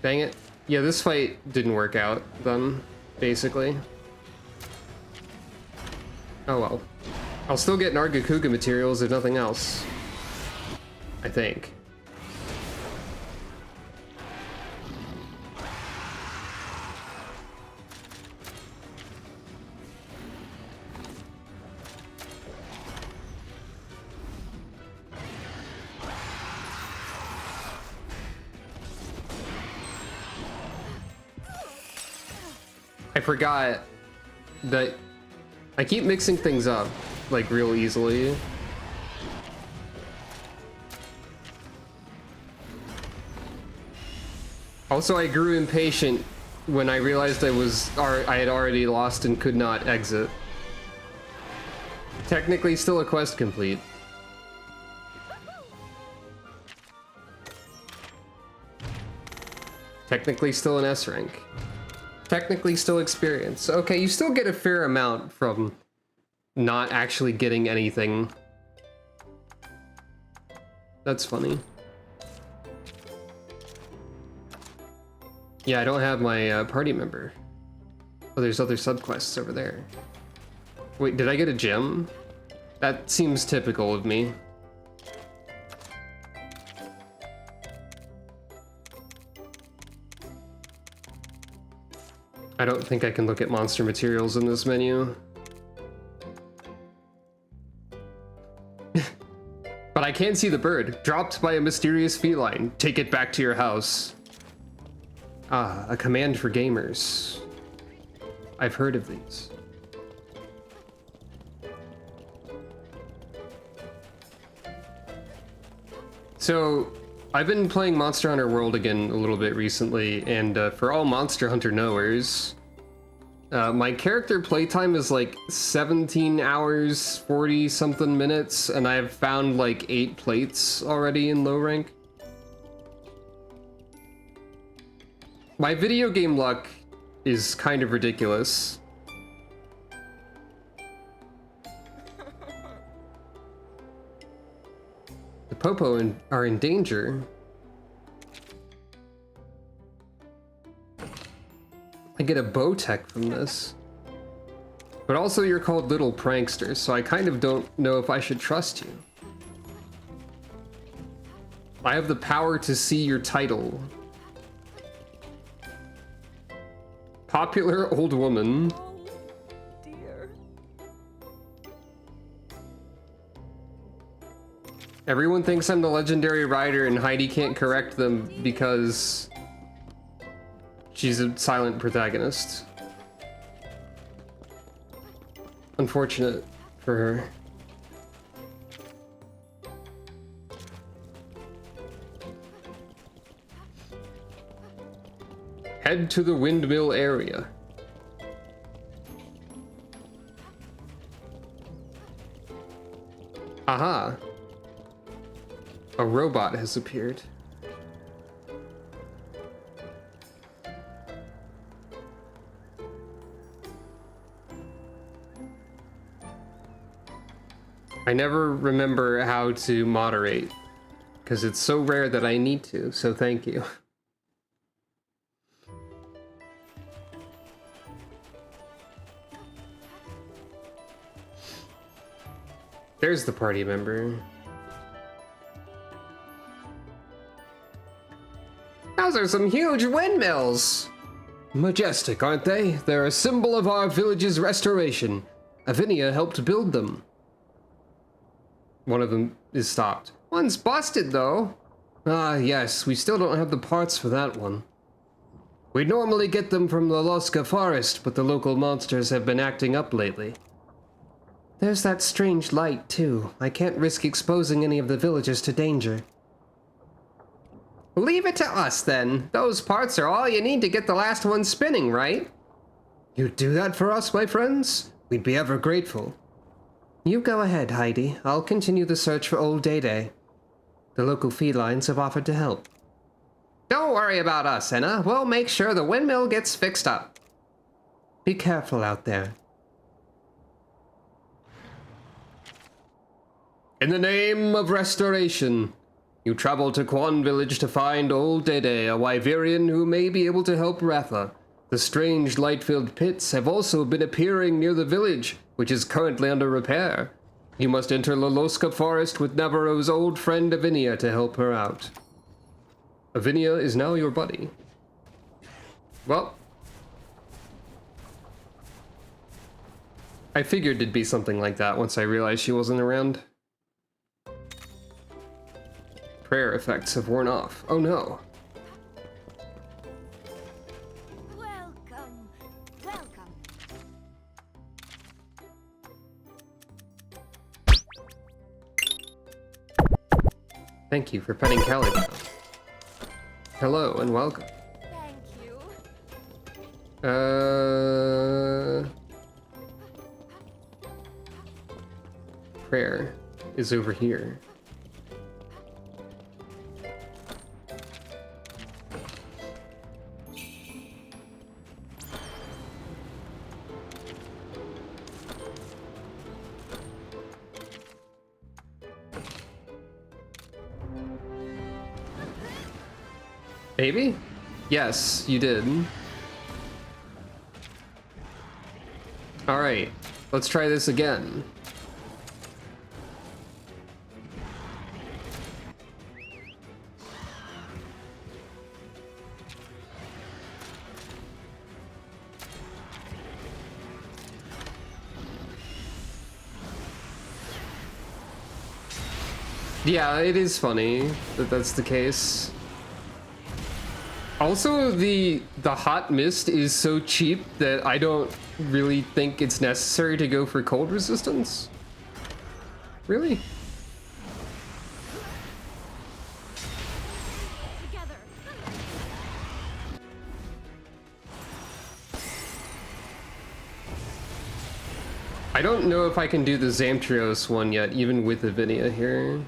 Dang it. Yeah, this fight didn't work out then, basically. Oh well. I'll still get Nargacuga materials if nothing else. I think. I forgot that I keep mixing things up, like, real easily. Also, I grew impatient when I realized I had already lost and could not exit. Technically still a quest complete. Technically still an S rank. Technically still experience. Okay, you still get a fair amount from not actually getting anything. That's funny. Yeah, I don't have my party member. Oh, there's other subquests over there. Wait, did I get a gem? That seems typical of me. I don't think I can look at monster materials in this menu. But I can see the bird. Dropped by a mysterious feline. Take it back to your house. Ah, a command for gamers. I've heard of these. So, I've been playing Monster Hunter World again a little bit recently, and for all Monster Hunter knowers, my character playtime is like 17 hours, 40 something minutes, and I've found like 8 plates already in low rank. My video game luck is kind of ridiculous. The Popo are in danger. I get a bow tech from this. But also you're called Little Prankster, so I kind of don't know if I should trust you. I have the power to see your title. Popular old woman. Oh, dear. Everyone thinks I'm the legendary rider and Heidi can't correct them because she's a silent protagonist. Unfortunate for her. Head to the windmill area. Aha. A robot has appeared. I never remember how to moderate, because it's so rare that I need to, so thank you. There's the party member. Those are some huge windmills! Majestic, aren't they? They're a symbol of our village's restoration. Avinia helped build them. One of them is stopped. One's busted, though. Ah, yes, we still don't have the parts for that one. We normally get them from the Loska Forest, but the local monsters have been acting up lately. There's that strange light, too. I can't risk exposing any of the villagers to danger. Leave it to us, then. Those parts are all you need to get the last one spinning, right? You'd do that for us, my friends? We'd be ever grateful. You go ahead, Heidi. I'll continue the search for old Day-Day. The local felines have offered to help. Don't worry about us, Enna. We'll make sure the windmill gets fixed up. Be careful out there. In the name of restoration, you travel to Quan Village to find old Dede, a Wyverian who may be able to help Ratha. The strange light-filled pits have also been appearing near the village, which is currently under repair. You must enter Loloska Forest with Navarro's old friend Avinia to help her out. Avinia is now your buddy. Well, I figured it'd be something like that once I realized she wasn't around. Prayer effects have worn off. Oh no. Welcome, welcome. Thank you for petting Callie down. Hello and welcome. Thank you. Prayer is over here. Maybe? Yes, you did. Alright, let's try this again. Yeah, it is funny that that's the case. Also, the hot mist is so cheap that I don't really think it's necessary to go for cold resistance. Really? Together. I don't know if I can do the Zamtrios one yet, even with Avinia here.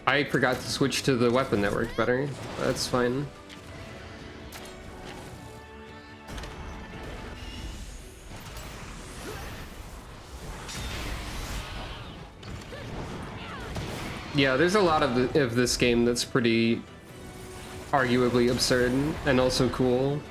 I forgot to switch to the weapon that worked better. That's fine. Yeah, there's a lot of this game that's pretty arguably absurd and also cool.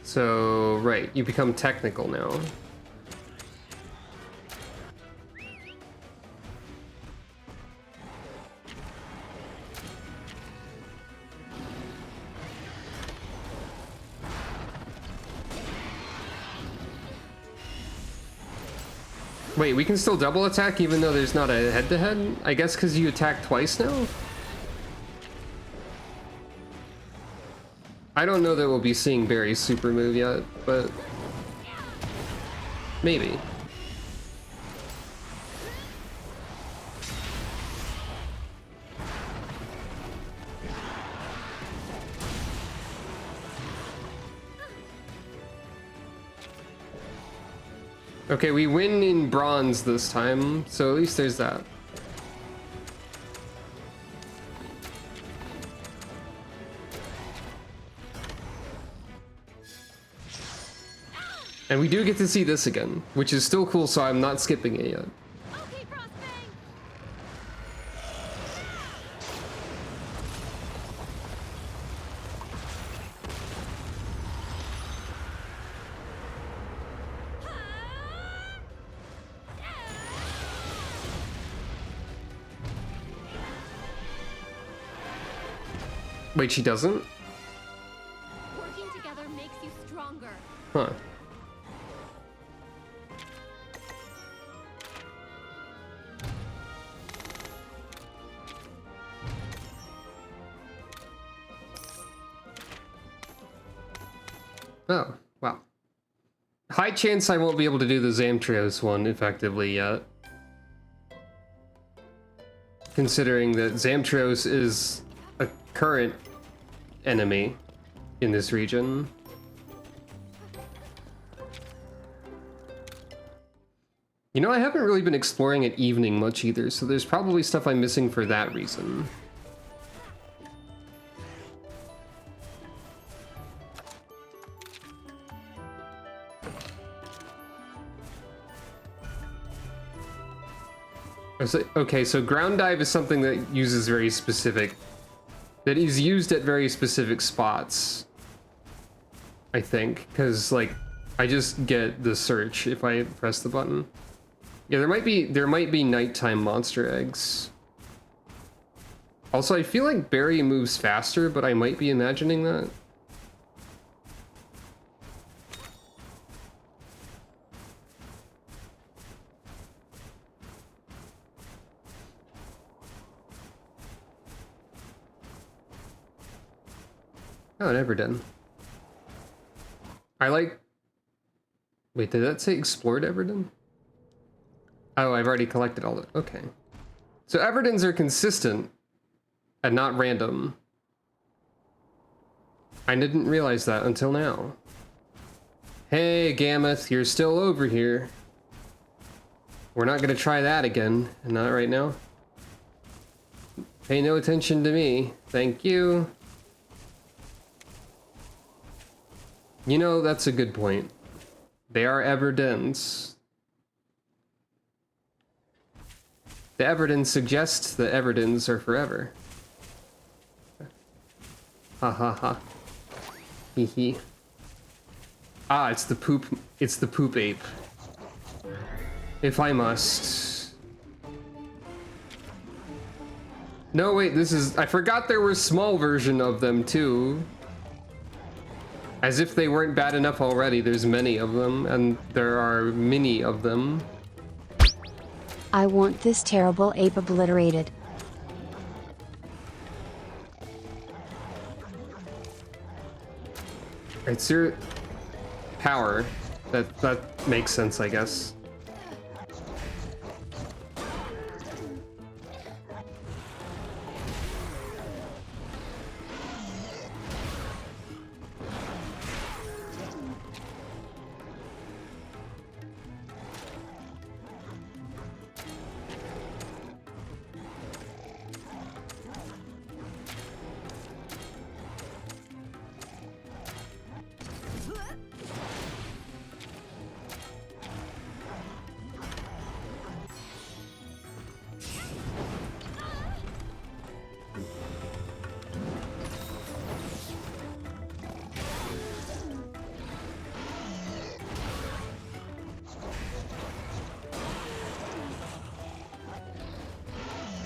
So, right, you become technical now. Wait, we can still double attack even though there's not a head-to-head? I guess because you attack twice now? I don't know that we'll be seeing Barry's super move yet, but maybe. Okay, we win in bronze this time, so at least there's that. And we do get to see this again, which is still cool, so I'm not skipping it yet. Okay, Frostbang. Wait, she doesn't? Working together makes you stronger. Huh. Oh, wow. High chance I won't be able to do the Zamtrios one effectively yet. Considering that Zamtrios is a current enemy in this region. You know, I haven't really been exploring at evening much either, so there's probably stuff I'm missing for that reason. Okay, so ground dive is something that uses very specific, that is used at very specific spots, I think, because like I just get the search if I press the button. Yeah, there might be nighttime monster eggs. Also, I feel like Barry moves faster, but I might be imagining that. Oh, never done. I like... Wait, did that say explored Everden? Oh, I've already collected all of it. Okay. So Everdens are consistent and not random. I didn't realize that until now. Hey, Gammoth, you're still over here. We're not gonna try that again. Not right now. Pay no attention to me. Thank you. You know, that's a good point. They are Everdens. The Everdens suggests that Everdens are forever. Ha ha ha. Hee hee. Ah, it's the poop ape. If I must. No, wait, I forgot there were small version of them too. As if they weren't bad enough already, there's many of them, and there are many of them. I want this terrible ape obliterated. It's your power. That makes sense, I guess.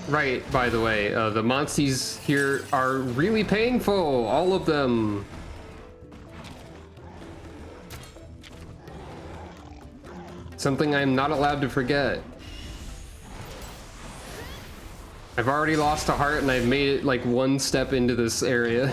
Right, by the way, the monsties here are really painful, all of them. Something I'm not allowed to forget. I've already lost a heart and I've made it like one step into this area.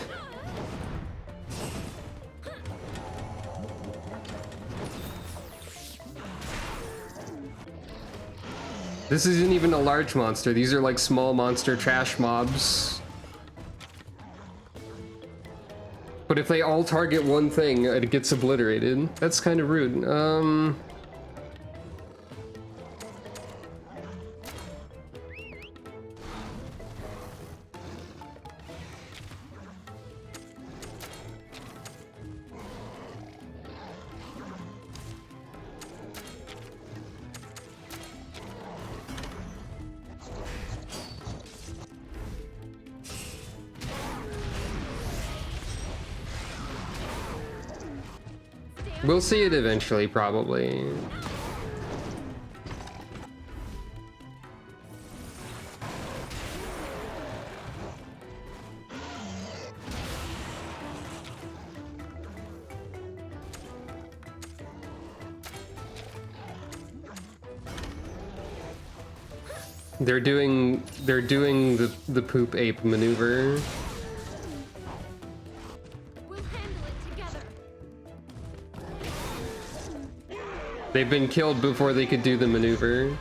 This isn't even a large monster. These are like small monster trash mobs. But if they all target one thing, it gets obliterated. That's kind of rude. We'll see it eventually, probably. They're doing the poop ape maneuver. They've been killed before they could do the maneuver.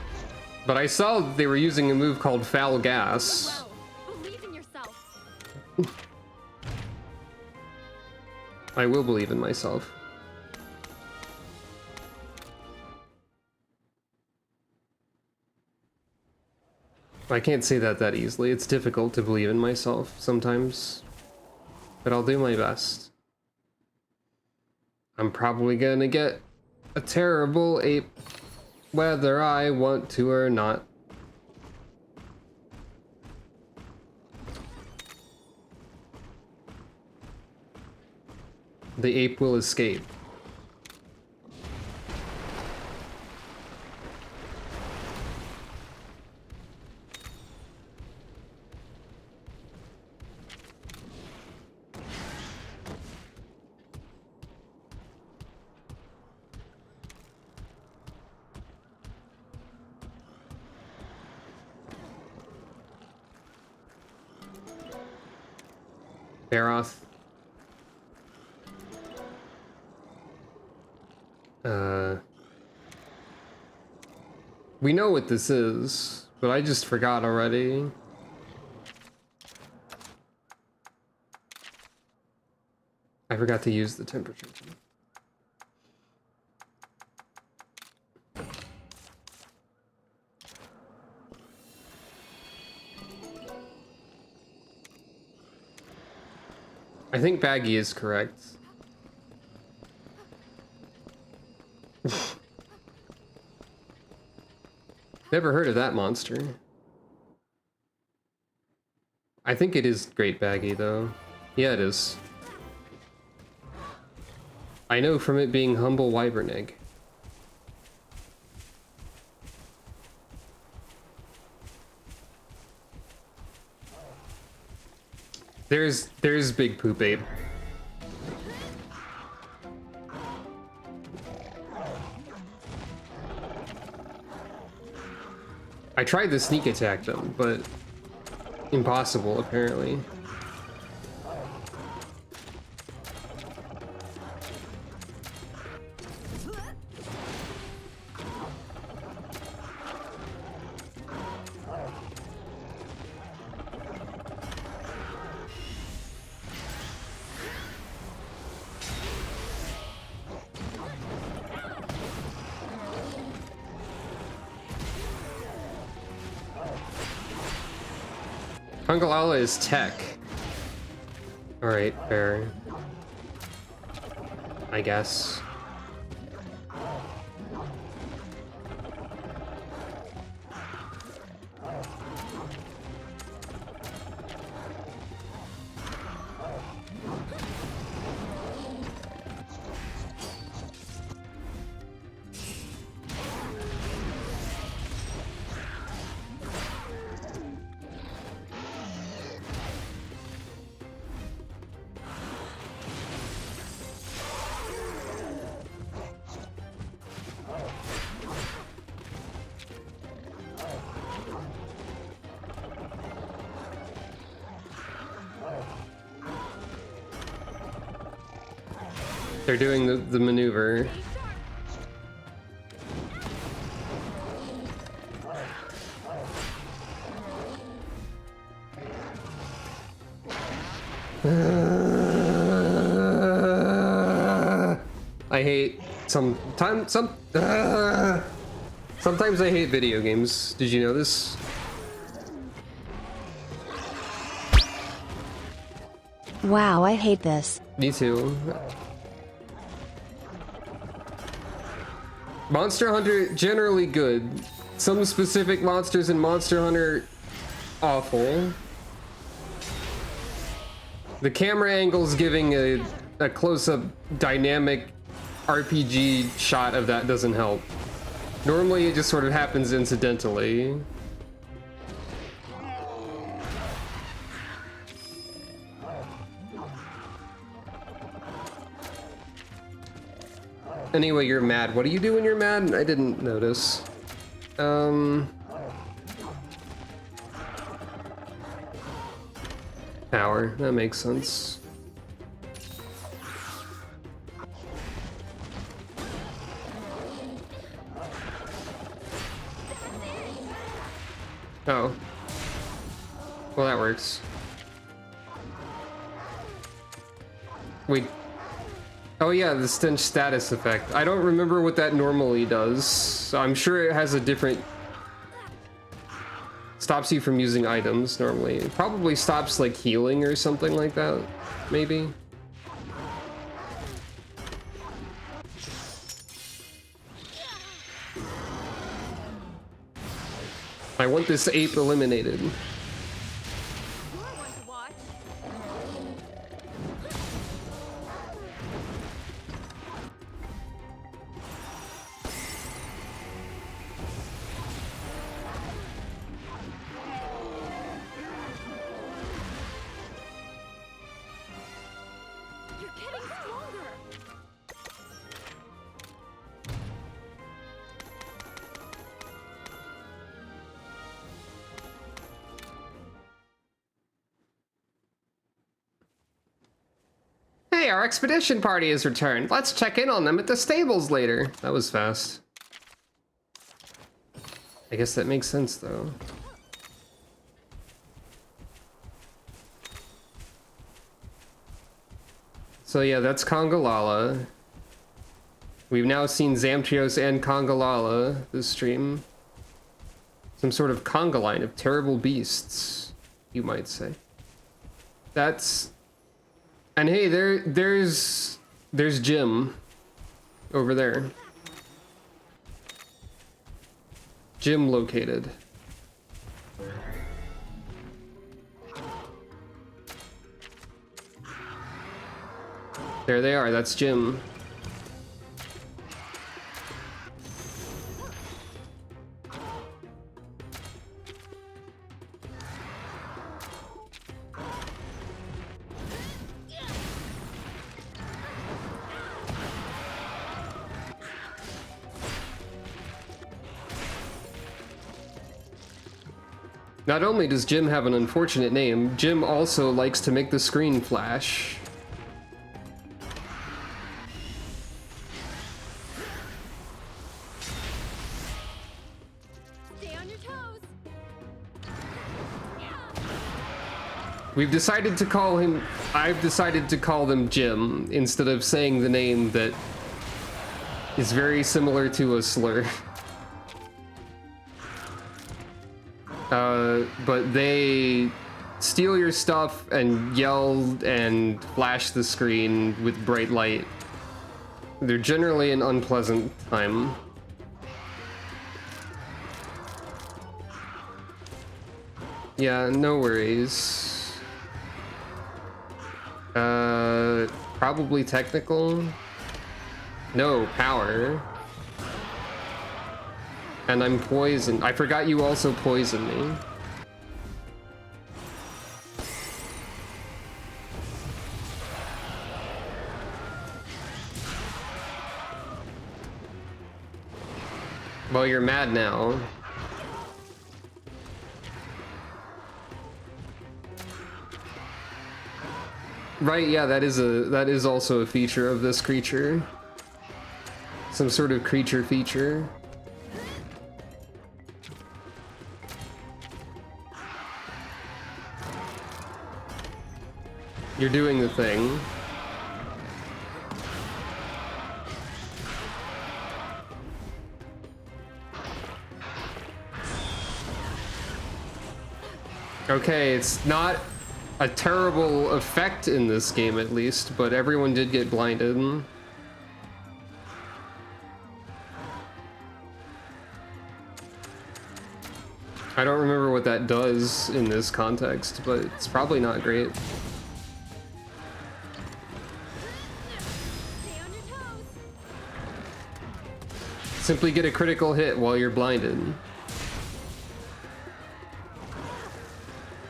But I saw they were using a move called foul gas. Believe in yourself. I will believe in myself. I can't say that easily. It's difficult to believe in myself sometimes. But I'll do my best. I'm probably gonna get a terrible ape, whether I want to or not. The ape will escape. Baroth. We know what this is, but I just forgot already. I forgot to use the temperature. I think Baggy is correct. Never heard of that monster. I think it is Great Baggy, though. Yeah, it is. I know from it being Humble Wyvern Egg. There's Big Poop Ape. I tried to sneak attack them, but impossible apparently. Hungalala is tech. Alright, fair. I guess. They're doing the maneuver. I hate sometimes I hate video games. Did you know this? Wow, I hate this. Me too. Monster Hunter, generally good. Some specific monsters in Monster Hunter, awful. The camera angles giving a close-up dynamic RPG shot of that doesn't help. Normally it just sort of happens incidentally. Anyway, you're mad. What do you do when you're mad? I didn't notice. Power. That makes sense. Oh. Well, that works. Wait. Oh yeah, the stench status effect. I don't remember what that normally does. So I'm sure it has a different... Stops you from using items normally. It probably stops like healing or something like that, maybe. I want this ape eliminated. Hey, our expedition party has returned. Let's check in on them at the stables later. That was fast. I guess that makes sense, though. So yeah, that's Congalala. We've now seen Zamtrios and Congalala this stream. Some sort of conga line of terrible beasts, you might say. That's And hey, there's Jim over there. Jim located. There they are, that's Jim. Not only does Jim have an unfortunate name, Jim also likes to make the screen flash. Stay on your toes. We've decided to call him, I've decided to call them Jim instead of saying the name that is very similar to a slur. But they steal your stuff and yell and flash the screen with bright light. They're generally an unpleasant time. Yeah, no worries. Probably technical. No, power. And I'm poisoned. I forgot you also poisoned me. Well, you're mad now. Right, yeah, that is also a feature of this creature. Some sort of creature feature. You're doing the thing. Okay, it's not a terrible effect in this game at least, but everyone did get blinded. I don't remember what that does in this context, but it's probably not great. Stay on your toes. Simply get a critical hit while you're blinded.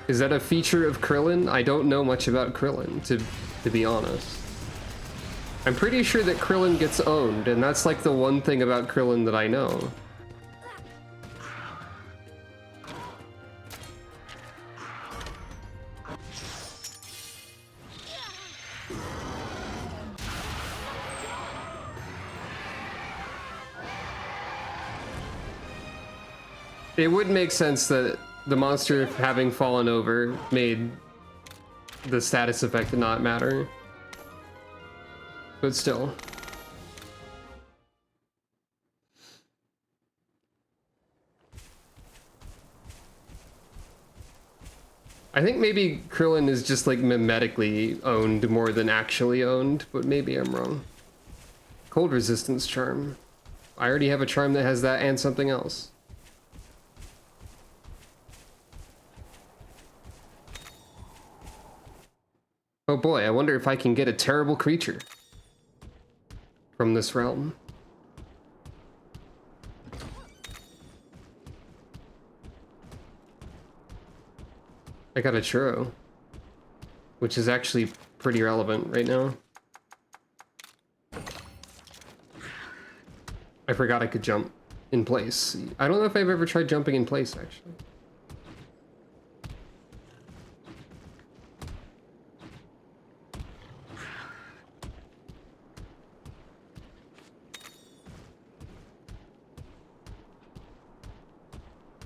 Is that a feature of Krillin? I don't know much about Krillin, to be honest. I'm pretty sure that Krillin gets owned, and that's like the one thing about Krillin that I know. It would make sense that the monster having fallen over made the status effect not matter. But still. I think maybe Krillin is just like mimetically owned more than actually owned, but maybe I'm wrong. Cold resistance charm. I already have a charm that has that and something else. Oh boy, I wonder if I can get a terrible creature from this realm. I got a churro, which is actually pretty relevant right now. I forgot I could jump in place. I don't know if I've ever tried jumping in place, actually.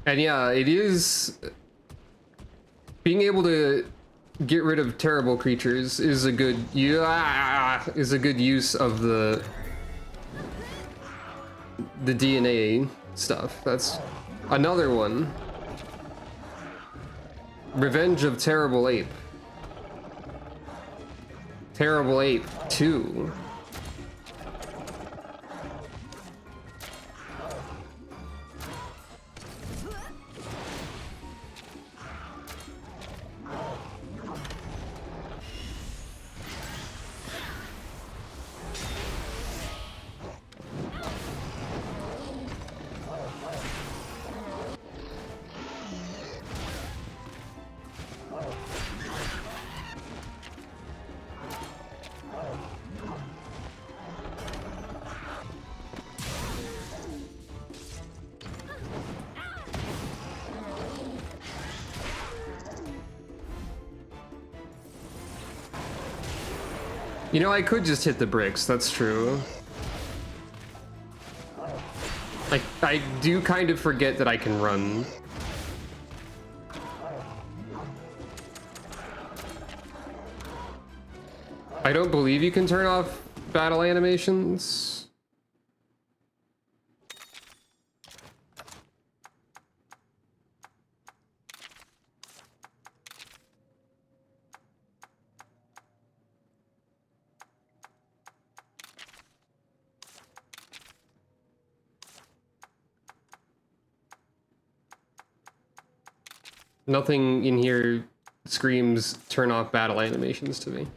And yeah, it is... being able to get rid of terrible creatures is a good use of the DNA stuff. That's another one. Revenge of Terrible Ape. Terrible Ape 2. You know, I could just hit the bricks, that's true. I do kind of forget that I can run. I don't believe you can turn off battle animations. Nothing in here screams turn off battle animations to me.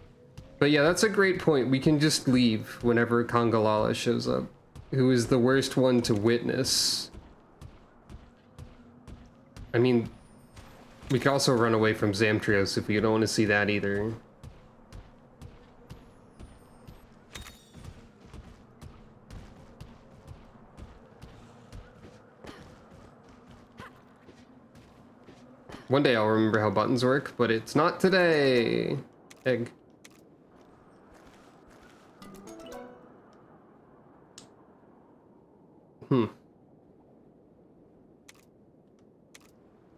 But yeah, that's a great point. We can just leave whenever Congalala shows up, who is the worst one to witness. I mean, we could also run away from Zamtrios if we don't want to see that either. One day I'll remember how buttons work, but it's not today. Egg.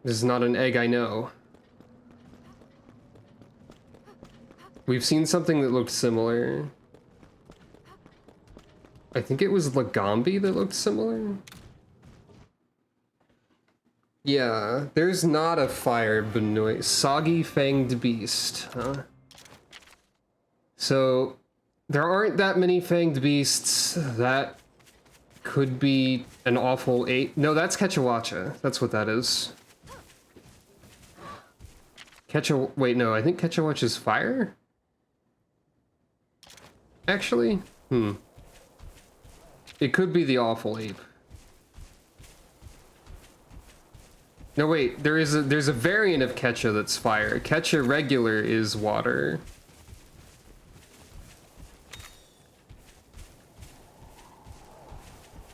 This is not an egg I know. We've seen something that looked similar. I think it was Lagambi that looked similar. Yeah, there's not a fire Benoit. Soggy fanged beast, huh? So there aren't that many fanged beasts. That could be an awful ape. No, that's Kechawacha. That's what that is. Wait, no, I think Kechawacha's fire? Actually? It could be the awful ape. No, wait, there's a variant of Kecha that's fire. Kecha regular is water.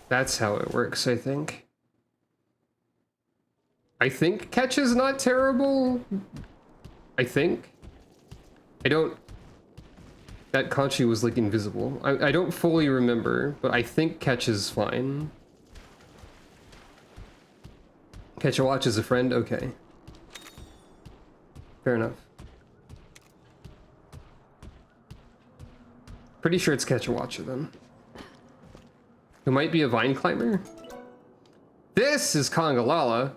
That's how it works, I think. I think Kecha's not terrible. I think. I don't... That Conchi was like invisible. I don't fully remember, but I think Kecha's fine. Kechawacha is a friend? Okay. Fair enough. Pretty sure it's Kechawacha then. Who might be a vine climber? This is Congalala.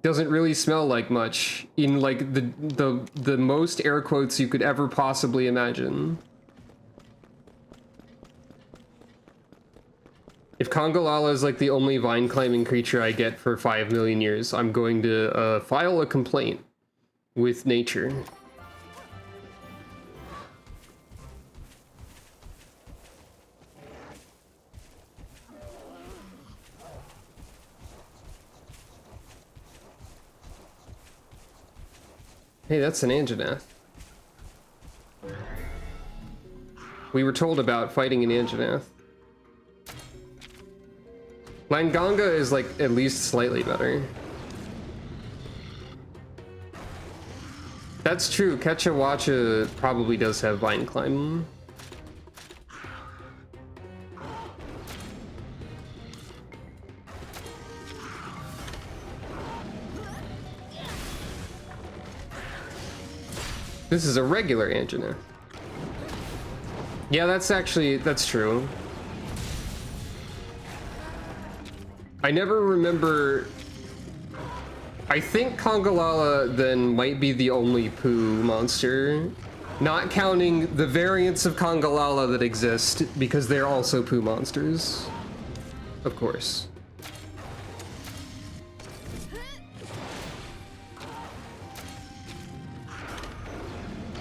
Doesn't really smell like much in like the most air quotes you could ever possibly imagine. If Congalala is like the only vine climbing creature I get for 5 million years, I'm going to file a complaint with nature. Hey, that's an Anjanath. We were told about fighting an Anjanath. Langanga is like at least slightly better. That's true. Kechawacha probably does have vine climb. This is a regular Anjanath. Yeah, that's true. I never remember... I think Congalala then might be the only poo monster Not counting the variants of Congalala that exist, because they're also poo monsters. Of course.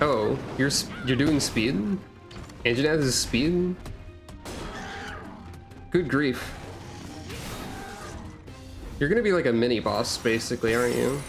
Oh, you're doing speed? Anjanaz is speed? Good grief. You're gonna be like a mini boss, basically, aren't you?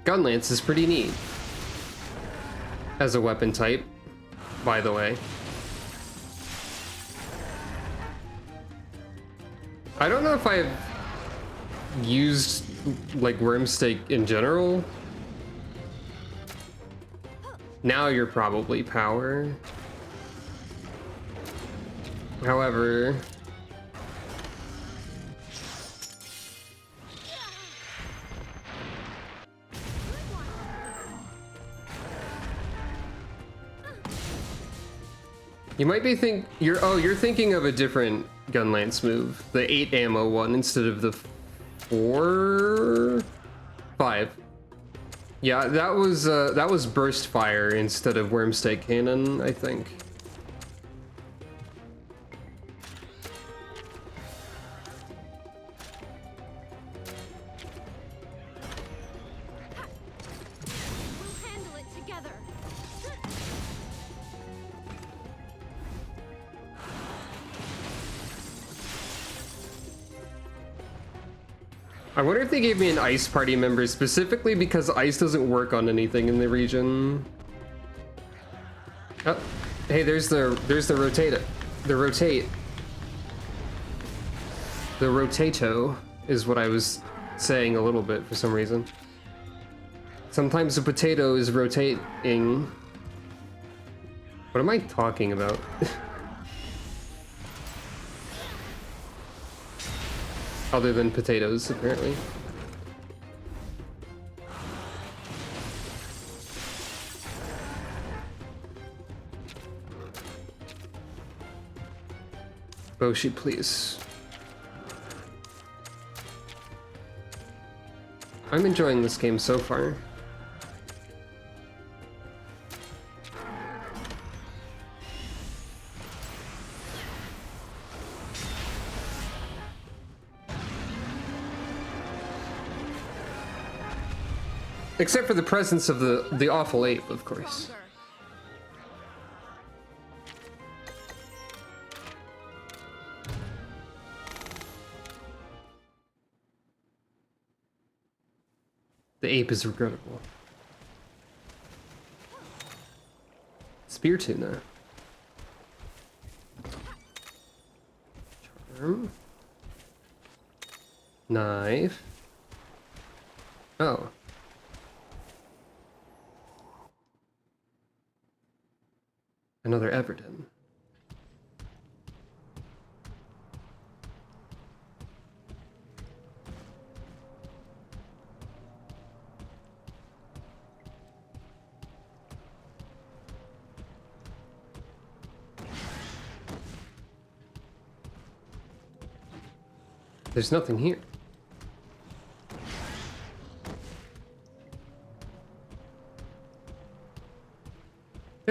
Gunlance is pretty neat as a weapon type, by the way. I don't know if I've used like Wormstake in general. Now you're probably power. However, you might be you're thinking of a different Gunlance move, the 8 ammo one instead of the 5. Yeah, that was burst fire instead of Wormstake cannon, I think. We'll handle it together. I wonder if they gave me an ice party member specifically because ice doesn't work on anything in the region. Oh, hey, there's the rotate. The rotate. The rotato is what I was saying a little bit for some reason. Sometimes a potato is rotating. What am I talking about? Other than potatoes, apparently. Boshi, please. I'm enjoying this game so far. Except for the presence of the awful ape, of course. Stronger. The ape is regrettable. Spear tuna. Charm. Knife. Oh. Another Everton. There's nothing here.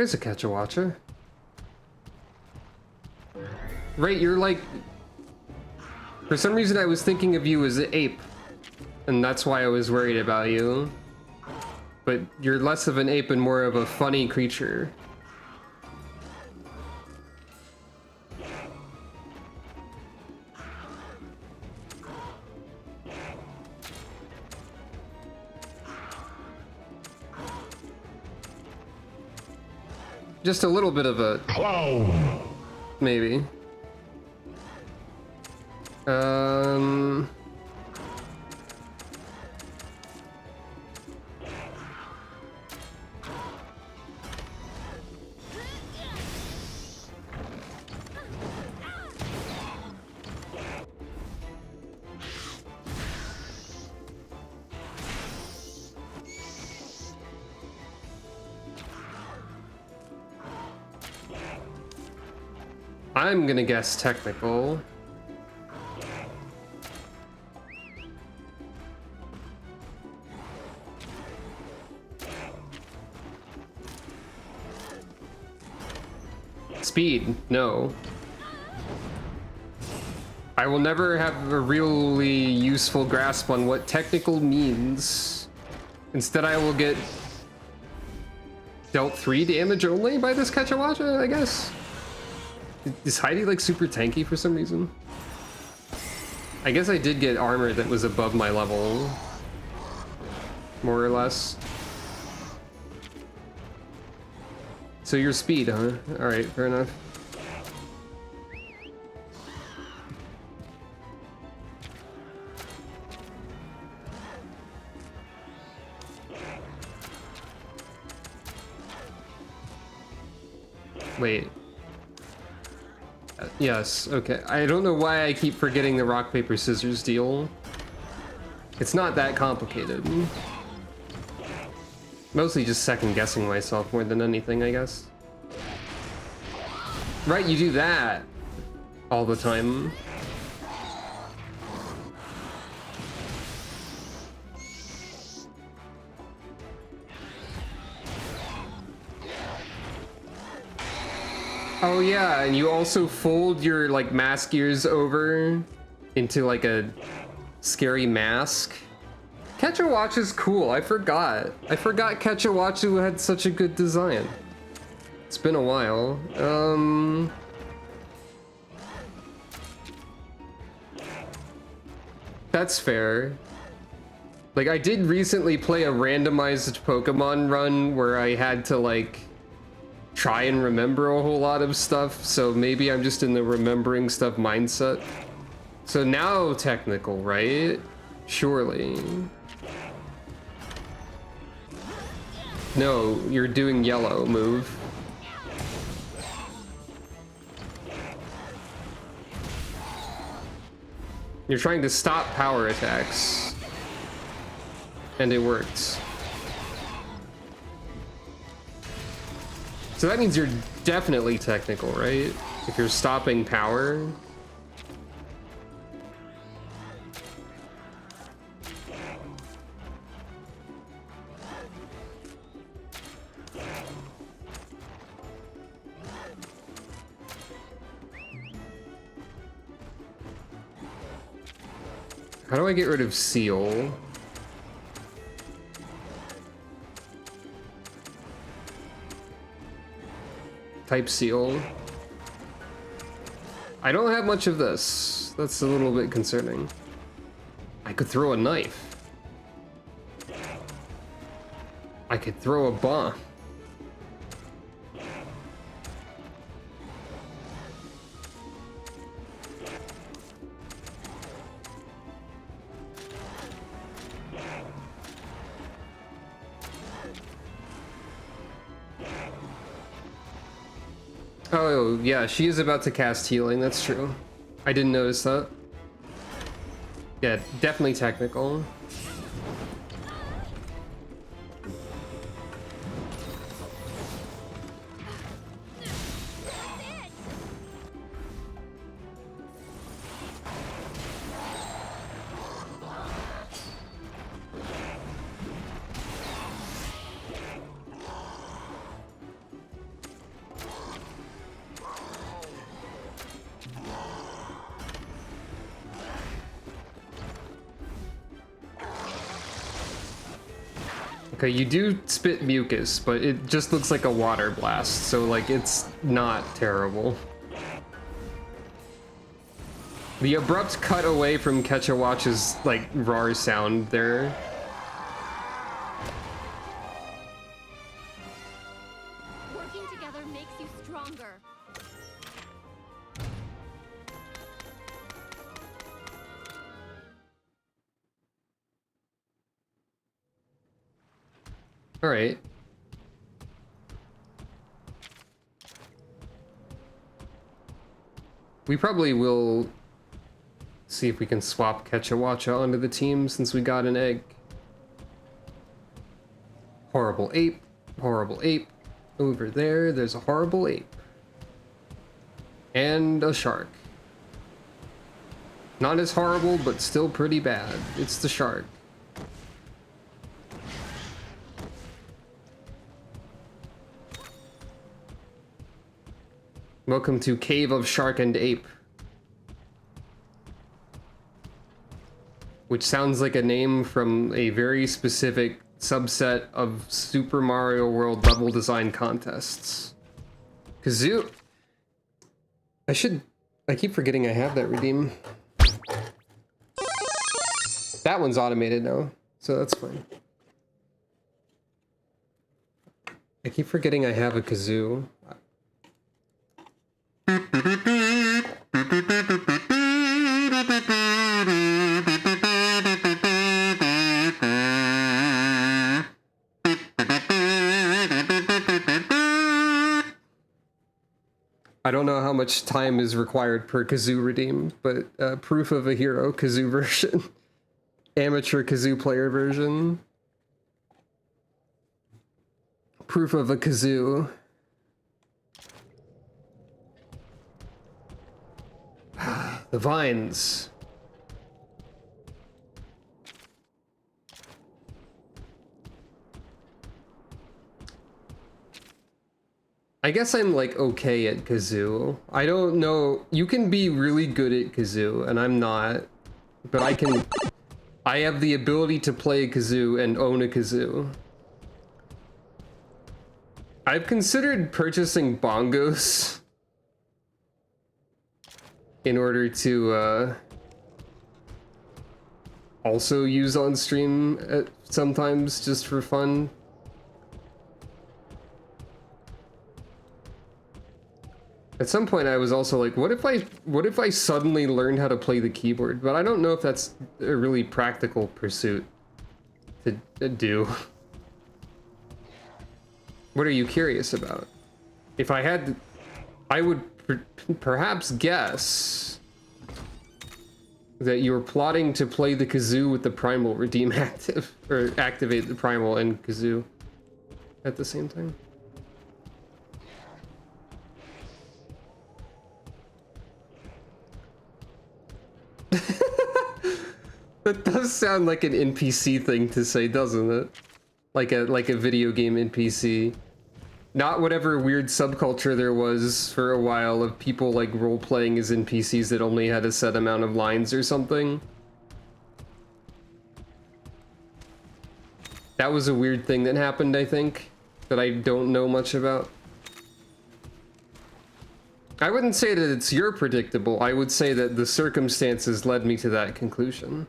There's a Catch-a-Watcher. Right, you're like... For some reason I was thinking of you as an ape. And that's why I was worried about you. But you're less of an ape and more of a funny creature. Just a little bit of a clown, maybe. I'm gonna guess technical. Speed, no. I will never have a really useful grasp on what technical means. Instead, I will get dealt 3 damage only by this Catch-a-Watcher, I guess. Is Heidi like super tanky for some reason? I guess I did get armor that was above my level. More or less. So your speed, huh? Alright, fair enough. Wait. Yes, okay. I don't know why I keep forgetting the rock, paper, scissors deal. It's not that complicated. Mostly just second guessing myself more than anything, I guess. Right, you do that all the time. Oh yeah, and you also fold your like mask ears over into like a scary mask. Catch-a-Watch is cool. I forgot Catch-a-Watch had such a good design. It's been a while. That's fair. Like I did recently play a randomized Pokemon run where I had to like try and remember a whole lot of stuff, so maybe I'm just in the remembering stuff mindset. So now technical, right? Surely. No, you're doing yellow move. You're trying to stop power attacks. And it works. So that means you're definitely technical, right? If you're stopping power. How do I get rid of seal? Type seal. I don't have much of this. That's a little bit concerning. I could throw a knife. I could throw a bomb. Oh, yeah, she is about to cast healing, that's true. I didn't notice that. Yeah, definitely technical. Okay, you do spit mucus, but it just looks like a water blast, so like it's not terrible. The abrupt cut away from Ketchawatch's like roar sound there. Working together makes you stronger. All right. We probably will see if we can swap Ketchawacha onto the team since we got an egg. Horrible ape. Horrible ape. Over there, there's a horrible ape. And a shark. Not as horrible, but still pretty bad. It's the shark. Welcome to Cave of Shark and Ape. Which sounds like a name from a very specific subset of Super Mario World level design contests. Kazoo! I keep forgetting I have that redeem. That one's automated now, so that's fine. I keep forgetting I have a kazoo. I don't know how much time is required per kazoo redeem, but proof of a hero kazoo version. Amateur kazoo player version. Proof of a kazoo. The vines. I guess I'm like okay at kazoo. I don't know. You can be really good at kazoo, and I'm not. But I have the ability to play a kazoo and own a kazoo. I've considered purchasing bongos in order to also use on stream sometimes just for fun. At some point I was also like, what if I suddenly learned how to play the keyboard? But I don't know if that's a really practical pursuit to do. What are you curious about? If I had, I would perhaps guess that you're plotting to play the kazoo with the primal redeem active, or activate the primal and kazoo at the same time. That does sound like an NPC thing to say, doesn't it? Like a video game NPC. Not whatever weird subculture there was for a while of people like role-playing as NPCs that only had a set amount of lines or something. That was a weird thing that happened, I think, that I don't know much about. I wouldn't say that it's your predictable, I would say that the circumstances led me to that conclusion.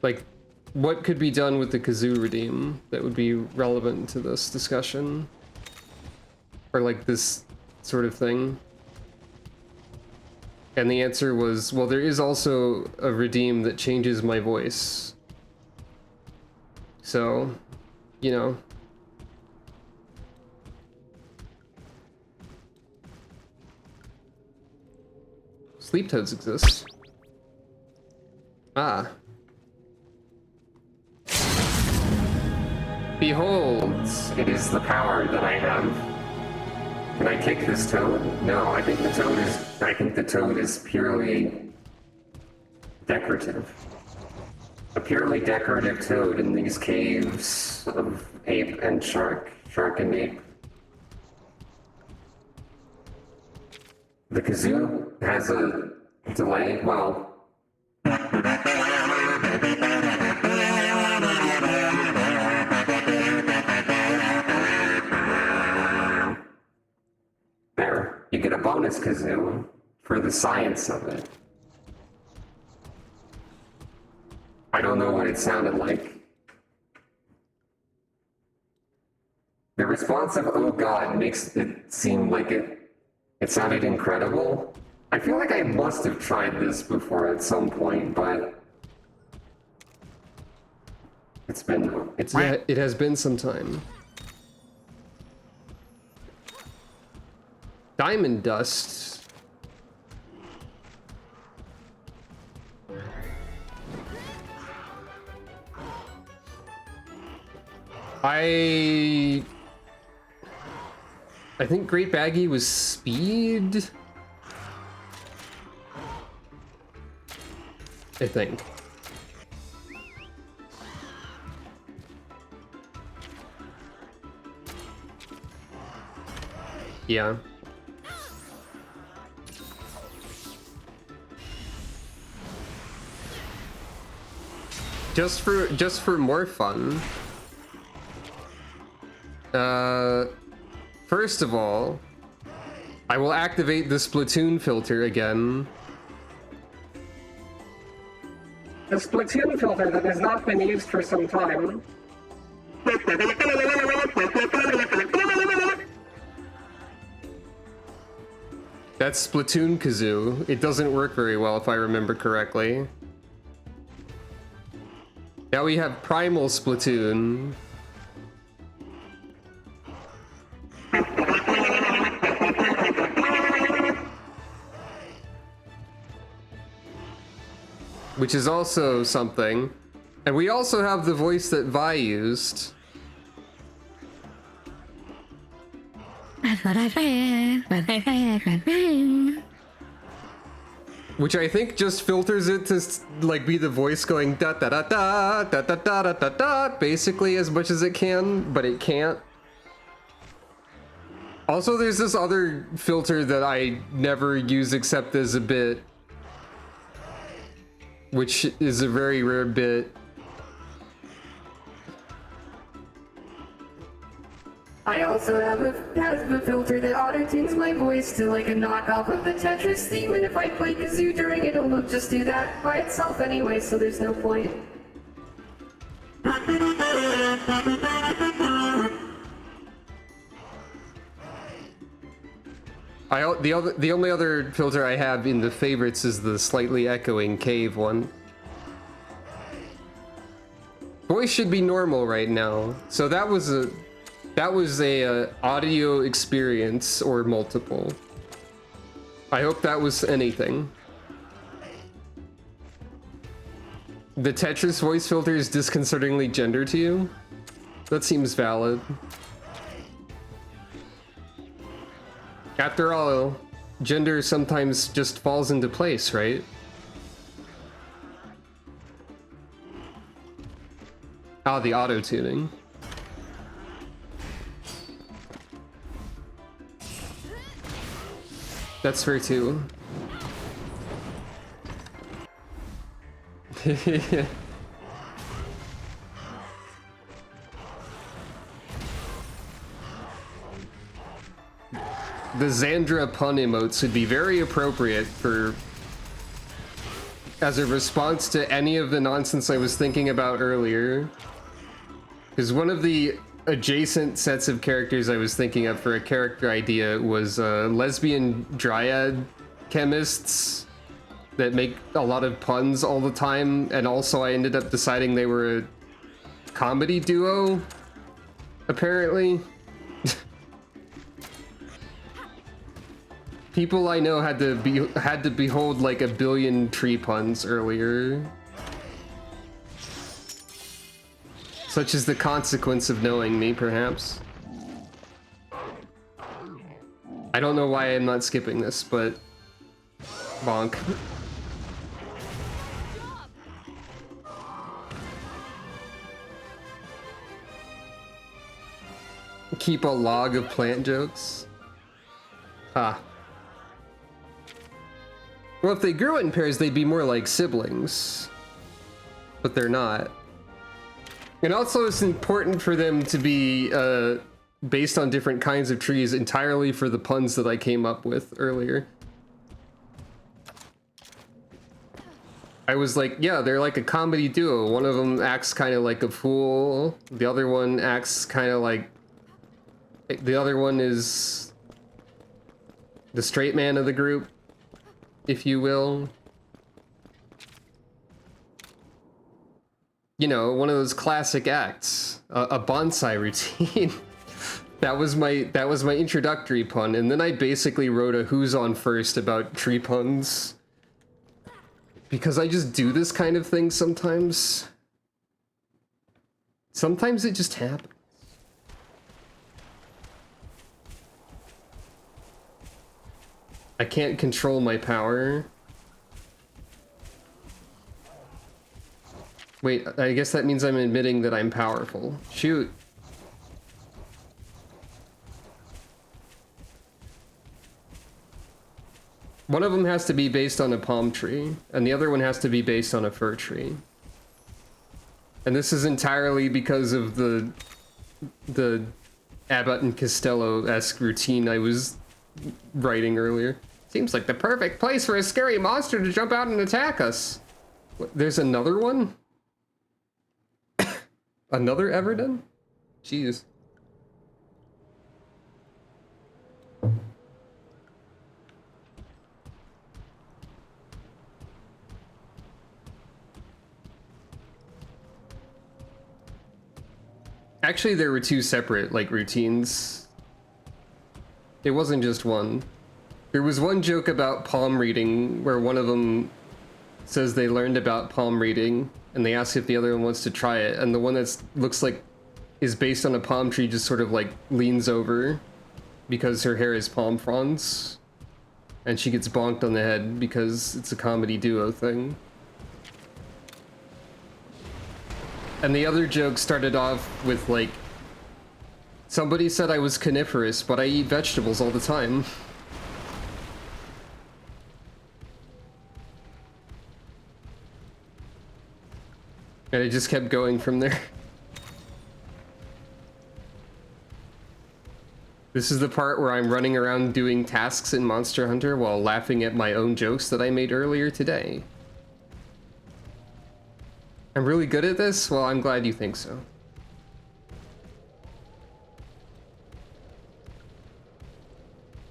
Like, what could be done with the kazoo redeem that would be relevant to this discussion? Or like this sort of thing? And the answer was, well, there is also a redeem that changes my voice. So, you know. Sleep toads exist. Ah. Behold, it is the power that I have. Can I kick this toad? No, I think the toad is purely decorative. A purely decorative toad in these caves of ape and shark and ape. The kazoo has a delay, well... voice kazoo for the science of it. I don't know what it sounded like. The response of "oh god" makes it seem like it sounded incredible. I feel like I must have tried this before at some point, but it has been some time. Diamond dust. I think Great Baggy was speed. I think. Yeah. Just for more fun. First of all, I will activate the Splatoon filter again. The Splatoon filter that has not been used for some time. That's Splatoon kazoo. It doesn't work very well if I remember correctly. Now we have Primal Splatoon. Which is also something. And we also have the voice that Vi used. Which I think just filters it to like be the voice going da da da da da da da da da da basically as much as it can, but it can't. Also, there's this other filter that I never use except as a bit, which is a very rare bit. I also have a filter that auto-tunes my voice to like a knockoff of the Tetris theme, and if I play kazoo during it, it'll just do that by itself anyway, so there's no point. The only other filter I have in the favorites is the slightly echoing cave one. Voice should be normal right now, so that was a audio experience or multiple. I hope that was anything. The Tetris voice filter is disconcertingly gender to you? That seems valid. After all, gender sometimes just falls into place, right? Ah, the auto-tuning. That's fair too. The Xandra pun emotes would be very appropriate for as a response to any of the nonsense I was thinking about earlier. Because one of the adjacent sets of characters I was thinking of for a character idea was lesbian dryad chemists that make a lot of puns all the time, and also I ended up deciding they were a comedy duo, apparently. People I know had to behold like 1 billion tree puns earlier. Such is the consequence of knowing me, perhaps. I don't know why I'm not skipping this, but bonk. Keep a log of plant jokes. Ah. Well, if they grew in pairs, they'd be more like siblings. But they're not. And also, it's important for them to be based on different kinds of trees entirely for the puns that I came up with earlier. I was like, yeah, they're like a comedy duo. One of them acts kind of like a fool. The other one acts kind of like... The other one is the straight man of the group, if you will. You know, one of those classic acts, a bonsai routine. That was my introductory pun, and then I basically wrote a who's on first about tree puns. Because I just do this kind of thing sometimes. Sometimes it just happens. I can't control my power. Wait, I guess that means I'm admitting that I'm powerful. Shoot. One of them has to be based on a palm tree, and the other one has to be based on a fir tree. And this is entirely because of the Abbott and Costello-esque routine I was writing earlier. Seems like the perfect place for a scary monster to jump out and attack us. What, there's another one? Another Everton? Jeez. Actually, there were two separate, like, routines. It wasn't just one. There was one joke about palm reading where one of them says they learned about palm reading and they ask if the other one wants to try it, and the one that looks like is based on a palm tree just sort of like leans over because her hair is palm fronds and she gets bonked on the head because it's a comedy duo thing. And the other joke started off with like, somebody said I was coniferous, but I eat vegetables all the time. And it just kept going from there. This is the part where I'm running around doing tasks in Monster Hunter while laughing at my own jokes that I made earlier today. I'm really good at this? Well, I'm glad you think so.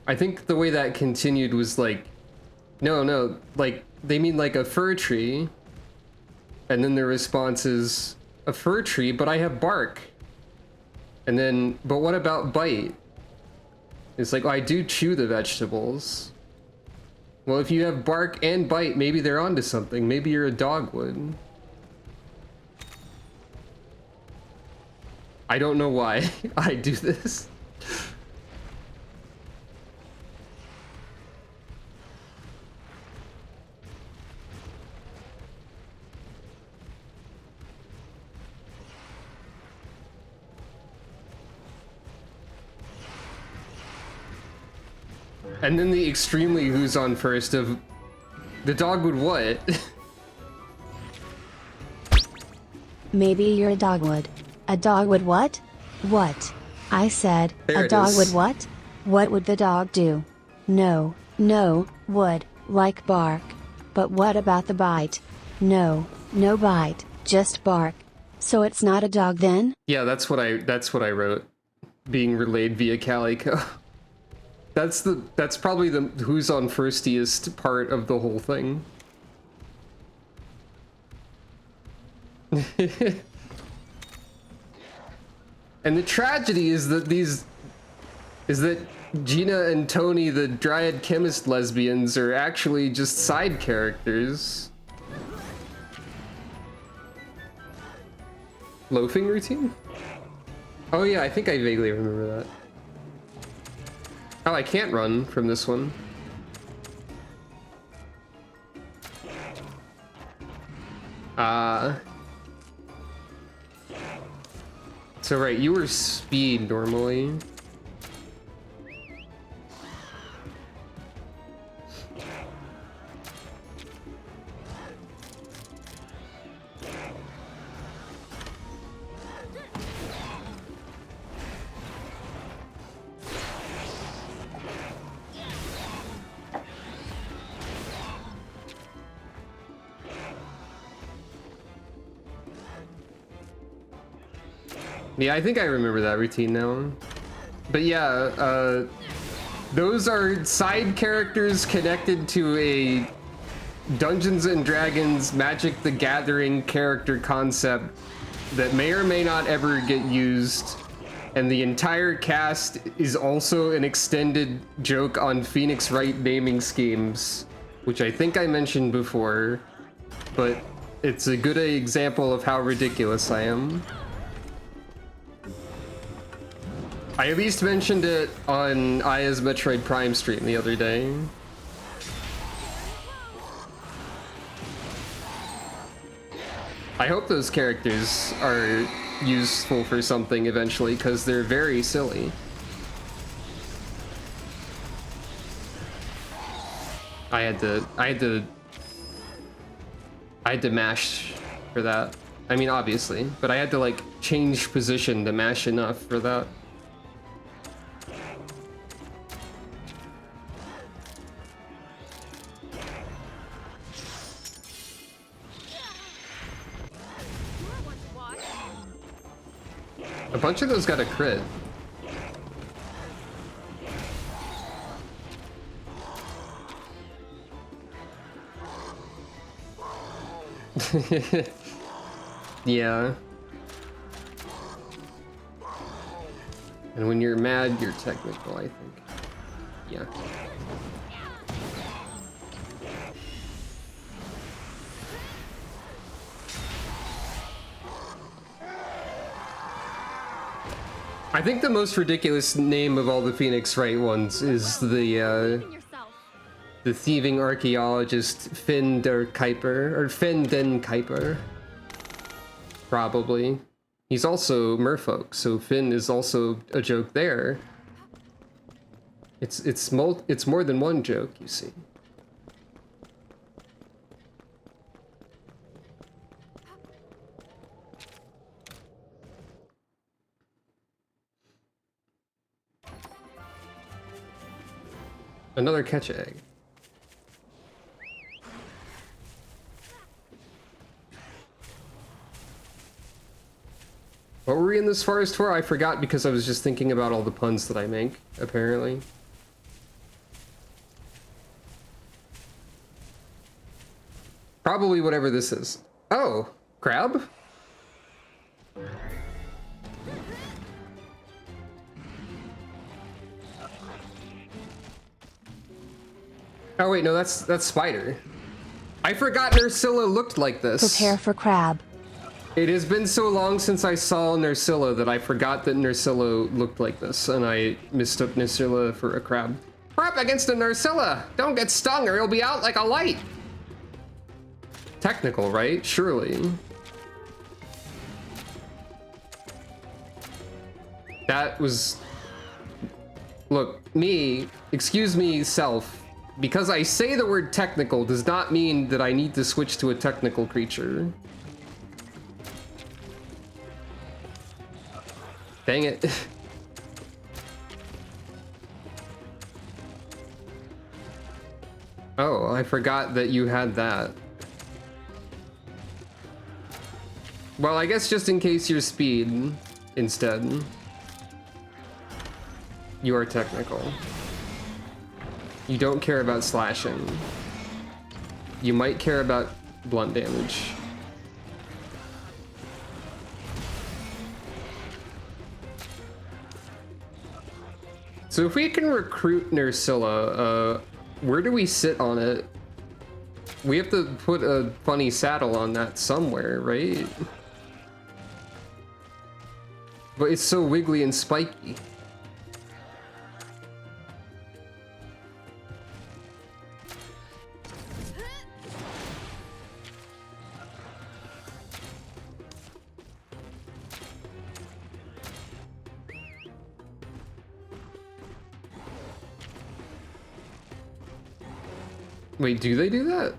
I think the way that continued was like, no, like, they mean like a fir tree. And then the response is, a fir tree, but I have bark. And then, but what about bite? It's like, well, I do chew the vegetables. Well, if you have bark and bite, maybe they're onto something. Maybe you're a dogwood. I don't know why I do this. And then the extremely who's on first of the dogwood what? Maybe you're a dogwood. A dogwood what? What? I said, There a it dog is. would what? What would the dog do? No, would, like bark. But what about the bite? No bite, just bark. So it's not a dog then? Yeah, that's what I wrote. Being relayed via Calico. That's probably the who's on firstiest part of the whole thing. And the tragedy is that Gina and Tony, the Dryad chemist lesbians, are actually just side characters. Loafing routine? Oh yeah, I think I vaguely remember that. Oh, I can't run from this one. So right, you were speed normally. Yeah, I think I remember that routine now. But yeah, those are side characters connected to a Dungeons and Dragons Magic the Gathering character concept that may or may not ever get used. And the entire cast is also an extended joke on Phoenix Wright naming schemes, which I think I mentioned before, but it's a good example of how ridiculous I am. I at least mentioned it on Aya's Metroid Prime stream the other day. I hope those characters are useful for something eventually, because they're very silly. I had to mash for that. I mean, obviously, but I had to like change position to mash enough for that. A bunch of those got a crit. Yeah. And when you're mad, you're technical, I think. Yeah. I think the most ridiculous name of all the Phoenix Wright ones is the thieving archaeologist Finn der Kuiper, or Finn den Kuiper. Probably. He's also merfolk, so Finn is also a joke there. It's more than one joke, you see. Another catch egg. What were we in this forest for? I forgot because I was just thinking about all the puns that I make, apparently. Probably whatever this is. Oh, crab? Oh wait, no, that's spider. I forgot Nursilla looked like this. Prepare for crab. It has been so long since I saw Nursilla that I forgot that Nursilla looked like this, and I mistook Nursilla for a crab. We're up against a Nursilla! Don't get stung or you'll be out like a light! Technical, right? Surely. That was... Look, excuse me, self. Because I say the word technical does not mean that I need to switch to a technical creature. Dang it. Oh, I forgot that you had that. Well, I guess just in case you're speed instead. You are technical. You don't care about slashing. You might care about blunt damage. So if we can recruit Nursilla, where do we sit on it? We have to put a funny saddle on that somewhere, right? But it's so wiggly and spiky. Wait, do they do that?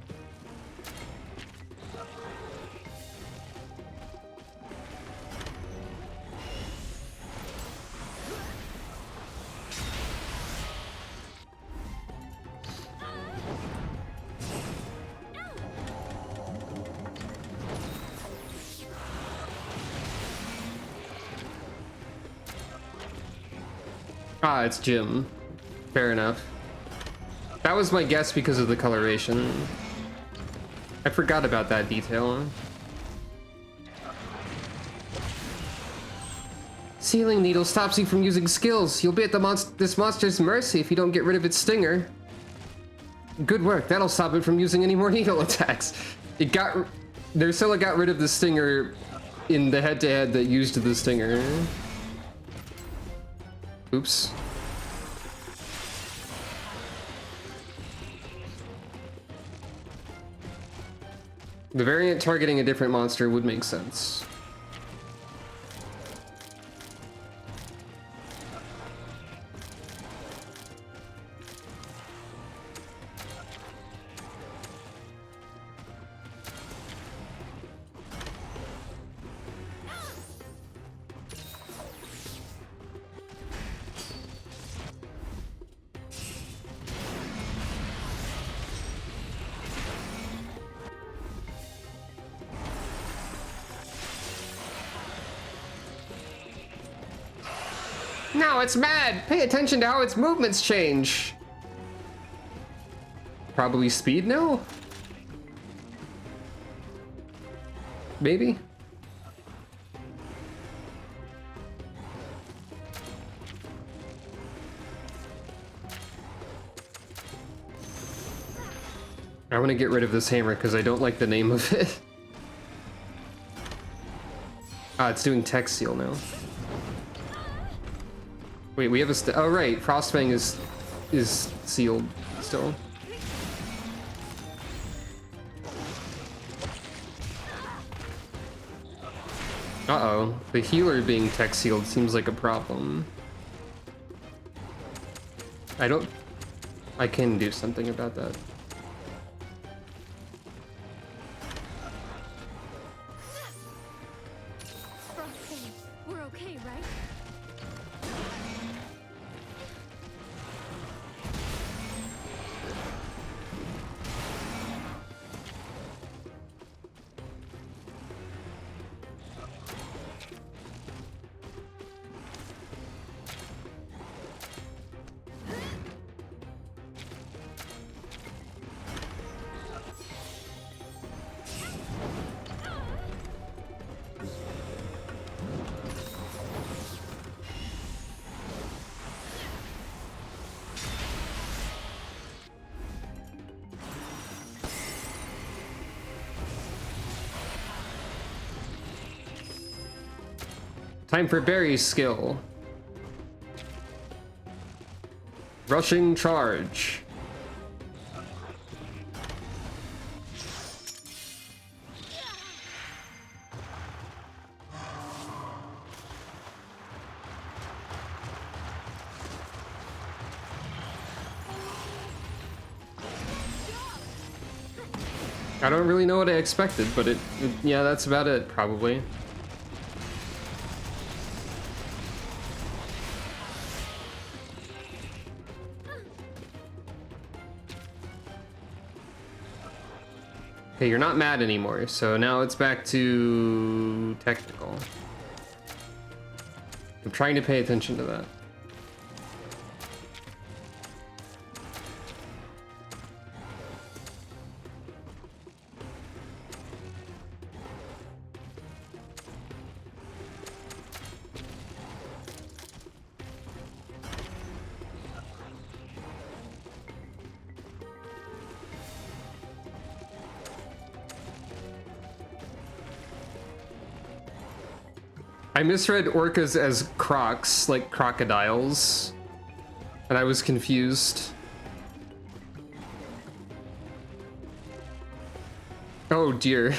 Ah, it's Jim. Fair enough. That was my guess because of the coloration. I forgot about that detail. Sealing needle stops you from using skills. You'll be at this monster's mercy if you don't get rid of its stinger. Good work. That'll stop it from using any more needle attacks. Drusilla got rid of the stinger in the head-to-head that used the stinger. Oops. The variant targeting a different monster would make sense. No, it's mad! Pay attention to how its movements change! Probably speed now? Maybe? I want to get rid of this hammer because I don't like the name of it. Ah, it's doing tech seal now. Wait, we have a oh right, Frostfang is sealed still. Uh-oh, the healer being tech sealed seems like a problem. I can do something about that. We're okay, right? Time for Barry's skill. Rushing charge. I don't really know what I expected, but yeah, that's about it, probably. Okay, you're not mad anymore, so now it's back to technical. I'm trying to pay attention to that. I misread orcas as crocs, like crocodiles, and I was confused. Oh dear.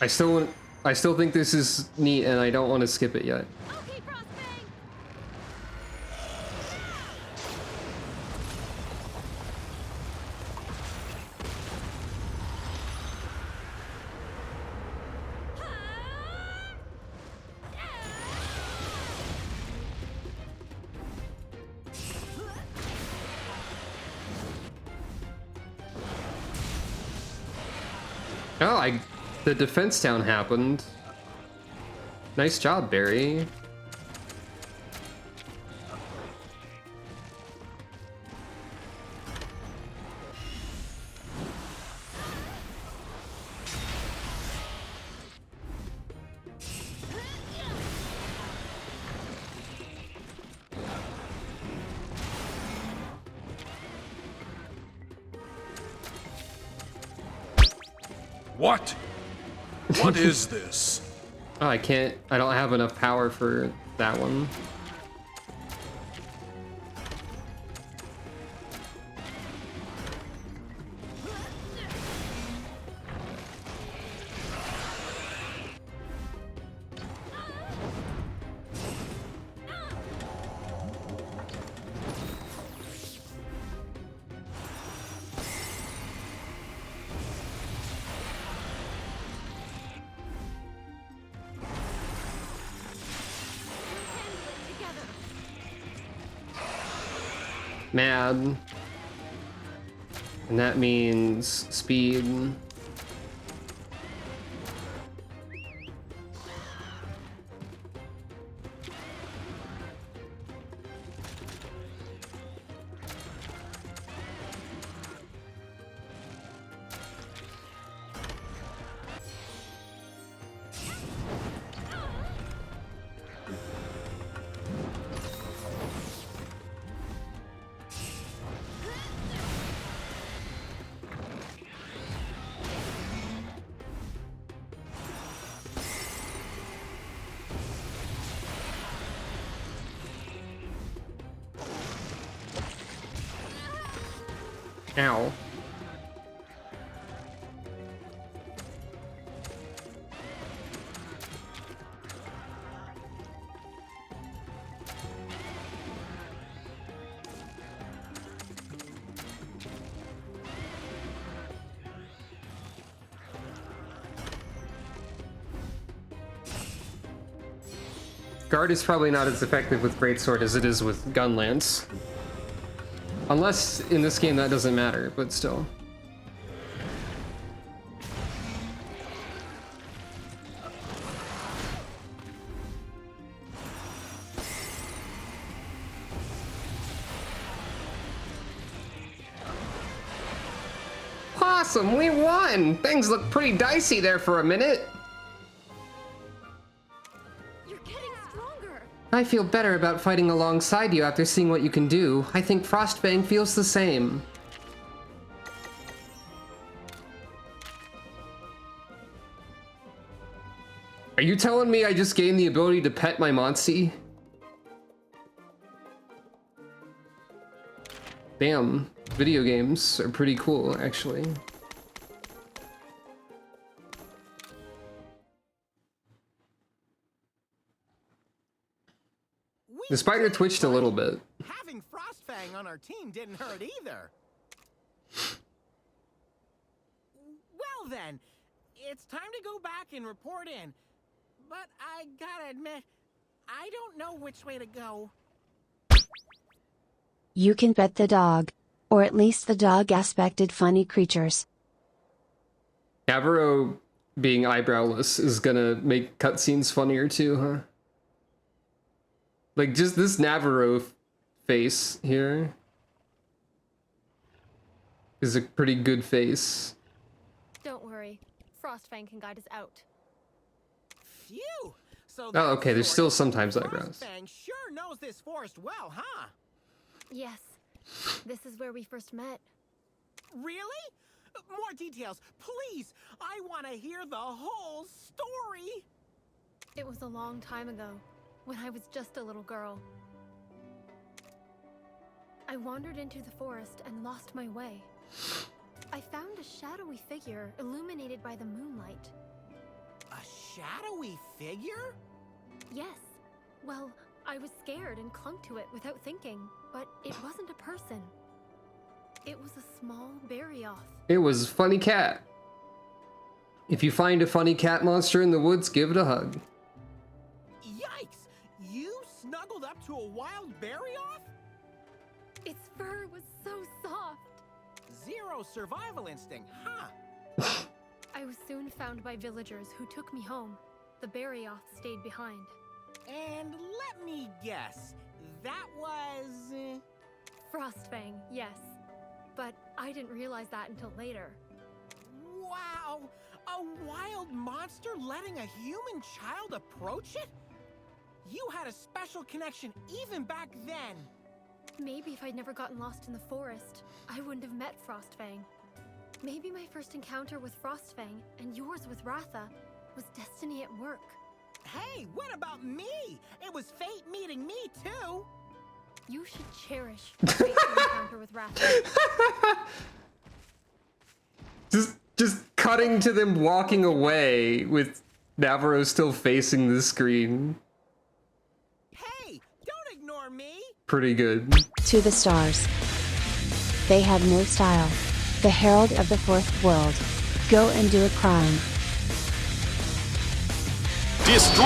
I still think this is neat, and I don't want to skip it yet. Oh, the defense town happened. Nice job, Barry. What? What is this? Oh, I don't have enough power for that one. Mad. And that means speed. Ow. Guard is probably not as effective with Greatsword as it is with Gun Lance. Unless in this game that doesn't matter, but still. Awesome, we won! Things look pretty dicey there for a minute. I feel better about fighting alongside you after seeing what you can do. I think Frostfang feels the same. Are you telling me I just gained the ability to pet my Monstie? Damn, video games are pretty cool, actually. The spider twitched a little bit. Having Frostfang on our team didn't hurt either. Well then, it's time to go back and report in. But I gotta admit, I don't know which way to go. You can pet the dog. Or at least the dog-aspected funny creatures. Navarro being eyebrowless is gonna make cutscenes funnier too, huh? Like, just this Navarro face here is a pretty good face. Don't worry, Frostfang can guide us out. Phew! So Oh, okay, there's still sometimes eyebrows. Frostfang sure knows this forest well, huh? Yes, this is where we first met. Really? More details, please! I want to hear the whole story! It was a long time ago, when I was just a little girl. I wandered into the forest and lost my way. I found a shadowy figure illuminated by the moonlight. A shadowy figure? Yes. Well, I was scared and clung to it without thinking, but it wasn't a person. It was a small berry-off. It was Funny Cat. If you find a funny cat monster in the woods, give it a hug. Yikes! You snuggled up to a wild berry-off? Its fur was so soft. Zero survival instinct, huh? I was soon found by villagers who took me home. The Barrioth stayed behind. And let me guess, that was... Frostfang, yes. But I didn't realize that until later. Wow! A wild monster letting a human child approach it? You had a special connection even back then. Maybe if I'd never gotten lost in the forest, I wouldn't have met Frostfang. Maybe my first encounter with Frostfang and yours with Ratha was destiny at work. Hey, what about me? It was fate meeting me too. You should cherish your fateful encounter with Ratha. Just cutting to them walking away with Navarro still facing the screen. Hey, don't ignore me. Pretty good. To the stars. They have no style. The herald of the fourth world. Go and do a crime. Destroy!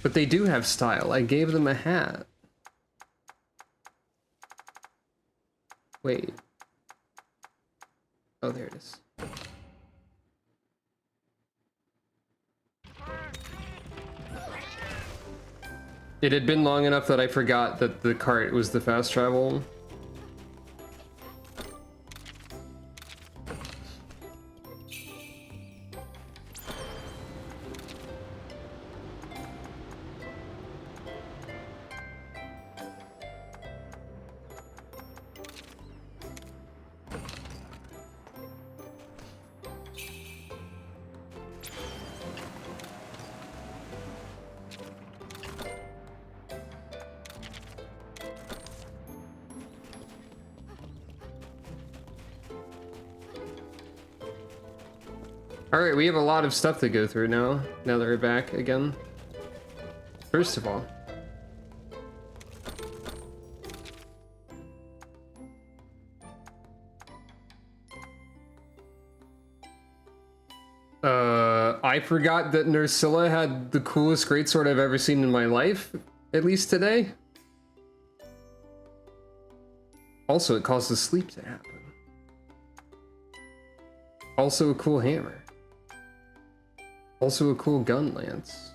But they do have style. I gave them a hat. Wait. Oh, there it is. It had been long enough that I forgot that the cart was the fast travel. Alright, we have a lot of stuff to go through now that we're back again. First of all, I forgot that Nursilla had the coolest greatsword I've ever seen in my life, at least today. Also, it causes sleep to happen. Also a cool hammer. Also a cool gun lance.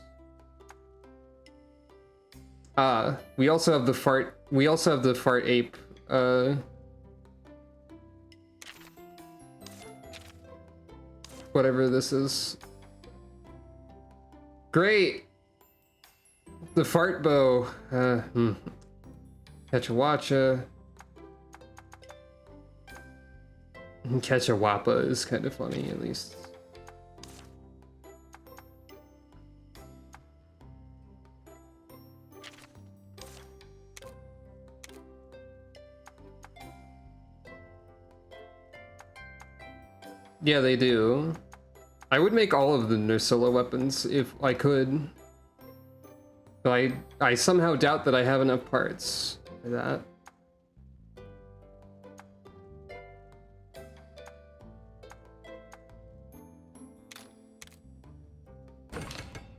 We also have the fart ape, whatever this is. Great! The fart bow. Catchawacha. Catchawappa is kind of funny, at least. Yeah, they do. I would make all of the Nursilla weapons if I could. But I somehow doubt that I have enough parts for that.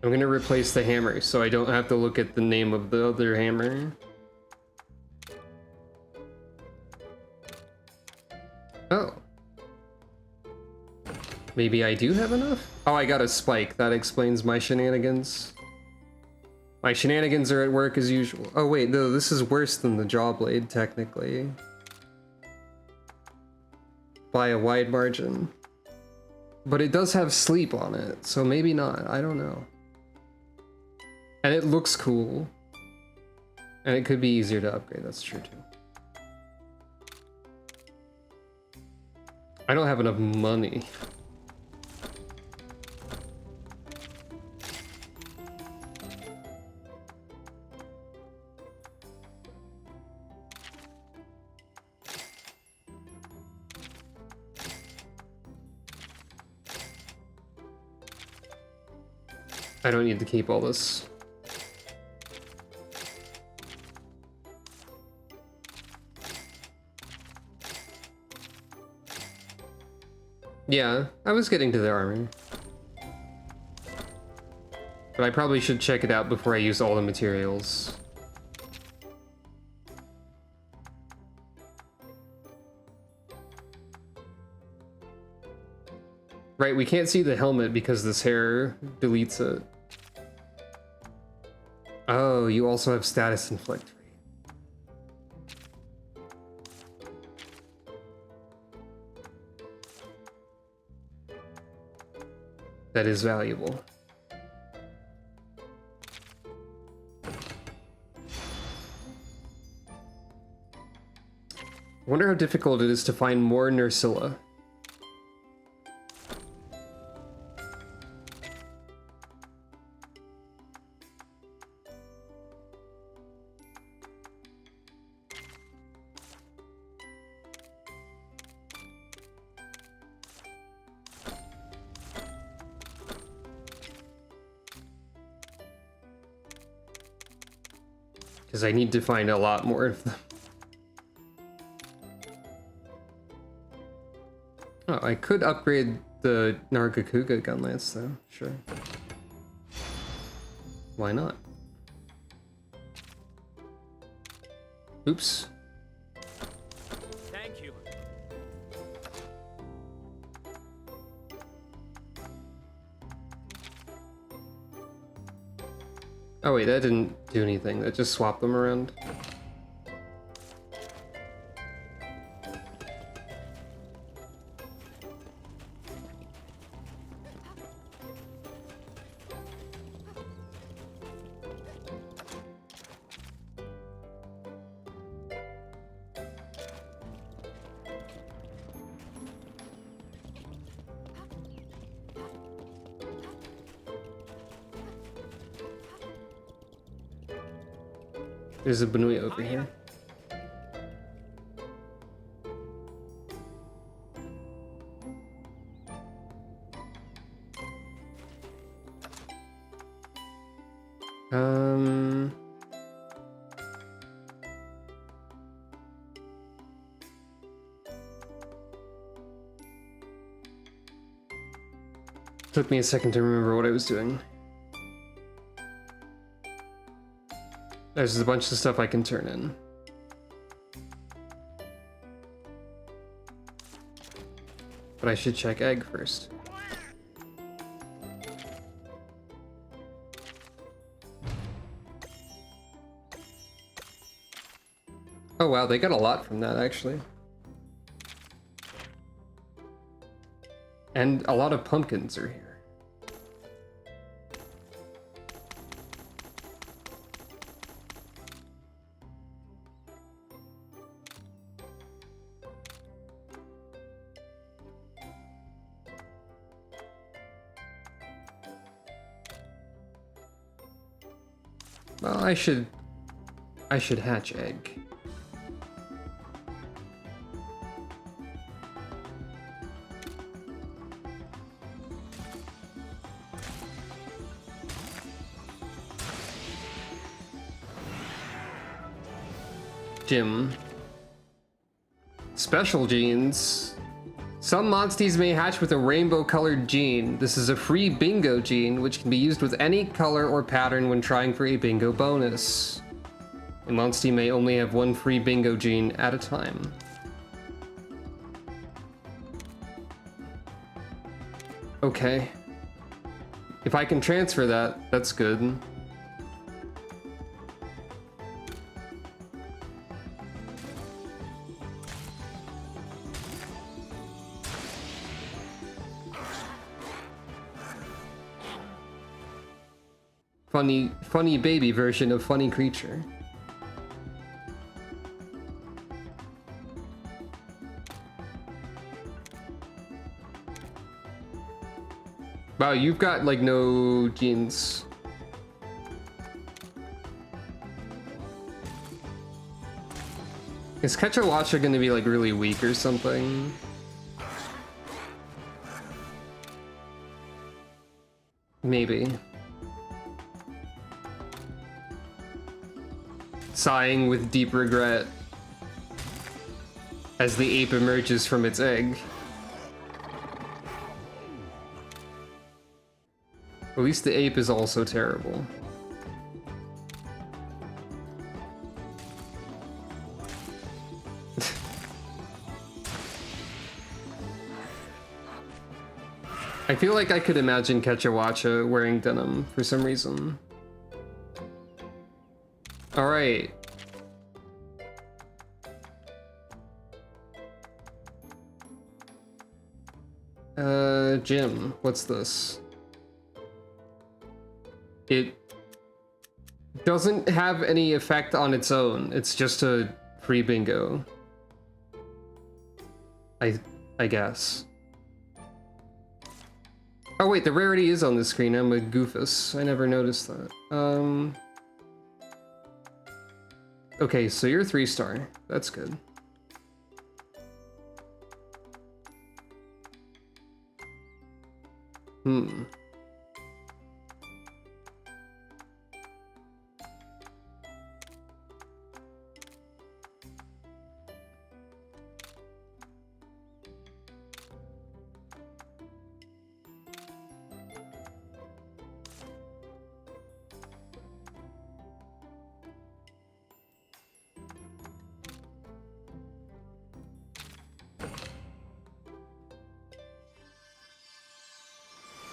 I'm gonna replace the hammer so I don't have to look at the name of the other hammer. Oh. Maybe I do have enough? Oh, I got a spike. That explains my shenanigans. My shenanigans are at work as usual. Oh wait, no, this is worse than the Jawblade, technically. By a wide margin. But it does have sleep on it, so maybe not. I don't know. And it looks cool. And it could be easier to upgrade, that's true too. I don't have enough money. I don't need to keep all this. Yeah, I was getting to the armor. But I probably should check it out before I use all the materials. Right, we can't see the helmet because this hair deletes it. Oh, you also have status inflict. That is valuable. I wonder how difficult it is to find more Nursilla. Because I need to find a lot more of them. Oh, I could upgrade the Nargacuga gun lance though, sure. Why not? Oops. Thank you. Oh wait, that didn't do anything. That just swapped them around. There's a Benui over here. Took me a second to remember what I was doing. There's a bunch of stuff I can turn in. But I should check egg first. Oh wow, they got a lot from that actually. And a lot of pumpkins are here. Well, I should hatch egg. Jim. Special genes. Some monsties may hatch with a rainbow-colored gene. This is a free bingo gene, which can be used with any color or pattern when trying for a bingo bonus. A monstie may only have one free bingo gene at a time. Okay. If I can transfer that, that's good. Funny baby version of funny creature. Wow, you've got like no genes. Is Ketchawacha gonna be like really weak or something? Maybe. Sighing with deep regret as the ape emerges from its egg. At least the ape is also terrible. I feel like I could imagine Ketchawacha wearing denim for some reason. Alright. Jim, what's this? It doesn't have any effect on its own. It's just a free bingo. I guess. Oh wait, the rarity is on the screen. I'm a goofus. I never noticed that. Okay, so you're 3-star. That's good.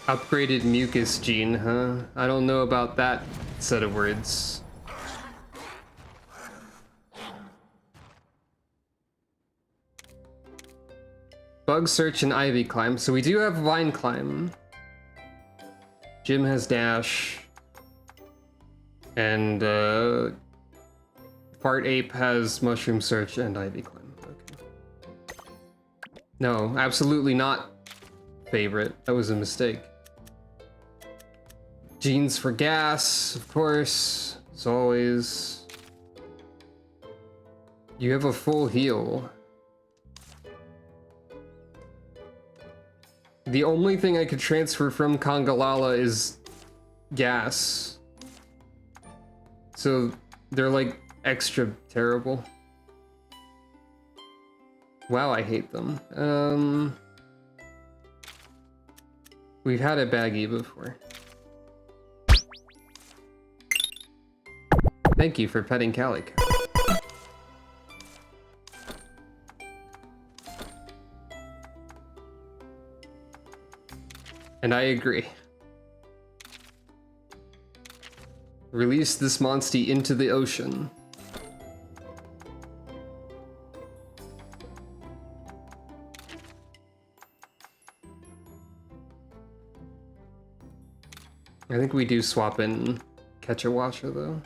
Upgraded mucus gene, huh? I don't know about that set of words. Bug search and ivy climb. So we do have vine climb. Jim has dash. And Fart Ape has mushroom search and ivy climb. Okay. No, absolutely not favorite. That was a mistake. Genes for gas, of course, as always. You have a full heal. The only thing I could transfer from Kongalala is gas. So they're like extra terrible. Wow, I hate them. We've had a baggie before. Thank you for petting Calico. And I agree. Release this monstie into the ocean. I think we do swap in Ketchawacha though.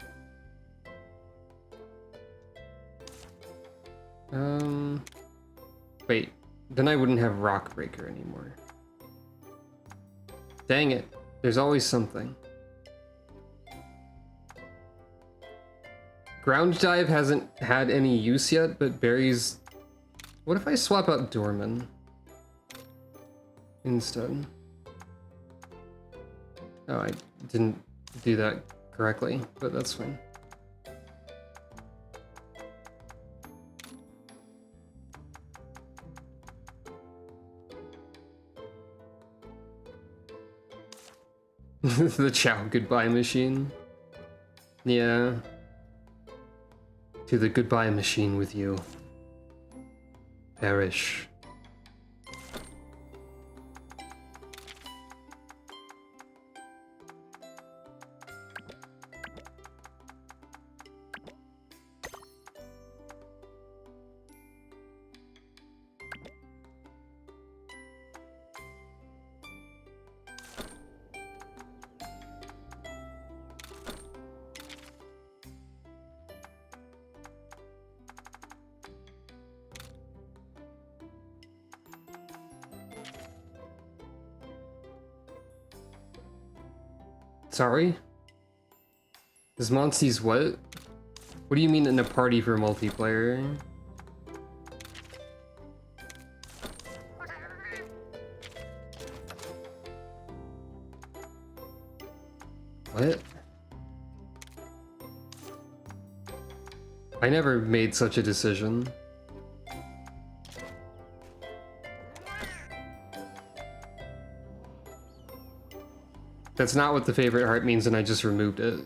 Wait, then I wouldn't have Rock Breaker anymore. Dang it, there's always something. Ground Dive hasn't had any use yet, but berries... What if I swap out Dorman instead? Oh, I didn't do that correctly, but that's fine. The Chow goodbye machine. Yeah. To the goodbye machine with you. Perish. Sorry? Is Monsty's what? What do you mean in a party for multiplayer? What? I never made such a decision. That's not what the favorite heart means, and I just removed it.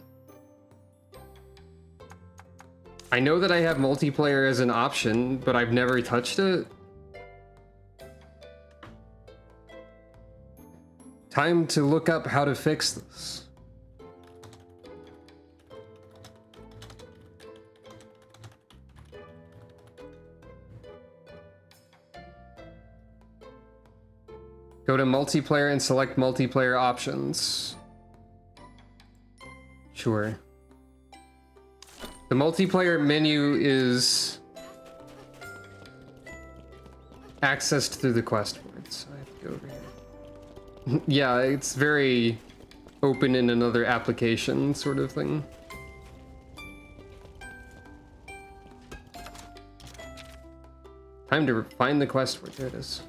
I know that I have multiplayer as an option, but I've never touched it. Time to look up how to fix this. Go to multiplayer and select multiplayer options. Sure. The multiplayer menu is accessed through the quest boards. I have to go over here. Yeah, it's very open in another application sort of thing. Time to find the quest board. There it is.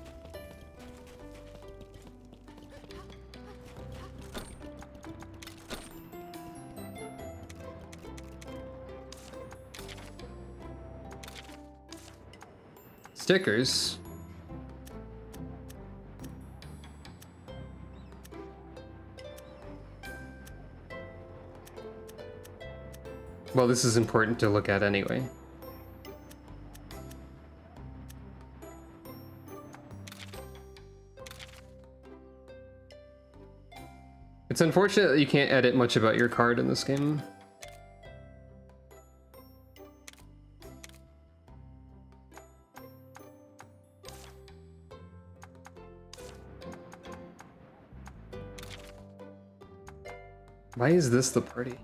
Stickers. Well, this is important to look at anyway. It's unfortunate that you can't edit much about your card in this game. Why is this the party?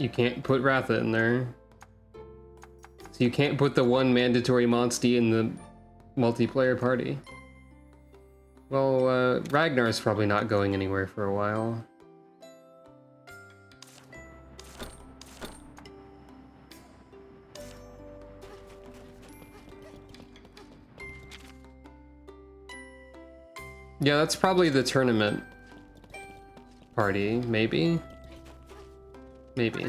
You can't put Ratha in there. So you can't put the one mandatory Monstie in the multiplayer party. Well, Ragnar's probably not going anywhere for a while. Yeah, that's probably the tournament party, maybe? Maybe.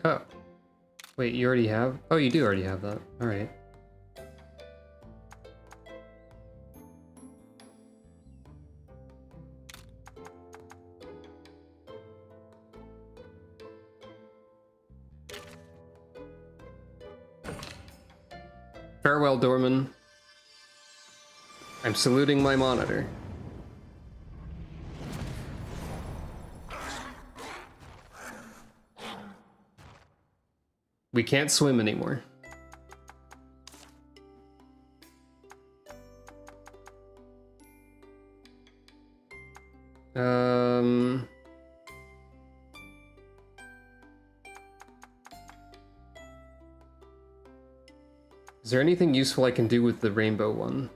Oh. Wait, you already have? Oh, you do already have that. Alright. Farewell, Dorman. I'm saluting my monitor. We can't swim anymore. Is there anything useful I can do with the rainbow one?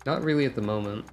Not really at the moment.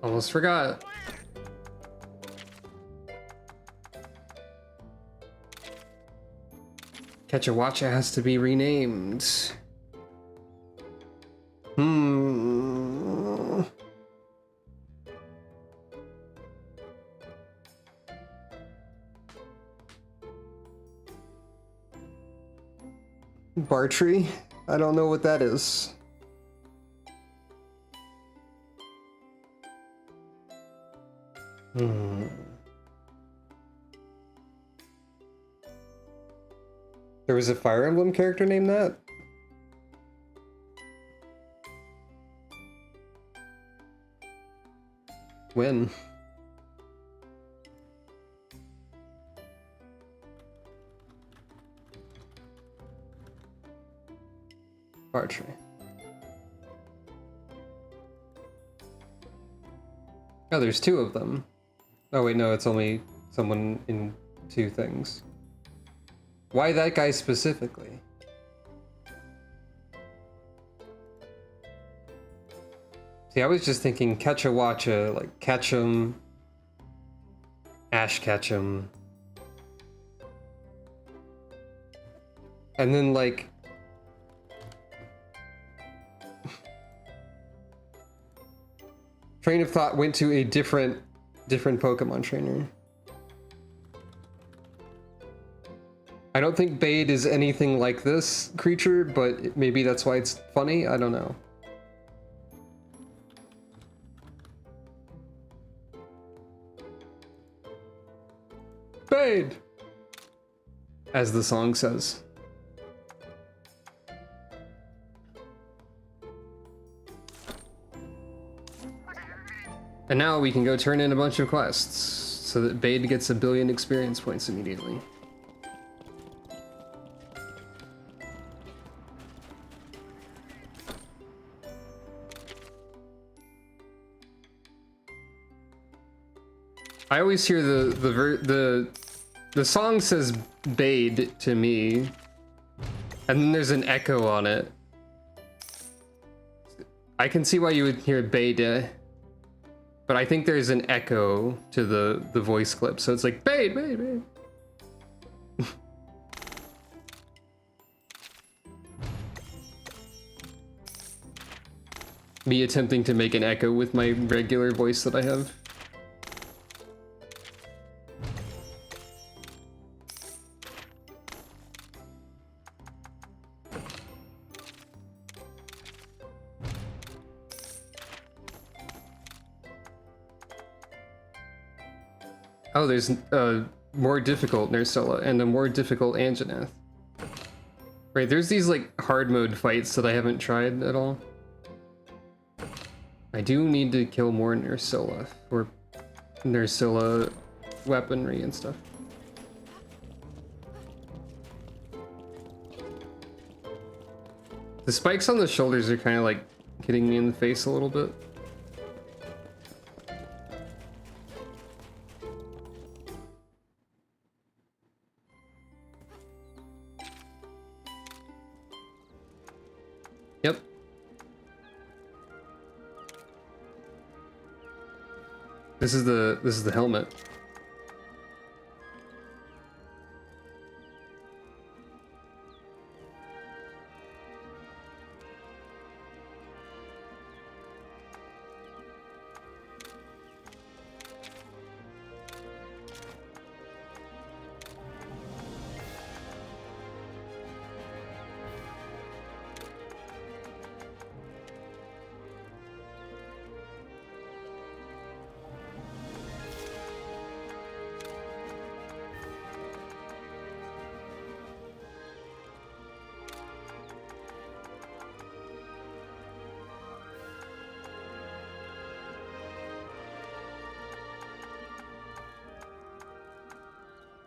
Almost forgot. Catch a Watcha has to be renamed. Bartree? I don't know what that is. There was a Fire Emblem character named that? When? Bartree. Oh, there's two of them. Oh wait, no, it's only someone in two things. Why that guy specifically? See, I was just thinking Catcha Watcha, like Ketchum, Ash Ketchum. And then like... train of thought went to a different Pokemon trainer. I don't think Bade is anything like this creature, but maybe that's why it's funny. I don't know. Bade! As the song says. And now we can go turn in a bunch of quests, so that Bade gets 1 billion experience points immediately. I always hear the song says Bade to me, and then there's an echo on it. I can see why you would hear Bade, but I think there's an echo to the voice clip, so it's like Bade, Bade, Bade. Me attempting to make an echo with my regular voice that I have. Oh, there's a more difficult Nursella and a more difficult Anjanath. Right, there's these like hard mode fights that I haven't tried at all. I do need to kill more Nursella for Nursella weaponry and stuff. The spikes on the shoulders are kind of like hitting me in the face a little bit. Yep. This is the helmet.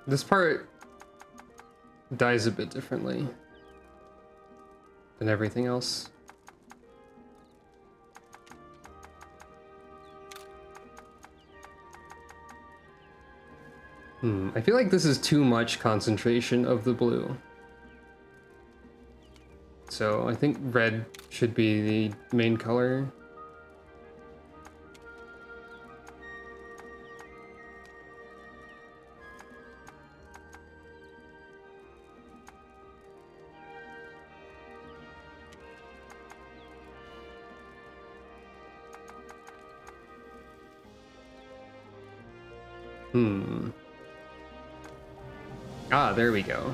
This part dies a bit differently than everything else. I feel like this is too much concentration of the blue. So I think red should be the main color. Ah, there we go.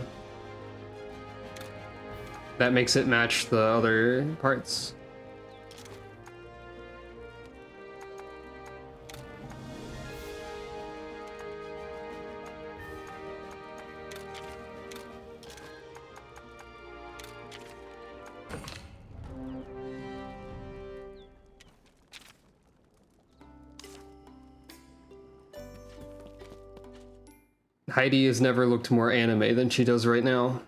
that makes it match the other parts. Heidi has never looked more anime than she does right now.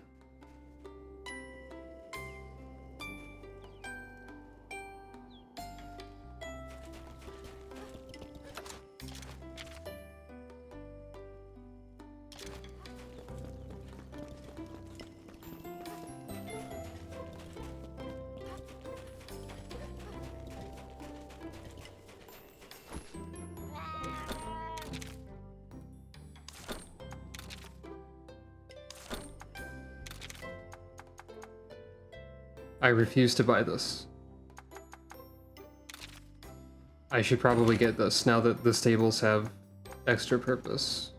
I refuse to buy this. I should probably get this now that the stables have extra purpose.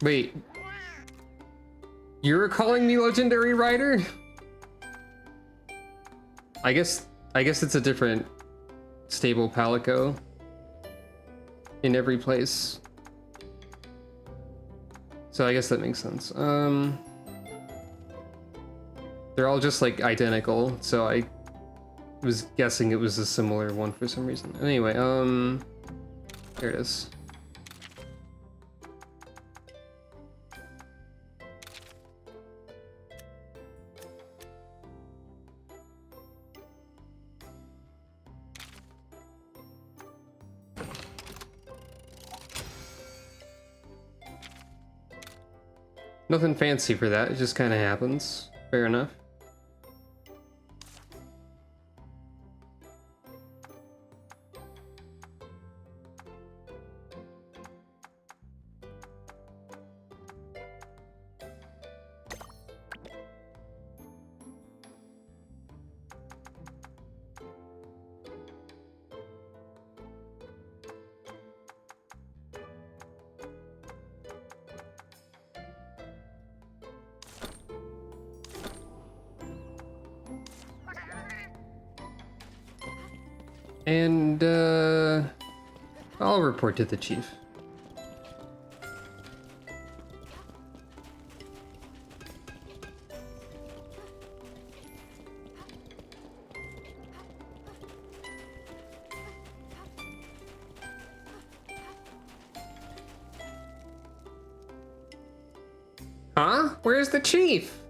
Wait. You're calling me legendary rider? I guess it's a different stable Palico in every place. So I guess that makes sense. They're all just like identical, so I was guessing it was a similar one for some reason. Anyway, here it is. Nothing fancy for that, it just kind of happens. Fair enough. And, I'll report to the chief. Huh? Where's the chief?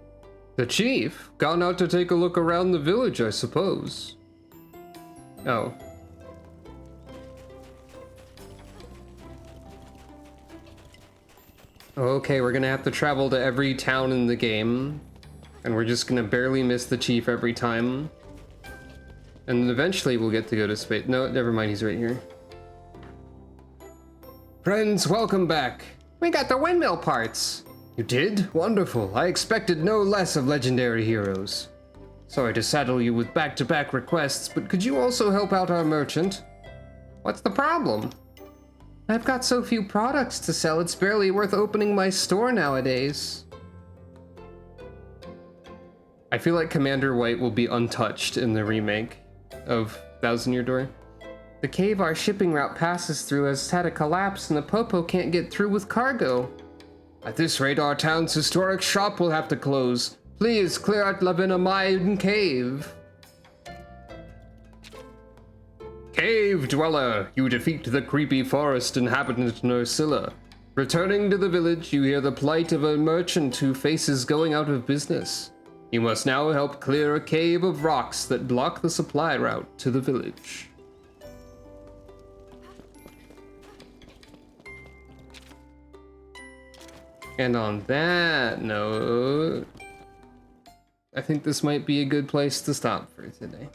The chief? Gone out to take a look around the village, I suppose. Oh. Okay, we're gonna have to travel to every town in the game, and we're just gonna barely miss the chief every time. And then eventually we'll get to go to space. No, never mind, he's right here. Friends, welcome back. We got the windmill parts. You did? Wonderful. I expected no less of legendary heroes. Sorry to saddle you with back-to-back requests, but could you also help out our merchant? What's the problem? I've got so few products to sell, it's barely worth opening my store nowadays. I feel like Commander White will be untouched in the remake of Thousand Year Door. The cave our shipping route passes through has had a collapse and the Popo can't get through with cargo. At this rate, our town's historic shop will have to close. Please clear out Lavinamide Cave. Cave Dweller, you defeat the creepy forest inhabitant Nursilla. Returning to the village, you hear the plight of a merchant who faces going out of business. You must now help clear a cave of rocks that block the supply route to the village. And on that note, I think this might be a good place to stop for today.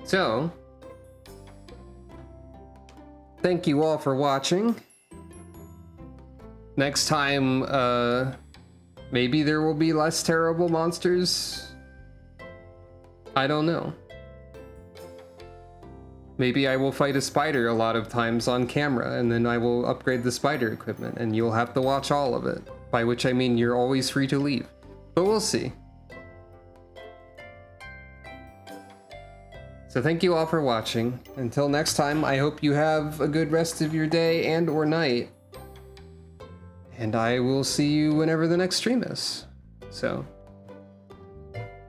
So, thank you all for watching. Next time, maybe there will be less terrible monsters. I don't know. Maybe I will fight a spider a lot of times on camera, and then I will upgrade the spider equipment, and you'll have to watch all of it. By which I mean you're always free to leave. But we'll see. So thank you all for watching. Until next time, I hope you have a good rest of your day and or night. And I will see you whenever the next stream is. So,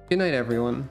good night everyone.